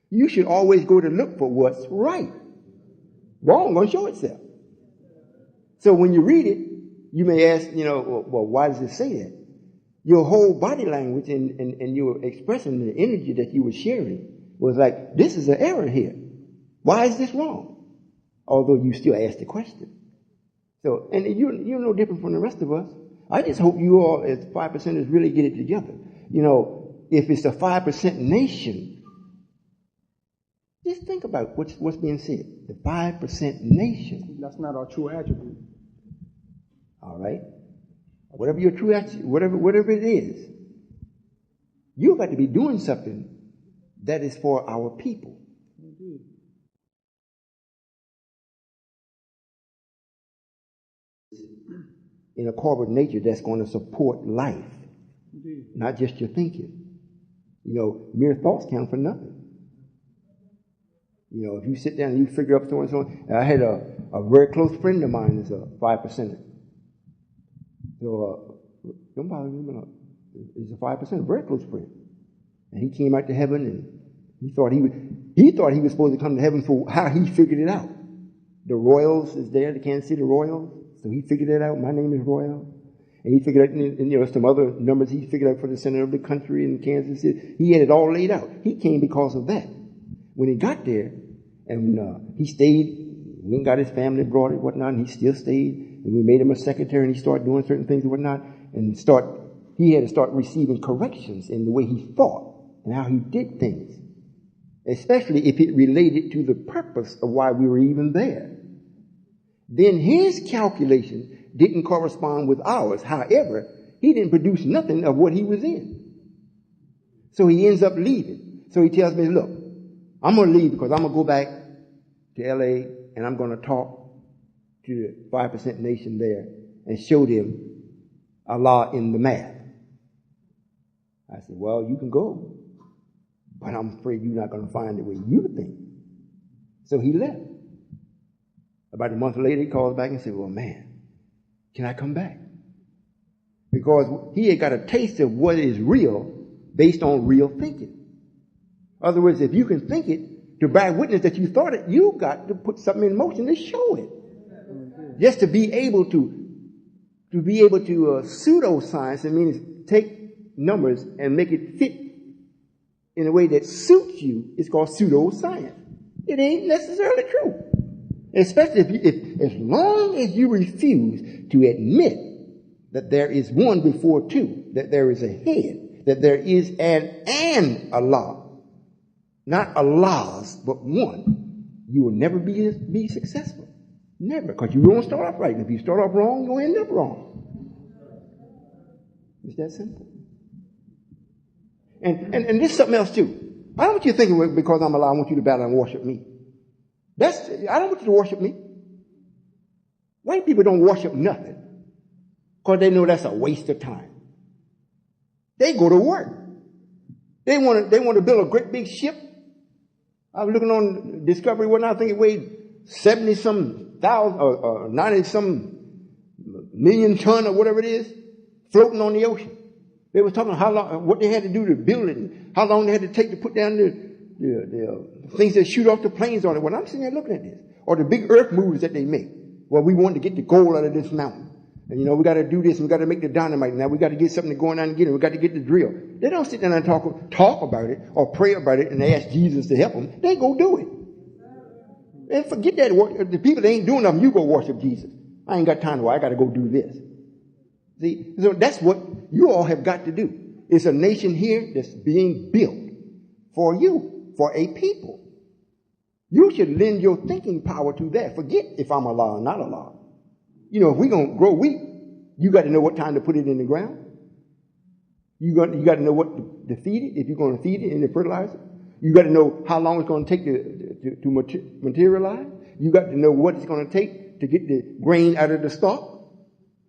You should always go to look for what's right. Wrong going to show itself. So when you read it, you may ask, well, why does it say that? Your whole body language and your expressing the energy that you were sharing was like, this is an error here. Why is this wrong? Although you still ask the question. So, and you're no different from the rest of us. I just hope you all, as 5%ers, really get it together. If it's a 5% nation, just think about what's being said. The 5% nation. That's not our true attribute. All right. Whatever your true attribute, whatever it is, you've got to be doing something that is for our people. Indeed. In a corporate nature that's going to support life. Indeed. Not just your thinking. Mere thoughts count for nothing. If you sit down and you figure up so and so, I had a very close friend of mine is a 5%. So, don't bother me. He's a 5%, a very close friend. And he came out to heaven, and he thought he was supposed to come to heaven for how he figured it out. The Royals is there, the Kansas City Royals. So he figured it out. My name is Royall. And he figured out, and some other numbers he figured out for the center of the country in Kansas City. He had it all laid out. He came because of that. When he got there, and he stayed, we got his family brought it, whatnot, and he still stayed. And we made him a secretary, and he started doing certain things and whatnot. And he had to start receiving corrections in the way he thought and how he did things. Especially if it related to the purpose of why we were even there. Then his calculations didn't correspond with ours. However, he didn't produce nothing of what he was in. So he ends up leaving. So he tells me, look, I'm going to leave because I'm going to go back to L.A. and I'm going to talk to the 5% nation there and show them Allah in the math. I said, well, you can go, but I'm afraid you're not going to find the way you think. So he left. About a month later, he calls back and said, well, man, can I come back? Because he had got a taste of what is real based on real thinking. In other words, if you can think it, to bear witness that you thought it, you got to put something in motion to show it. Just to be able to pseudoscience, it means take numbers and make it fit in a way that suits you. It's called pseudoscience. It ain't necessarily true. Especially if as long as you refuse to admit that there is one before two, that there is a head, that there is an Allah, not Allahs, but one, you will never be successful. Never, because you won't start off right. And if you start off wrong, you'll end up wrong. It's that simple. And this is something else too. I don't want you thinking because I'm Allah, I want you to bow down and worship me. I don't want you to worship me. White people don't worship nothing because they know that's a waste of time. They go to work. They want to build a great big ship. I was looking on Discovery one night, I think it weighed 70-some thousand or 90-some million ton or whatever it is, floating on the ocean. They were talking how long, what they had to do to build it, and how long they had to take to put down the things that shoot off the planes on it. When I'm sitting there looking at this, or the big earth moves that they make. Well, we want to get the gold out of this mountain. And we got to do this, and we got to make the dynamite. Now we got to get something to go on down and get it. We got to get the drill. They don't sit down and talk about it or pray about it and ask Jesus to help them. They go do it. And forget that. The people that ain't doing nothing, you go worship Jesus. I ain't got time to. I got to go do this. See, so that's what you all have got to do. It's a nation here that's being built for you, for a people. You should lend your thinking power to that. Forget if I'm Allah or not Allah. If we're going to grow wheat, you got to know what time to put it in the ground. You got to know what to feed it, if you're going to feed it in the fertilizer. You got to know how long it's going to take to materialize. You got to know what it's going to take to get the grain out of the stalk.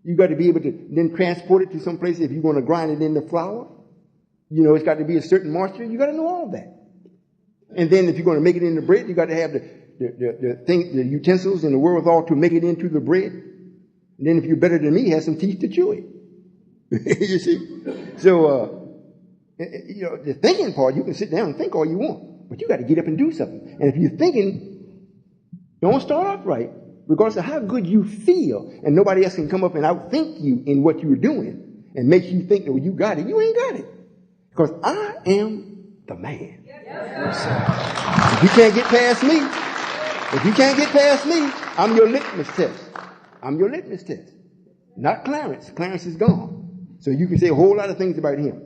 You got to be able to then transport it to some place if you're going to grind it into flour. It's got to be a certain moisture. You got to know all that. And then if you're going to make it into bread, you got to have the utensils and the wherewithal to make it into the bread. And then if you're better than me, have some teeth to chew it. You see? So, the thinking part, you can sit down and think all you want. But you got to get up and do something. And if you're thinking, don't start off right, regardless of how good you feel, and nobody else can come up and outthink you in what you're doing and make you think that you got it. You ain't got it. Because I am the man. If you can't get past me, I'm your litmus test. I'm your litmus test. Not Clarence. Clarence is gone. So you can say a whole lot of things about him.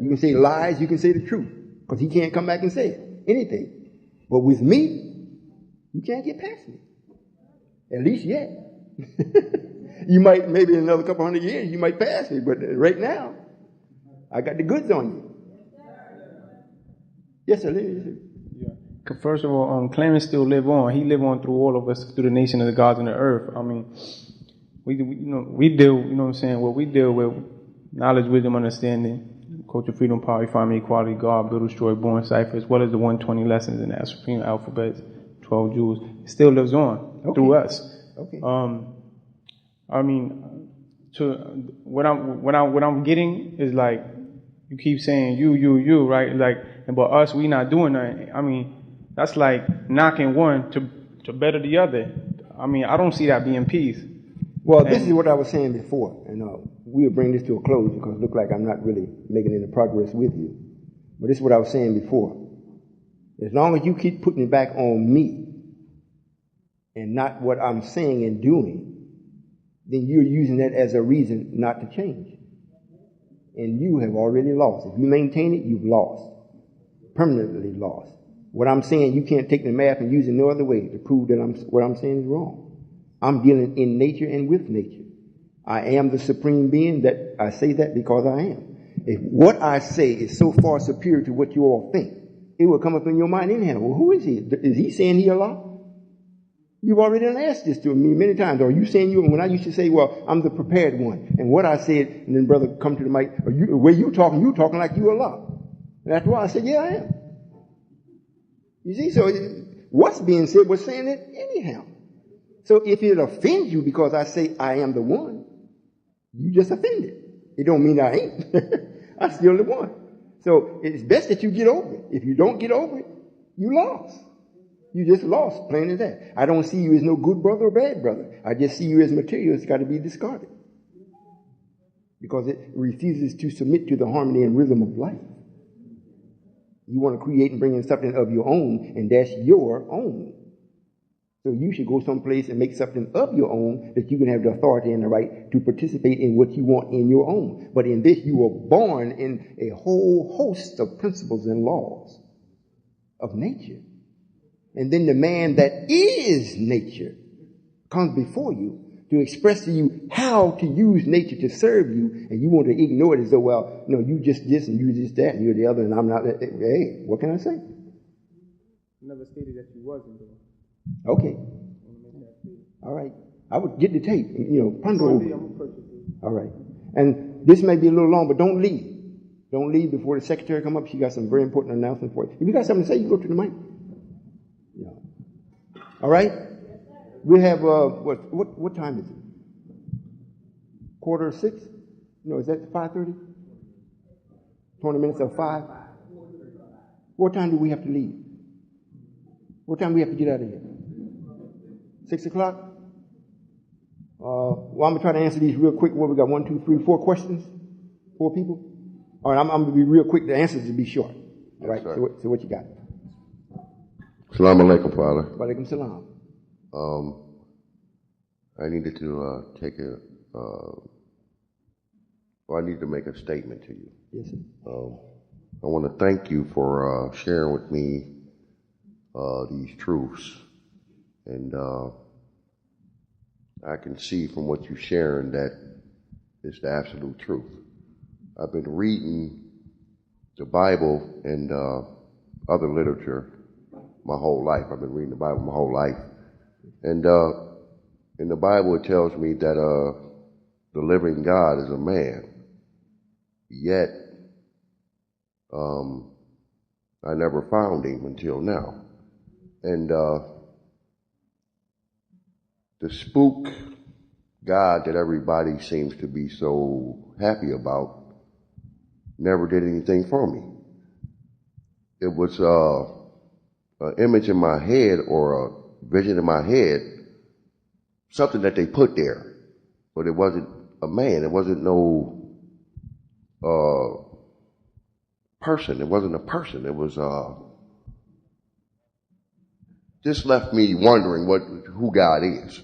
You can say lies, you can say the truth. Because he can't come back and say anything. But with me, you can't get past me. At least yet. You might, maybe in another couple hundred years, you might pass me. But right now, I got the goods on you. Yes, sir. Yeah. First of all, Clarence still live on. He live on through all of us, through the nation of the gods and the earth. I mean, we deal, what I'm saying, what we deal with, knowledge, wisdom, understanding, culture, freedom, power, refinement, equality, God, build, destroy, born, cipher, as well as the 120 lessons in that supreme alphabet, 12 jewels. It still lives on through us. Okay. I mean, what I'm getting is like, you keep saying you, right? Like, but us, we not doing that. I mean, that's like knocking one to better the other. I mean, I don't see that being peace. Well, this is what I was saying before, and we'll bring this to a close because it looks like I'm not really making any progress with you. But this is what I was saying before. As long as you keep putting it back on me and not what I'm saying and doing, then you're using that as a reason not to change. And you have already lost. If you maintain it, you've lost. Permanently lost. What I'm saying, you can't take the math and use it no other way to prove that what I'm saying is wrong. I'm dealing in nature and with nature. I am the supreme being. That I say that because I am. If what I say is so far superior to what you all think, it will come up in your mind anyhow. Well, who is he? Is he saying he Allah? You've already asked this to me many times. Are you saying you? When I used to say, well, I'm the prepared one. And what I said, and then brother come to the mic, the way you talking like you Allah. And after a while I said, yeah, I am. You see, so what's being said was saying it anyhow. So if it offends you because I say I am the one, you just offended. It don't mean I ain't. I'm still the one. So it's best that you get over it. If you don't get over it, you lost. You just lost, plain as that. I don't see you as no good brother or bad brother. I just see you as material that's got to be discarded. Because it refuses to submit to the harmony and rhythm of life. You want to create and bring in something of your own, and that's your own. So you should go someplace and make something of your own that you can have the authority and the right to participate in what you want in your own. But in this, you were born in a whole host of principles and laws of nature. And then the man that is nature comes before you to express to you how to use nature to serve you, and you want to ignore it as though, well, no, you just this and you just that and you're the other and I'm not. Hey, what can I say? Never stated that you wasn't doing. Okay. All right. I would get the tape, ponder over it. All right. And this may be a little long, but don't leave. Don't leave before the secretary come up. She got some very important announcements for you. If you got something to say, you go to the mic. Yeah. All right. We have what time is it? 5:45? No, is that 5:30? 20 minutes of 5? What time do we have to leave? What time do we have to get out of here? 6 o'clock? Well, I'm going to try to answer these real quick. What, we got 1, 2, 3, 4 questions? 4 people? All right, I'm going to be real quick. The answers will be short. All right, so what you got? Assalamu alaikum, Father. Wa alaikum salam. I needed to I need to make a statement to you. Yes, sir. I want to thank you for sharing with me these truths. And I can see from what you're sharing that it's the absolute truth. I've been reading the Bible and other literature my whole life. I've been reading the Bible my whole life. And in the Bible it tells me that the living God is a man. Yet I never found him until now. And the spook God that everybody seems to be so happy about never did anything for me. It was an image in my head or a vision in my head, something that they put there, but it wasn't a man. It wasn't no person. It wasn't a person. It was just left me wondering who God is.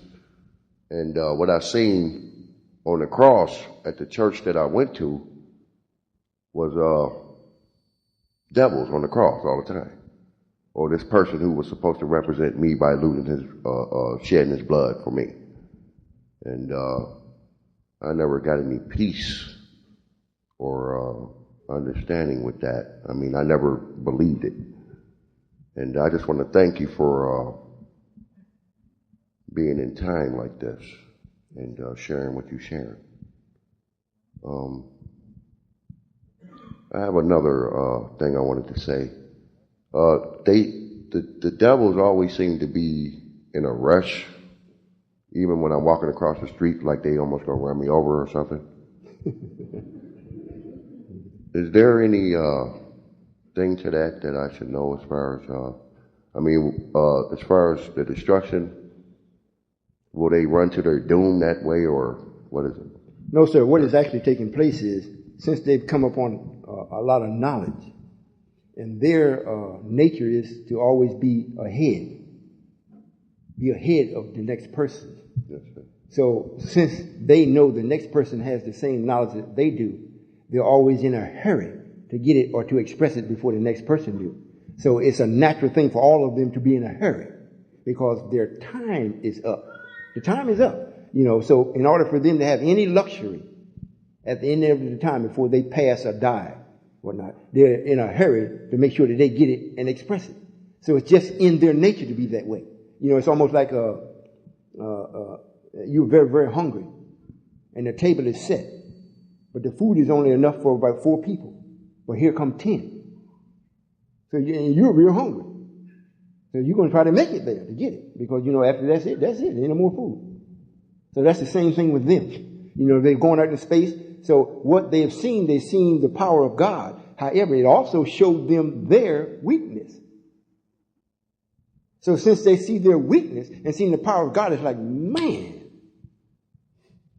And what I seen on the cross at the church that I went to was devils on the cross all the time. Or this person who was supposed to represent me by losing his, shedding his blood for me. And I never got any peace or understanding with that. I mean, I never believed it. And I just want to thank you for being in time like this and sharing what you're sharing. I have another thing I wanted to say. The devils always seem to be in a rush, even when I'm walking across the street, like they almost gonna run me over or something. Is there any thing to that I should know as far as, as far as the destruction? Will they run to their doom that way, or what is it? No, sir. What is actually taking place is, since they've come upon a lot of knowledge, and their nature is to always be ahead of the next person. Yes, sir. So since they know the next person has the same knowledge that they do, they're always in a hurry to get it or to express it before the next person do. So it's a natural thing for all of them to be in a hurry because their time is up. The time is up, so in order for them to have any luxury at the end of the time before they pass or die, whatnot, they're in a hurry to make sure that they get it and express it. So it's just in their nature to be that way. It's almost like you're very, very hungry and the table is set, but the food is only enough for about 4 people. But here come 10. So you're real hungry. So you're going to try to make it there to get it because, after that's it. There ain't no more food. So that's the same thing with them. They're going out in space. So what they've seen the power of God. However, it also showed them their weakness. So since they see their weakness and seeing the power of God, it's like, man,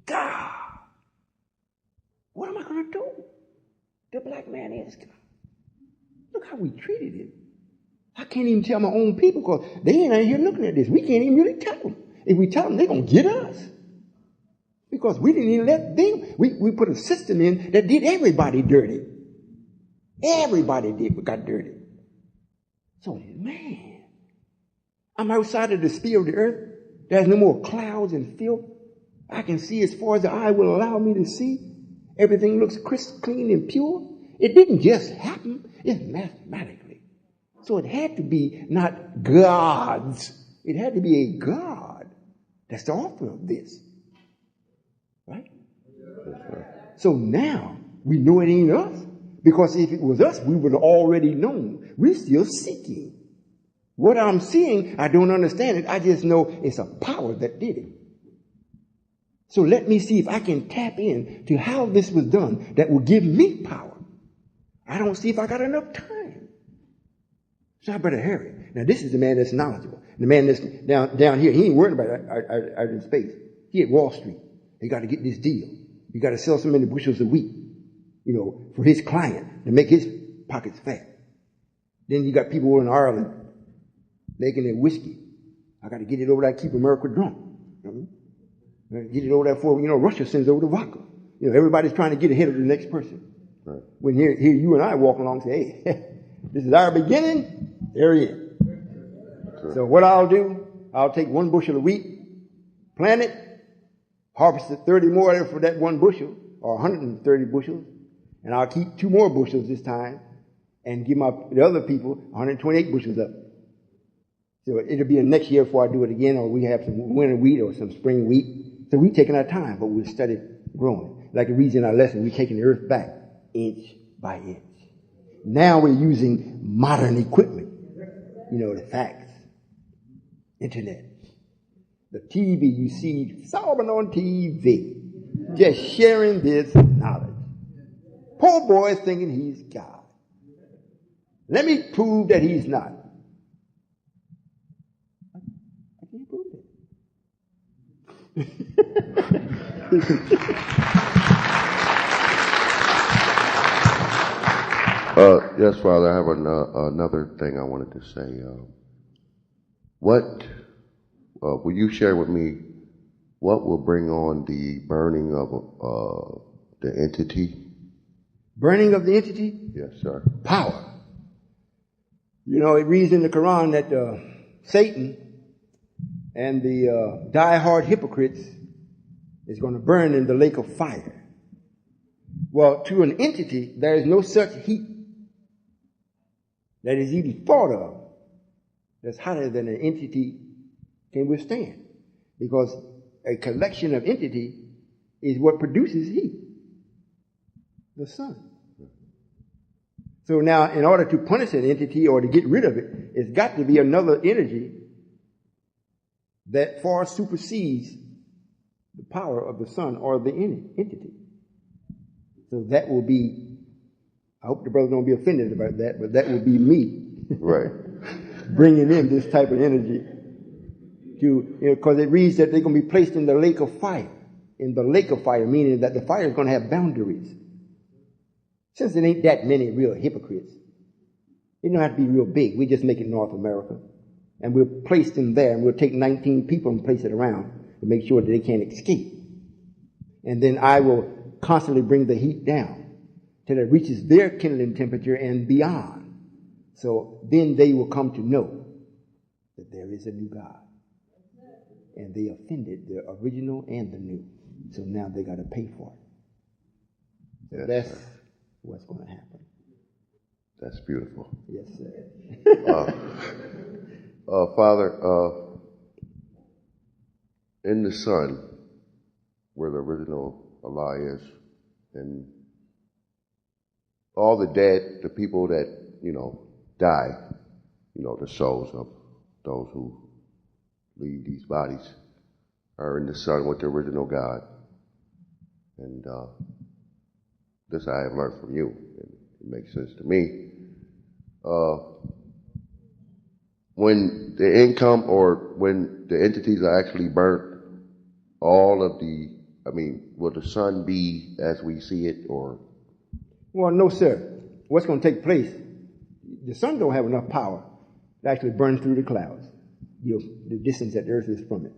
God, what am I going to do? The black man is God. Look how we treated him. I can't even tell my own people because they ain't out here looking at this. We can't even really tell them. If we tell them, they're going to get us. Because we didn't even let them. We put a system in that did everybody dirty. Everybody got dirty. So, man, I'm outside of the sphere of the earth. There's no more clouds and filth. I can see as far as the eye will allow me to see. Everything looks crisp, clean, and pure. It didn't just happen. It's mathematically. So it had to be not God's. It had to be a God that's the author of this. Right? So now we know it ain't us. Because if it was us, we would have already known. We're still seeking. What I'm seeing, I don't understand it. I just know it's a power that did it. So let me see if I can tap in to how this was done that will give me power. I don't see if I got enough time. So I better hurry. Now this is the man that's knowledgeable. The man that's down here, he ain't worried about out in space. He at Wall Street. He got to get this deal. You got to sell so many bushels of wheat, for his client to make his pockets fat. Then you got people over in Ireland making their whiskey. I got to get it over there to keep America drunk. Get it over there for, Russia sends over the vodka. Everybody's trying to get ahead of the next person. Right. When here you and I walk along and say, hey, this is our beginning, there he is. So what I'll do, I'll take 1 bushel of wheat, plant it, harvest 30 more for that 1 bushel, or 130 bushels, and I'll keep 2 more bushels this time, and give the other people 128 bushels of it. So it'll be the next year before I do it again, or we have some winter wheat or some spring wheat. So we're taking our time, but we'll study growing. Like we read in our lesson, we're taking the earth back inch by inch. Now we're using modern equipment, the fax, internet, the TV. You see Solomon on TV, just sharing this knowledge. Poor boy is thinking he's God. Let me prove that he's not. I can't prove it. Yes, Father, I have another thing I wanted to say. Will you share with me what will bring on the burning of the entity? Burning of the entity? Yes, sir. Power. It reads in the Quran that Satan and the die-hard hypocrites is going to burn in the lake of fire. Well, to an entity, there is no such heat that is even thought of that's hotter than an entity can withstand. Because a collection of entity is what produces heat. The sun. So now, in order to punish an entity or to get rid of it, it's got to be another energy that far supersedes the power of the sun or the entity. So that will be, I hope the brother don't be offended about that, but that will be me. Right. Bringing in this type of energy to, because it reads that they're going to be placed in the lake of fire. In the lake of fire, meaning that the fire is going to have boundaries. Since there ain't that many real hypocrites, it don't have to be real big. We just make it North America. And we'll place them there, and we'll take 19 people and place it around to make sure that they can't escape. And then I will constantly bring the heat down till it reaches their kindling temperature and beyond. So then they will come to know that there is a new God. And they offended the original and the new. So now they got to pay for it. So yes, that's sir. What's going to happen. That's beautiful. Yes, sir. Father, in the sun, where the original Allah is, and all the dead, the people that, die, the souls of those who leave these bodies are in the sun with the original God. And this I have learned from you. It makes sense to me. When the income or when the entities are actually burnt, will the sun be as we see it, or? Well, no, sir. What's going to take place? The sun don't have enough power to actually burn through the clouds. The distance that the earth is from it.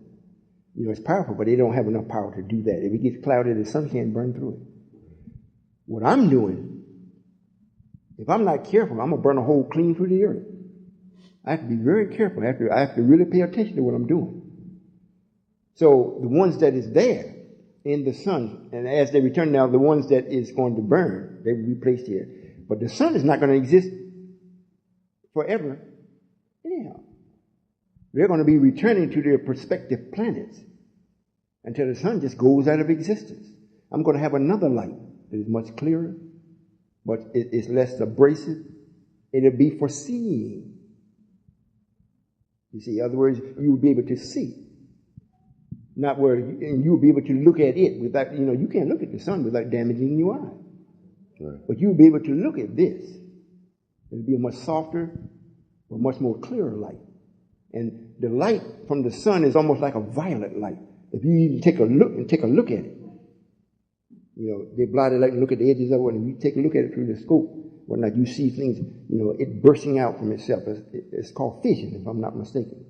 It's powerful, but they don't have enough power to do that. If it gets cloudy, the sun can't burn through it. What I'm doing, if I'm not careful, I'm going to burn a hole clean through the earth. I have to be very careful. I have to really pay attention to what I'm doing. So the ones that is there in the sun, and as they return now, the ones that is going to burn, they will be placed here. But the sun is not going to exist forever anyhow. They're going to be returning to their prospective planets until the sun just goes out of existence. I'm going to have another light that is much clearer, but it is less abrasive. It'll be for seeing. You see, in other words, you will be able to see. Not where, and you'll be able to look at it without, you can't look at the sun without damaging your eye. Right. But you'll be able to look at this. It'll be a much softer but much more clearer light. And the light from the sun is almost like a violet light. If you even take a look at it, they blotted light and look at the edges of it, and if you take a look at it through the scope, whatnot, you see things, it bursting out from itself. It's called fission, if I'm not mistaken.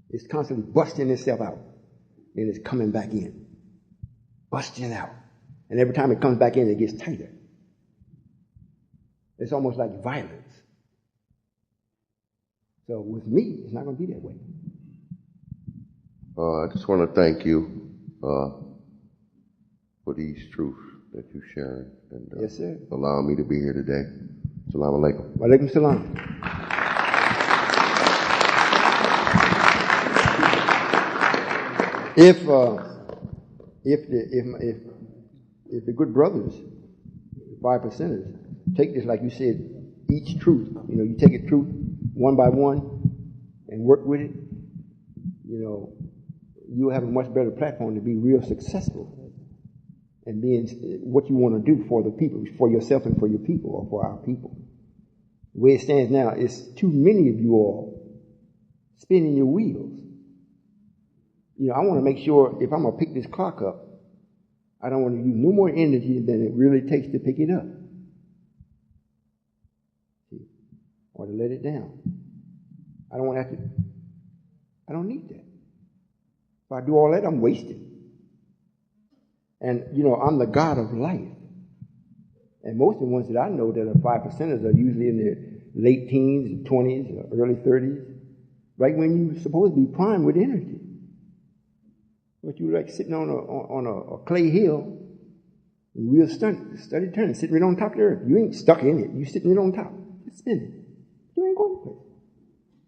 It's constantly busting itself out, and it's coming back in, busting out. And every time it comes back in, it gets tighter. It's almost like violence. So with me, it's not going to be that way. I just want to thank you for these truths that you're sharing and yes, sir. Allowing me to be here today. Assalamu alaikum. Wa alaikum salam. If the good brothers, the 5%ers, take this like you said, each truth, you take it truth one by one and work with it, you'll have a much better platform to be real successful and being what you want to do for the people, for yourself and for your people, or for our people. The way it stands now, it's too many of you all spinning your wheels. I want to make sure if I'm going to pick this clock up, I don't want to use no more energy than it really takes to pick it up. Or to let it down. I don't want to have to, I don't need that. If I do all that, I'm wasted. And, I'm the God of life. And most of the ones that I know that are 5%ers are usually in their late teens, 20s, early 30s, right when you're supposed to be primed with energy. But you're like sitting on a clay hill, and wheels steady turning, sitting right on top of the earth. You ain't stuck in it. You're sitting right on top. It's spinning. You ain't going nowhere.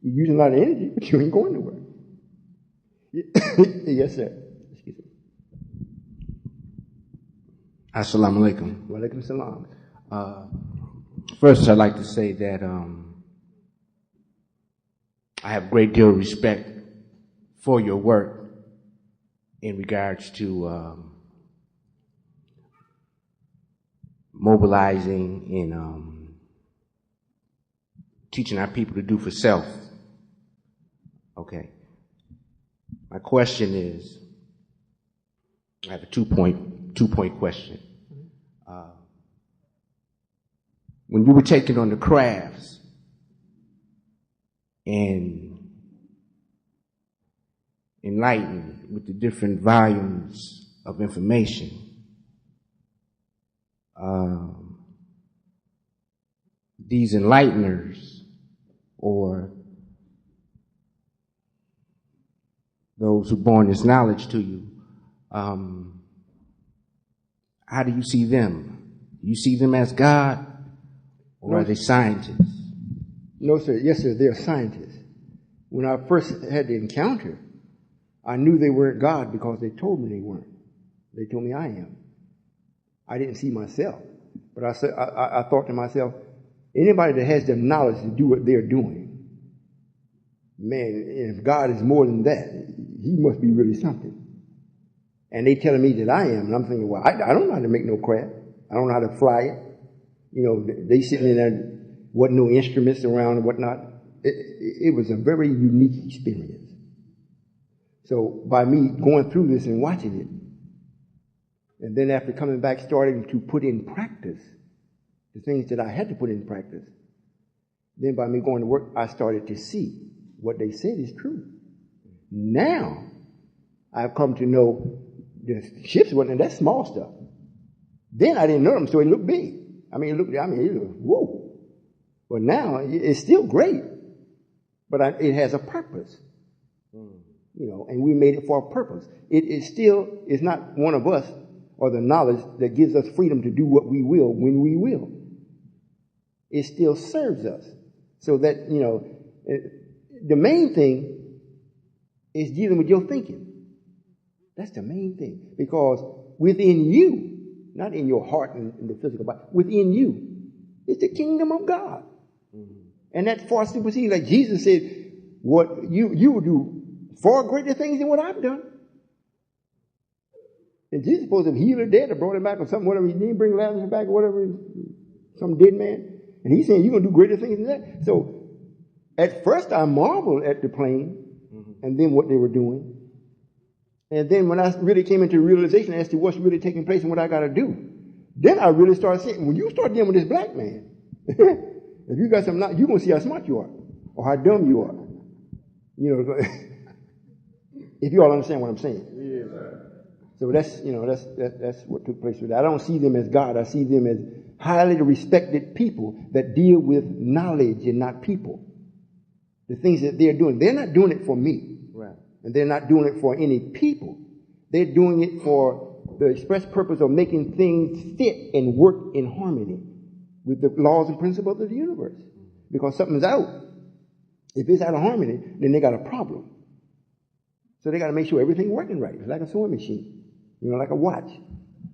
You're using a lot of energy, but you ain't going nowhere. Yes, sir. Excuse me. Assalamu alaikum. Wa alaikum salam. First, I'd like to say that I have a great deal of respect for your work in regards to mobilizing and teaching our people to do for self. Okay. My question is, I have a two-point question. When you were taking on the crafts and enlightened with the different volumes of information, these enlighteners or those who born this knowledge to you, how do you see them? Do you see them as God, or are they scientists? No, sir. Yes, sir. They're scientists. When I first had the encounter, I knew they weren't God because they told me they weren't. They told me I am. I didn't see myself. But I thought to myself, anybody that has the knowledge to do what they're doing, man, if God is more than that, he must be really something. And they telling me that I am, and I'm thinking, well, I don't know how to make no craft. I don't know how to fly it. They sitting in there, wasn't no instruments around and whatnot. It was a very unique experience. So by me going through this and watching it, and then after coming back, starting to put in practice the things that I had to put in practice, then by me going to work, I started to see what they said is true. Now, I've come to know the ships wasn't that small stuff. Then I didn't know them, so it looked big. It looked, whoa. But now, it's still great. But it has a purpose. And we made it for a purpose. It is still, it's not one of us or the knowledge that gives us freedom to do what we will when we will. It still serves us. So that, the main thing is dealing with your thinking. That's the main thing. Because within you, not in your heart and in the physical body, within you is the kingdom of God. And that far supersedes, like Jesus said, what you will do far greater things than what I've done. And Jesus supposed to have healed the dead or brought him back or something, whatever. He didn't bring Lazarus back or whatever, some dead man. And he's saying you're going to do greater things than that. So At first, I marveled at the plane and then what they were doing. And then when I really came into realization as to what's really taking place and what I got to do, then I really started saying, when you start dealing with this black man, if you got some knowledge, you're going to see how smart you are or how dumb you are. You know, if you all understand what I'm saying. So that's what took place with that. I don't see them as God. I see them as highly respected people that deal with knowledge and not people. The things that they're doing, they're not doing it for me. Right. And they're not doing it for any people. They're doing it for the express purpose of making things fit and work in harmony with the laws and principles of the universe. Because something's out. If it's out of harmony, then they got a problem. So they got to make sure everything's working right. It's like a sewing machine, like a watch.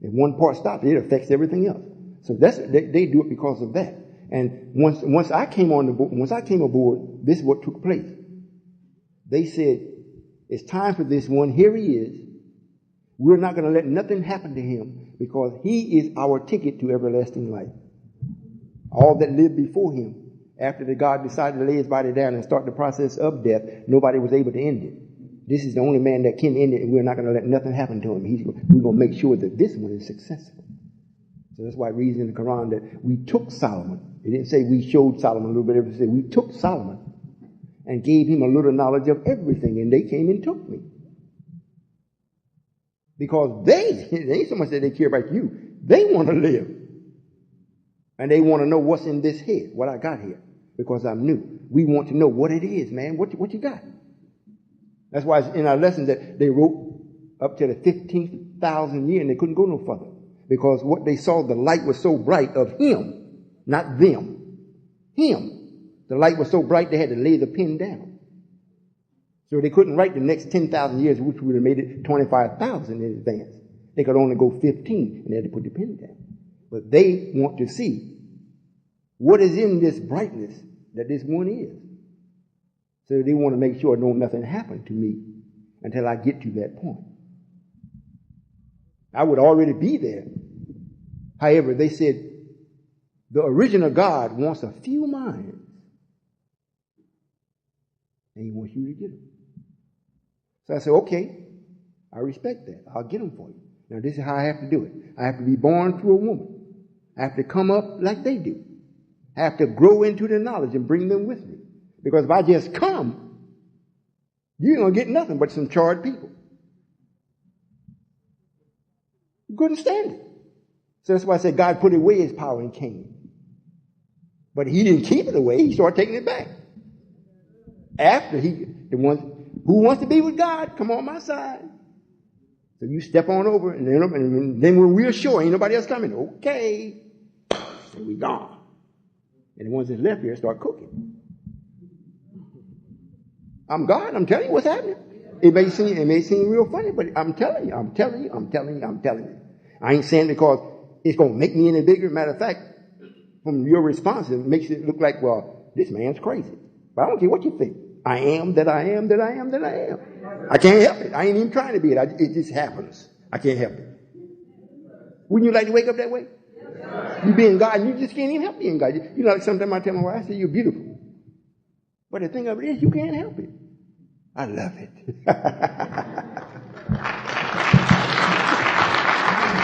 If one part stops, it affects everything else. So they do it because of that. And once I came aboard, this is what took place. They said, it's time for this one. Here he is. We're not going to let nothing happen to him because he is our ticket to everlasting life. All that lived before him, after the God decided to lay his body down and start the process of death, nobody was able to end it. This is the only man that can end it, and we're not going to let nothing happen to him. We're going to make sure that this one is successful. So that's why it reads in the Quran that we took Solomon. It didn't say we showed Solomon a little bit. It said we took Solomon and gave him a little knowledge of everything, and they came and took me. Because it ain't so much that they care about you. They want to live. And they want to know what's in this head, what I got here, because I'm new. We want to know what it is, man. What you got? That's why in our lessons that they wrote up to the 15,000 year and they couldn't go no further. Because what they saw, the light was so bright of him, not them. Him. The light was so bright they had to lay the pen down. So they couldn't write the next 10,000 years, which would have made it 25,000 in advance. They could only go 15 and they had to put the pen down. But they want to see what is in this brightness that this one is. So they want to make sure nothing happened to me until I get to that point. I would already be there. However, they said the original God wants a few minds. And he wants you to get them. So I said, okay, I respect that. I'll get them for you. Now this is how I have to do it. I have to be born through a woman. I have to come up like they do. I have to grow into the knowledge and bring them with me. Because if I just come, you're going to get nothing but some charred people. You couldn't stand it. So that's why I said God put away his power in Cain. But he didn't keep it away. He started taking it back. After who wants to be with God, come on my side. So you step on over, and then when we're sure ain't nobody else coming, okay, so we gone. And the ones that's left here start cooking. I'm God. I'm telling you what's happening. It may seem real funny, but I'm telling you. I ain't saying because it's going to make me any bigger. Matter of fact, from your response, it makes it look like, well, this man's crazy. But I don't care what you think. I am that I am that I am that I am. I can't help it. I ain't even trying to be it. It just happens. I can't help it. Wouldn't you like to wake up that way? You being God, and you just can't even help being God. Like sometimes I tell my wife, I say, you're beautiful. But the thing of it is, you can't help it. I love it.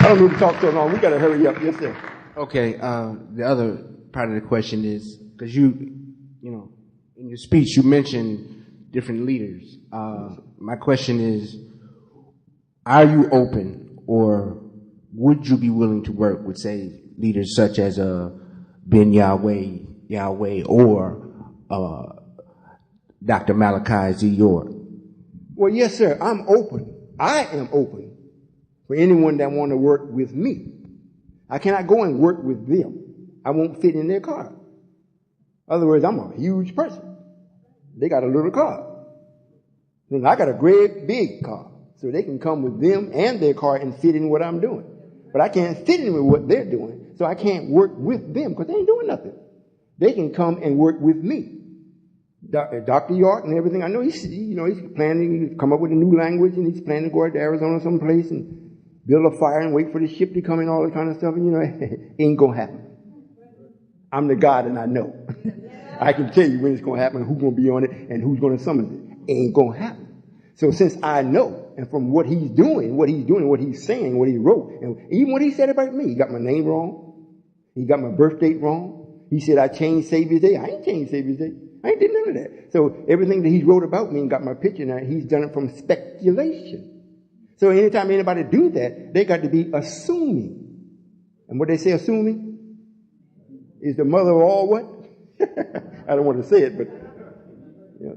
I don't need to talk so long. We got to hurry up. Yes, sir. Okay. The other part of the question is, because in your speech, you mentioned different leaders. My question is, are you open or would you be willing to work with, say, leaders such as Ben Yahweh, or Dr. Malachi Z. York? Well, yes, sir. I'm open. I am open for anyone that want to work with me. I cannot go and work with them. I won't fit in their car. In other words, I'm a huge person. They got a little car. And I got a great big car. So they can come with them and their car and fit in what I'm doing. But I can't fit in with what they're doing. So I can't work with them because they ain't doing nothing. They can come and work with me. Dr. York and everything. I know he's planning to come up with a new language, and he's planning to go out to Arizona someplace and build a fire and wait for the ship to come and all that kind of stuff. And it ain't going to happen. I'm the God and I know. I can tell you when it's going to happen, who's going to be on it, and who's going to summon it. It ain't going to happen. So since I know, and from what he's doing, what he's saying, what he wrote, and even what he said about me, he got my name wrong. He got my birth date wrong. He said I changed Savior's Day. I ain't changed Savior's Day. I ain't did none of that. So everything that he wrote about me and got my picture in there, he's done it from speculation. So anytime anybody do that, they got to be assuming. And what they say assuming is the mother of all what? I don't want to say it, but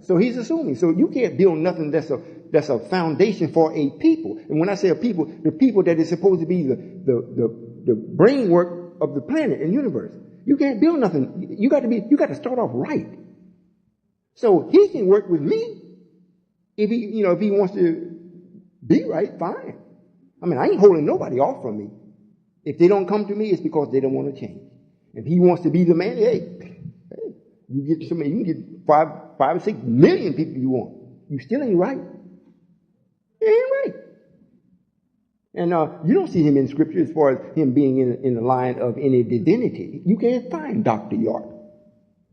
so he's assuming. So you can't build nothing that's a foundation for a people. And when I say a people, the people that is supposed to be the brainwork of the planet and universe. You can't build nothing. You got to start off right. So he can work with me if he wants to be right, fine. I mean, I ain't holding nobody off from me. If they don't come to me, it's because they don't want to change. If he wants to be the man, hey, you can get 5 or 6 million people you want. You still ain't right. It ain't right. And you don't see him in Scripture as far as him being in the line of any divinity. You can't find Dr. York.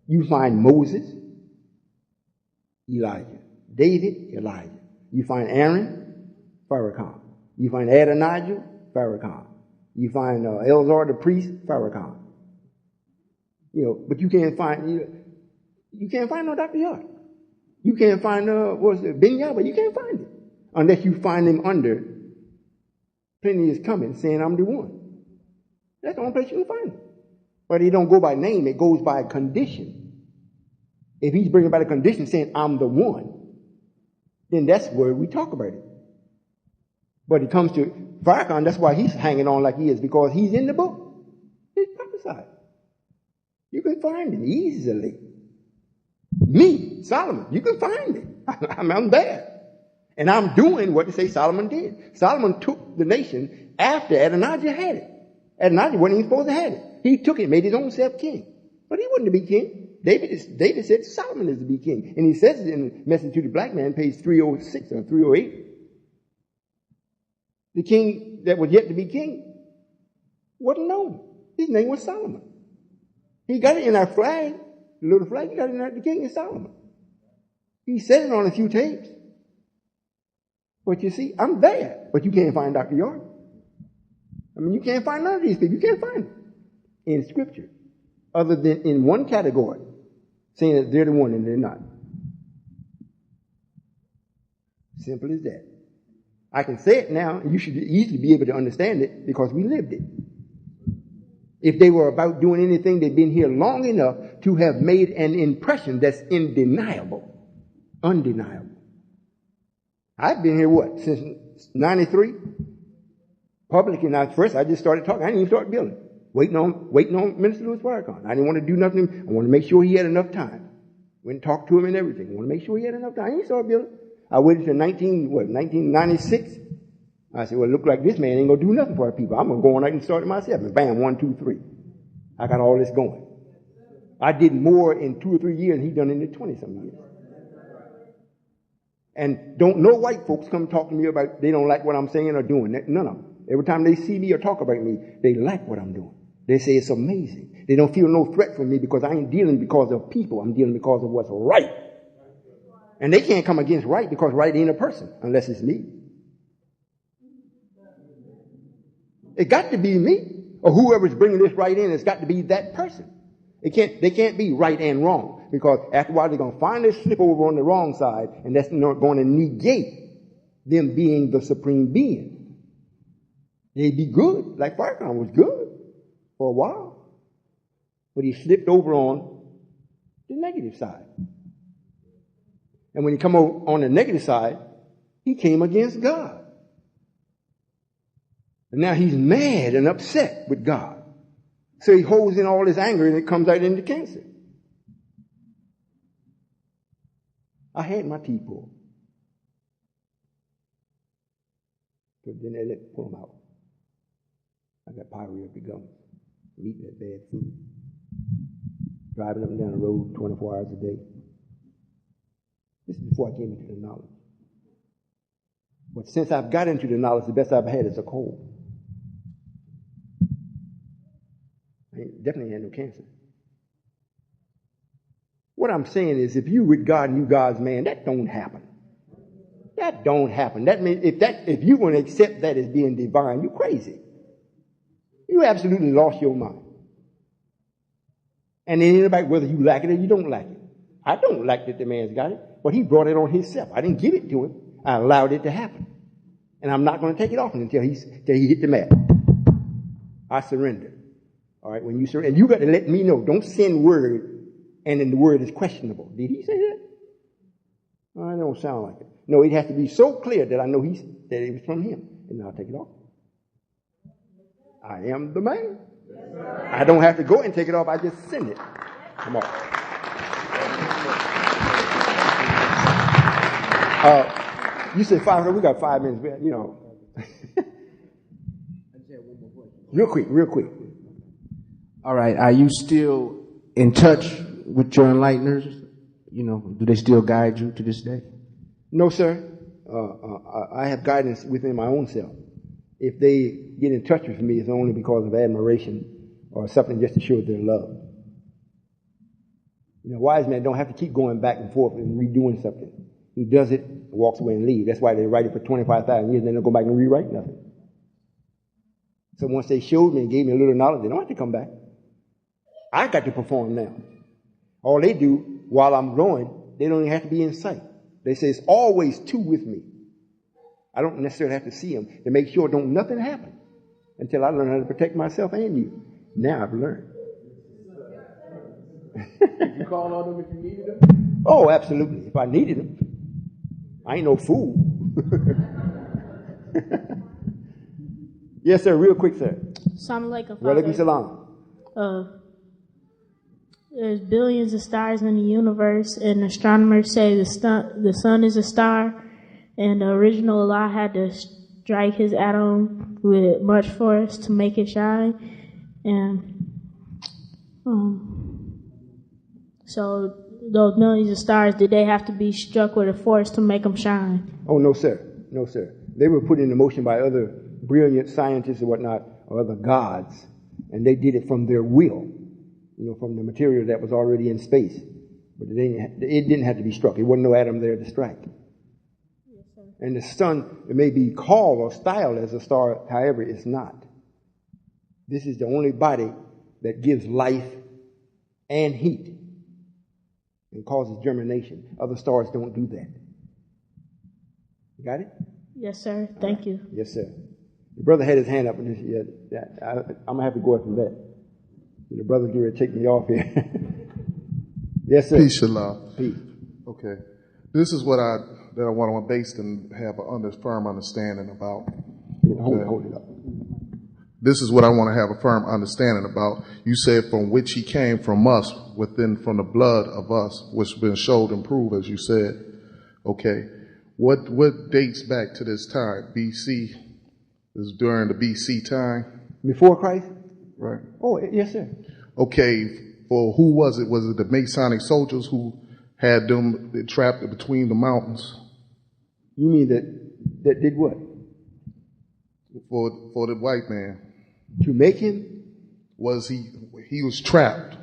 You find Moses, Elijah, David, Elijah. You find Aaron, Farrakhan. You find Adonijah, Farrakhan. You find Elzar the priest, Farrakhan. But you can't find no Dr. York. You can't find Ben Yahweh. You can't find it unless you find him under Plenty Is Coming, saying I'm the one. That's the only place you can find him. But he don't go by name; it goes by condition. If he's bringing about a condition saying I'm the one, then that's where we talk about it. But it comes to Farrakhan, that's why he's hanging on like he is, because he's in the book. He's prophesied. You can find him easily. Me, Solomon, you can find me. I'm there. And I'm doing what they say Solomon did. Solomon took the nation after Adonijah had it. Adonijah wasn't even supposed to have it. He took it, made his own self king. But he wasn't to be king. David said Solomon is to be king. And he says it in Message to the Black Man, page 306 or 308. The king that was yet to be king wasn't known. His name was Solomon. He got it in our flag, the little flag, he got it in there, the king is Solomon. He said it on a few tapes. But you see, I'm there. But you can't find Dr. York. I mean, you can't find none of these people. You can't find them in Scripture. Other than in one category, saying that they're the one and they're not. Simple as that. I can say it now, and you should easily be able to understand it because we lived it. If they were about doing anything, they've been here long enough to have made an impression that's undeniable. I've been here, since 93? Public, and at first I just started talking. I didn't even start building. Waiting on Minister Louis Farrakhan. I didn't want to do nothing. I wanted to make sure he had enough time. Went and talked to him and everything. I want to make sure he had enough time. I didn't start building. I waited till 1996. I said, well, it look like this man ain't going to do nothing for our people. I'm going to go on out and start it myself. And bam, 1, 2, 3. I got all this going. I did more in 2 or 3 years than he done in the 20-some years. And don't no white folks come talk to me about they don't like what I'm saying or doing. None of them. Every time they see me or talk about me, they like what I'm doing. They say it's amazing. They don't feel no threat from me because I ain't dealing because of people. I'm dealing because of what's right. And they can't come against right because right ain't a person unless it's me. It got to be me or whoever's bringing this right in. It's got to be that person. They can't be right and wrong because after a while they're going to finally slip over on the wrong side, and that's not going to negate them being the supreme being. They'd be good, like Farrakhan was good for a while, but he slipped over on the negative side. And when he come over on the negative side, he came against God. And now he's mad and upset with God. So he holds in all his anger and it comes out into cancer. I had my teeth pulled. But then they let me pull them out. I got pyrrhea up the gums. Eating that bad food. Driving up and down the road 24 hours a day. This is before I came into the knowledge. But since I've got into the knowledge, the best I've had is a cold. I definitely had no cancer. What I'm saying is, if you with God and you God's man, that don't happen. That don't happen. That means if you want to accept that as being divine, you're crazy. You absolutely lost your mind. And then anybody, whether you like it or you don't like it. I don't like that the man's got it, but he brought it on himself. I didn't give it to him. I allowed it to happen. And I'm not going to take it off until he hit the mat. I surrender. All right, when you surrender, and you got to let me know. Don't send word, and then the word is questionable. Did he say that? Oh, it don't sound like it. No, it has to be so clear that I know that it was from him, and I'll take it off. I am the man. I don't have to go and take it off. I just send it. Come on. You said 5 minutes. We got 5 minutes. You know. Real quick. All right. Are you still in touch with your enlighteners? You know, do they still guide you to this day? No, sir. I have guidance within my own self. If they get in touch with me, it's only because of admiration or something just to show their love. You know, wise men don't have to keep going back and forth and redoing something. He does it, walks away and leaves. That's why they write it for 25,000 years, then they'll go back and rewrite nothing. So once they showed me and gave me a little knowledge, they don't have to come back. I got to perform now. All they do while I'm growing, they don't even have to be in sight. They say it's always two with me. I don't necessarily have to see them to make sure don't nothing happen until I learn how to protect myself and you. Now I've learned. Did you call on them if you needed them? Oh, absolutely. If I needed them. I ain't no fool. Yes, sir. Real quick, sir. Assalamu alaikum, Walaikum Father. There's billions of stars in the universe, and astronomers say the sun is a star, and the original Allah had to strike his atom with much force to make it shine. And so those millions of stars, did they have to be struck with a force to make them shine? Oh, no, sir. No, sir. They were put into motion by other brilliant scientists and whatnot, or other gods, and they did it from their will, you know, from the material that was already in space. But it didn't have to be struck. It wasn't no atom there to strike. Yes, sir. And the sun, it may be called or styled as a star, however, it's not. This is the only body that gives life and heat and causes germination. Other stars don't do that. You got it? Yes, sir. Thank you. Yes, sir. The brother had his hand up, and I'm gonna have to go after that. The brother's going to take me off here. Yes, sir. Peace, Shalom. Peace. Okay. This is what I want to base and have a firm understanding about. Hold it up. This is what I want to have a firm understanding about. You said from which he came from us, from the blood of us, which has been showed and proved, as you said. Okay. What dates back to this time? BC? This is during the BC time? Before Christ? Right. Oh, yes, sir. Okay. For who was it? Was it the Masonic soldiers who had them trapped between the mountains? You mean that did what? For the white man. To make him? He was trapped.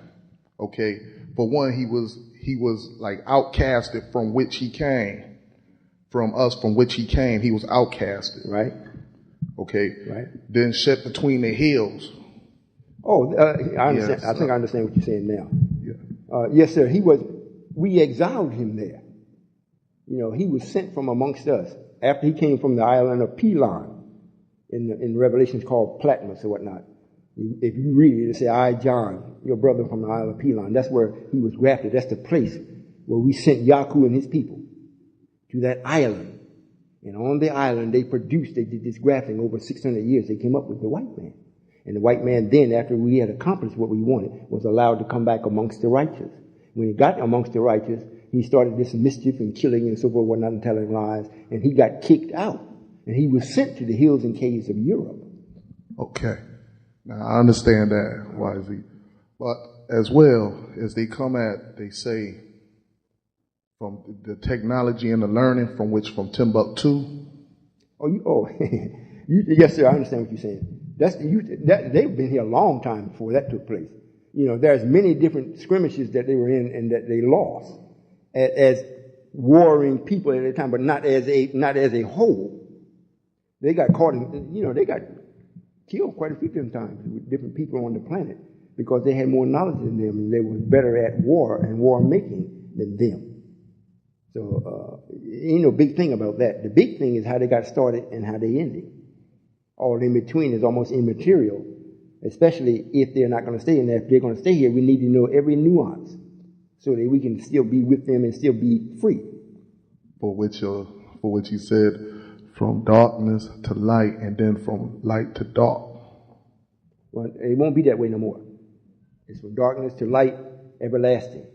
Okay. For one, he was like outcasted from which he came. From us, from which he came, he was outcasted. Right. Okay. Right. Then set between the hills. Oh, I understand. Yes, I think I understand what you're saying now. Yeah. Yes, sir. We exiled him there. You know, he was sent from amongst us after he came from the island of Pelon. In Revelations called Patmos or whatnot. If you read it, it say, I, John, your brother from the island of Pelon. That's where he was grafted. That's the place where we sent Yaku and his people to that island. And on the island, they did this grafting over 600 years. They came up with the white man. And the white man then, after we had accomplished what we wanted, was allowed to come back amongst the righteous. When he got amongst the righteous, he started this mischief and killing and so forth, whatnot, and telling lies. And he got kicked out. And he was sent to the hills and caves of Europe. Okay. Now, I understand that, wisely. But as well as they they say, from the technology and the learning from Timbuktu. Yes, sir, I understand what you're saying. They've been here a long time before that took place. there's many different skirmishes that they were in and that they lost as warring people at the time, but not as a whole. They got caught in, they got killed quite a few different times with different people on the planet because they had more knowledge than them and they were better at war and war making than them. So, ain't no big thing about that. The big thing is how they got started and how they ended. All in between is almost immaterial, especially if they're not going to stay in there. If they're going to stay here, we need to know every nuance so that we can still be with them and still be free. For which you said, from darkness to light, and then from light to dark. Well, it won't be that way no more. It's from darkness to light, everlasting.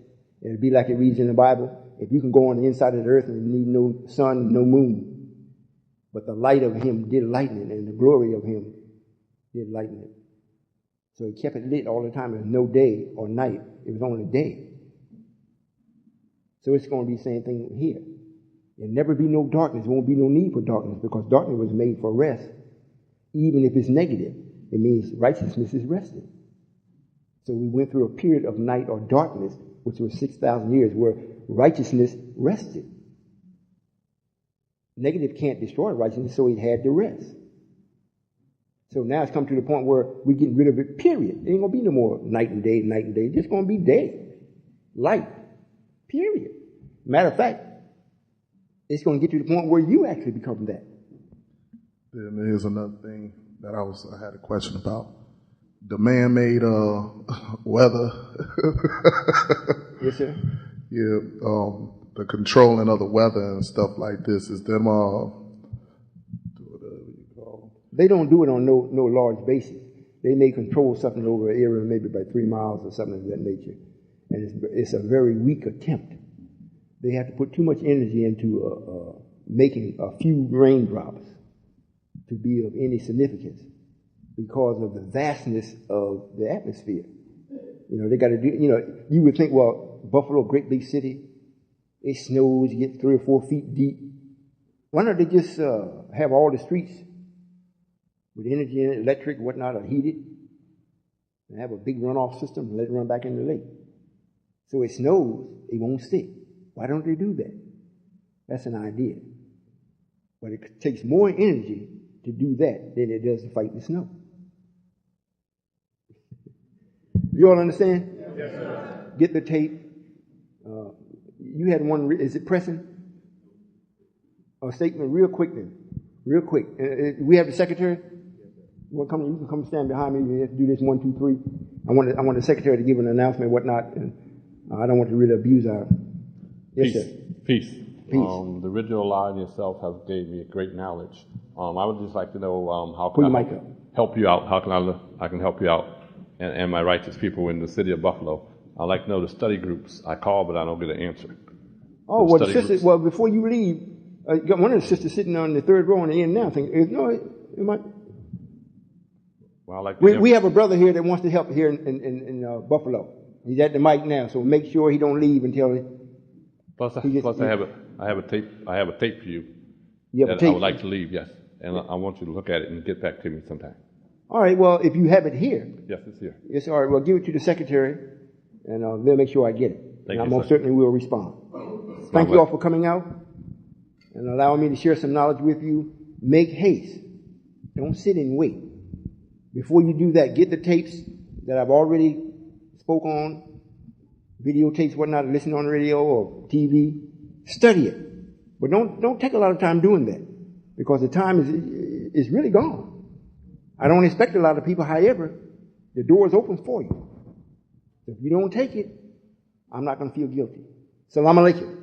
It'll be like it reads in the Bible. If you can go on the inside of the earth and need no sun, no moon, but the light of him did lighten it, and the glory of him did lighten it. So he kept it lit all the time. There was no day or night. It was only day. So it's going to be the same thing here. There'll never be no darkness. There won't be no need for darkness because darkness was made for rest. Even if it's negative, it means righteousness is rested. So we went through a period of night or darkness, which was 6,000 years, where righteousness rested. Negative can't destroy righteousness, so it had to rest. So now it's come to the point where we're getting rid of it, period. There ain't going to be no more night and day. It's just going to be day. Light. Period. Matter of fact, it's going to get to the point where you actually become that. Then here's another thing that I had a question about. The man-made weather. Yes, sir. Yeah, the controlling of the weather and stuff like this. Is them They don't do it on no large basis. They may control something over an area maybe by 3 miles or something of that nature. And it's a very weak attempt. They have to put too much energy into making a few raindrops to be of any significance because of the vastness of the atmosphere. They got to do, you would think, well, Buffalo, great big city, it snows, you get 3 or 4 feet deep. Why don't they just have all the streets with energy and electric, whatnot, are heated, and have a big runoff system and let it run back in the lake? So it snows, it won't stick. Why don't they do that? That's an idea. But it takes more energy to do that than it does to fight the snow. You all understand? Yes, sir. Get the tape. You had one, is it pressing? A statement real quick then. Real quick. We have the secretary? You can come stand behind me. We have to do this 1, 2, 3. I want the secretary to give an announcement, whatnot, and I don't want to really abuse our. Yes, sir. Peace. Peace. The original law in itself has gave me a great knowledge. I would just like to know how Pull can your I mic up. help you out. How can I can help you out and my righteous people in the city of Buffalo. I'd like to know the study groups. I call, but I don't get an answer. Oh, well, the sister. Well, before you leave, you got one of the sisters sitting on the third row on the end now. It might. Well, I like We have a brother here that wants to help here in Buffalo. He's at the mic now, so make sure he don't leave until. Plus, I have a tape for you. You have a that tape? I would like to leave, yes, and I want you to look at it and get back to me sometime. All right. Well, if you have it here. Yes, it's here. Yes. All right. Well, give it to the secretary, and they'll make sure I get it. Thank and I you, most sir. certainly will respond. Thank you all for coming out and allowing me to share some knowledge with you. Make haste. Don't sit and wait. Before you do that, get the tapes that I've already spoke on, videotapes, whatnot, listen on the radio or TV. Study it. But don't take a lot of time doing that because the time is really gone. I don't expect a lot of people, however, the door is open for you. If you don't take it, I'm not going to feel guilty. Salam alaikum.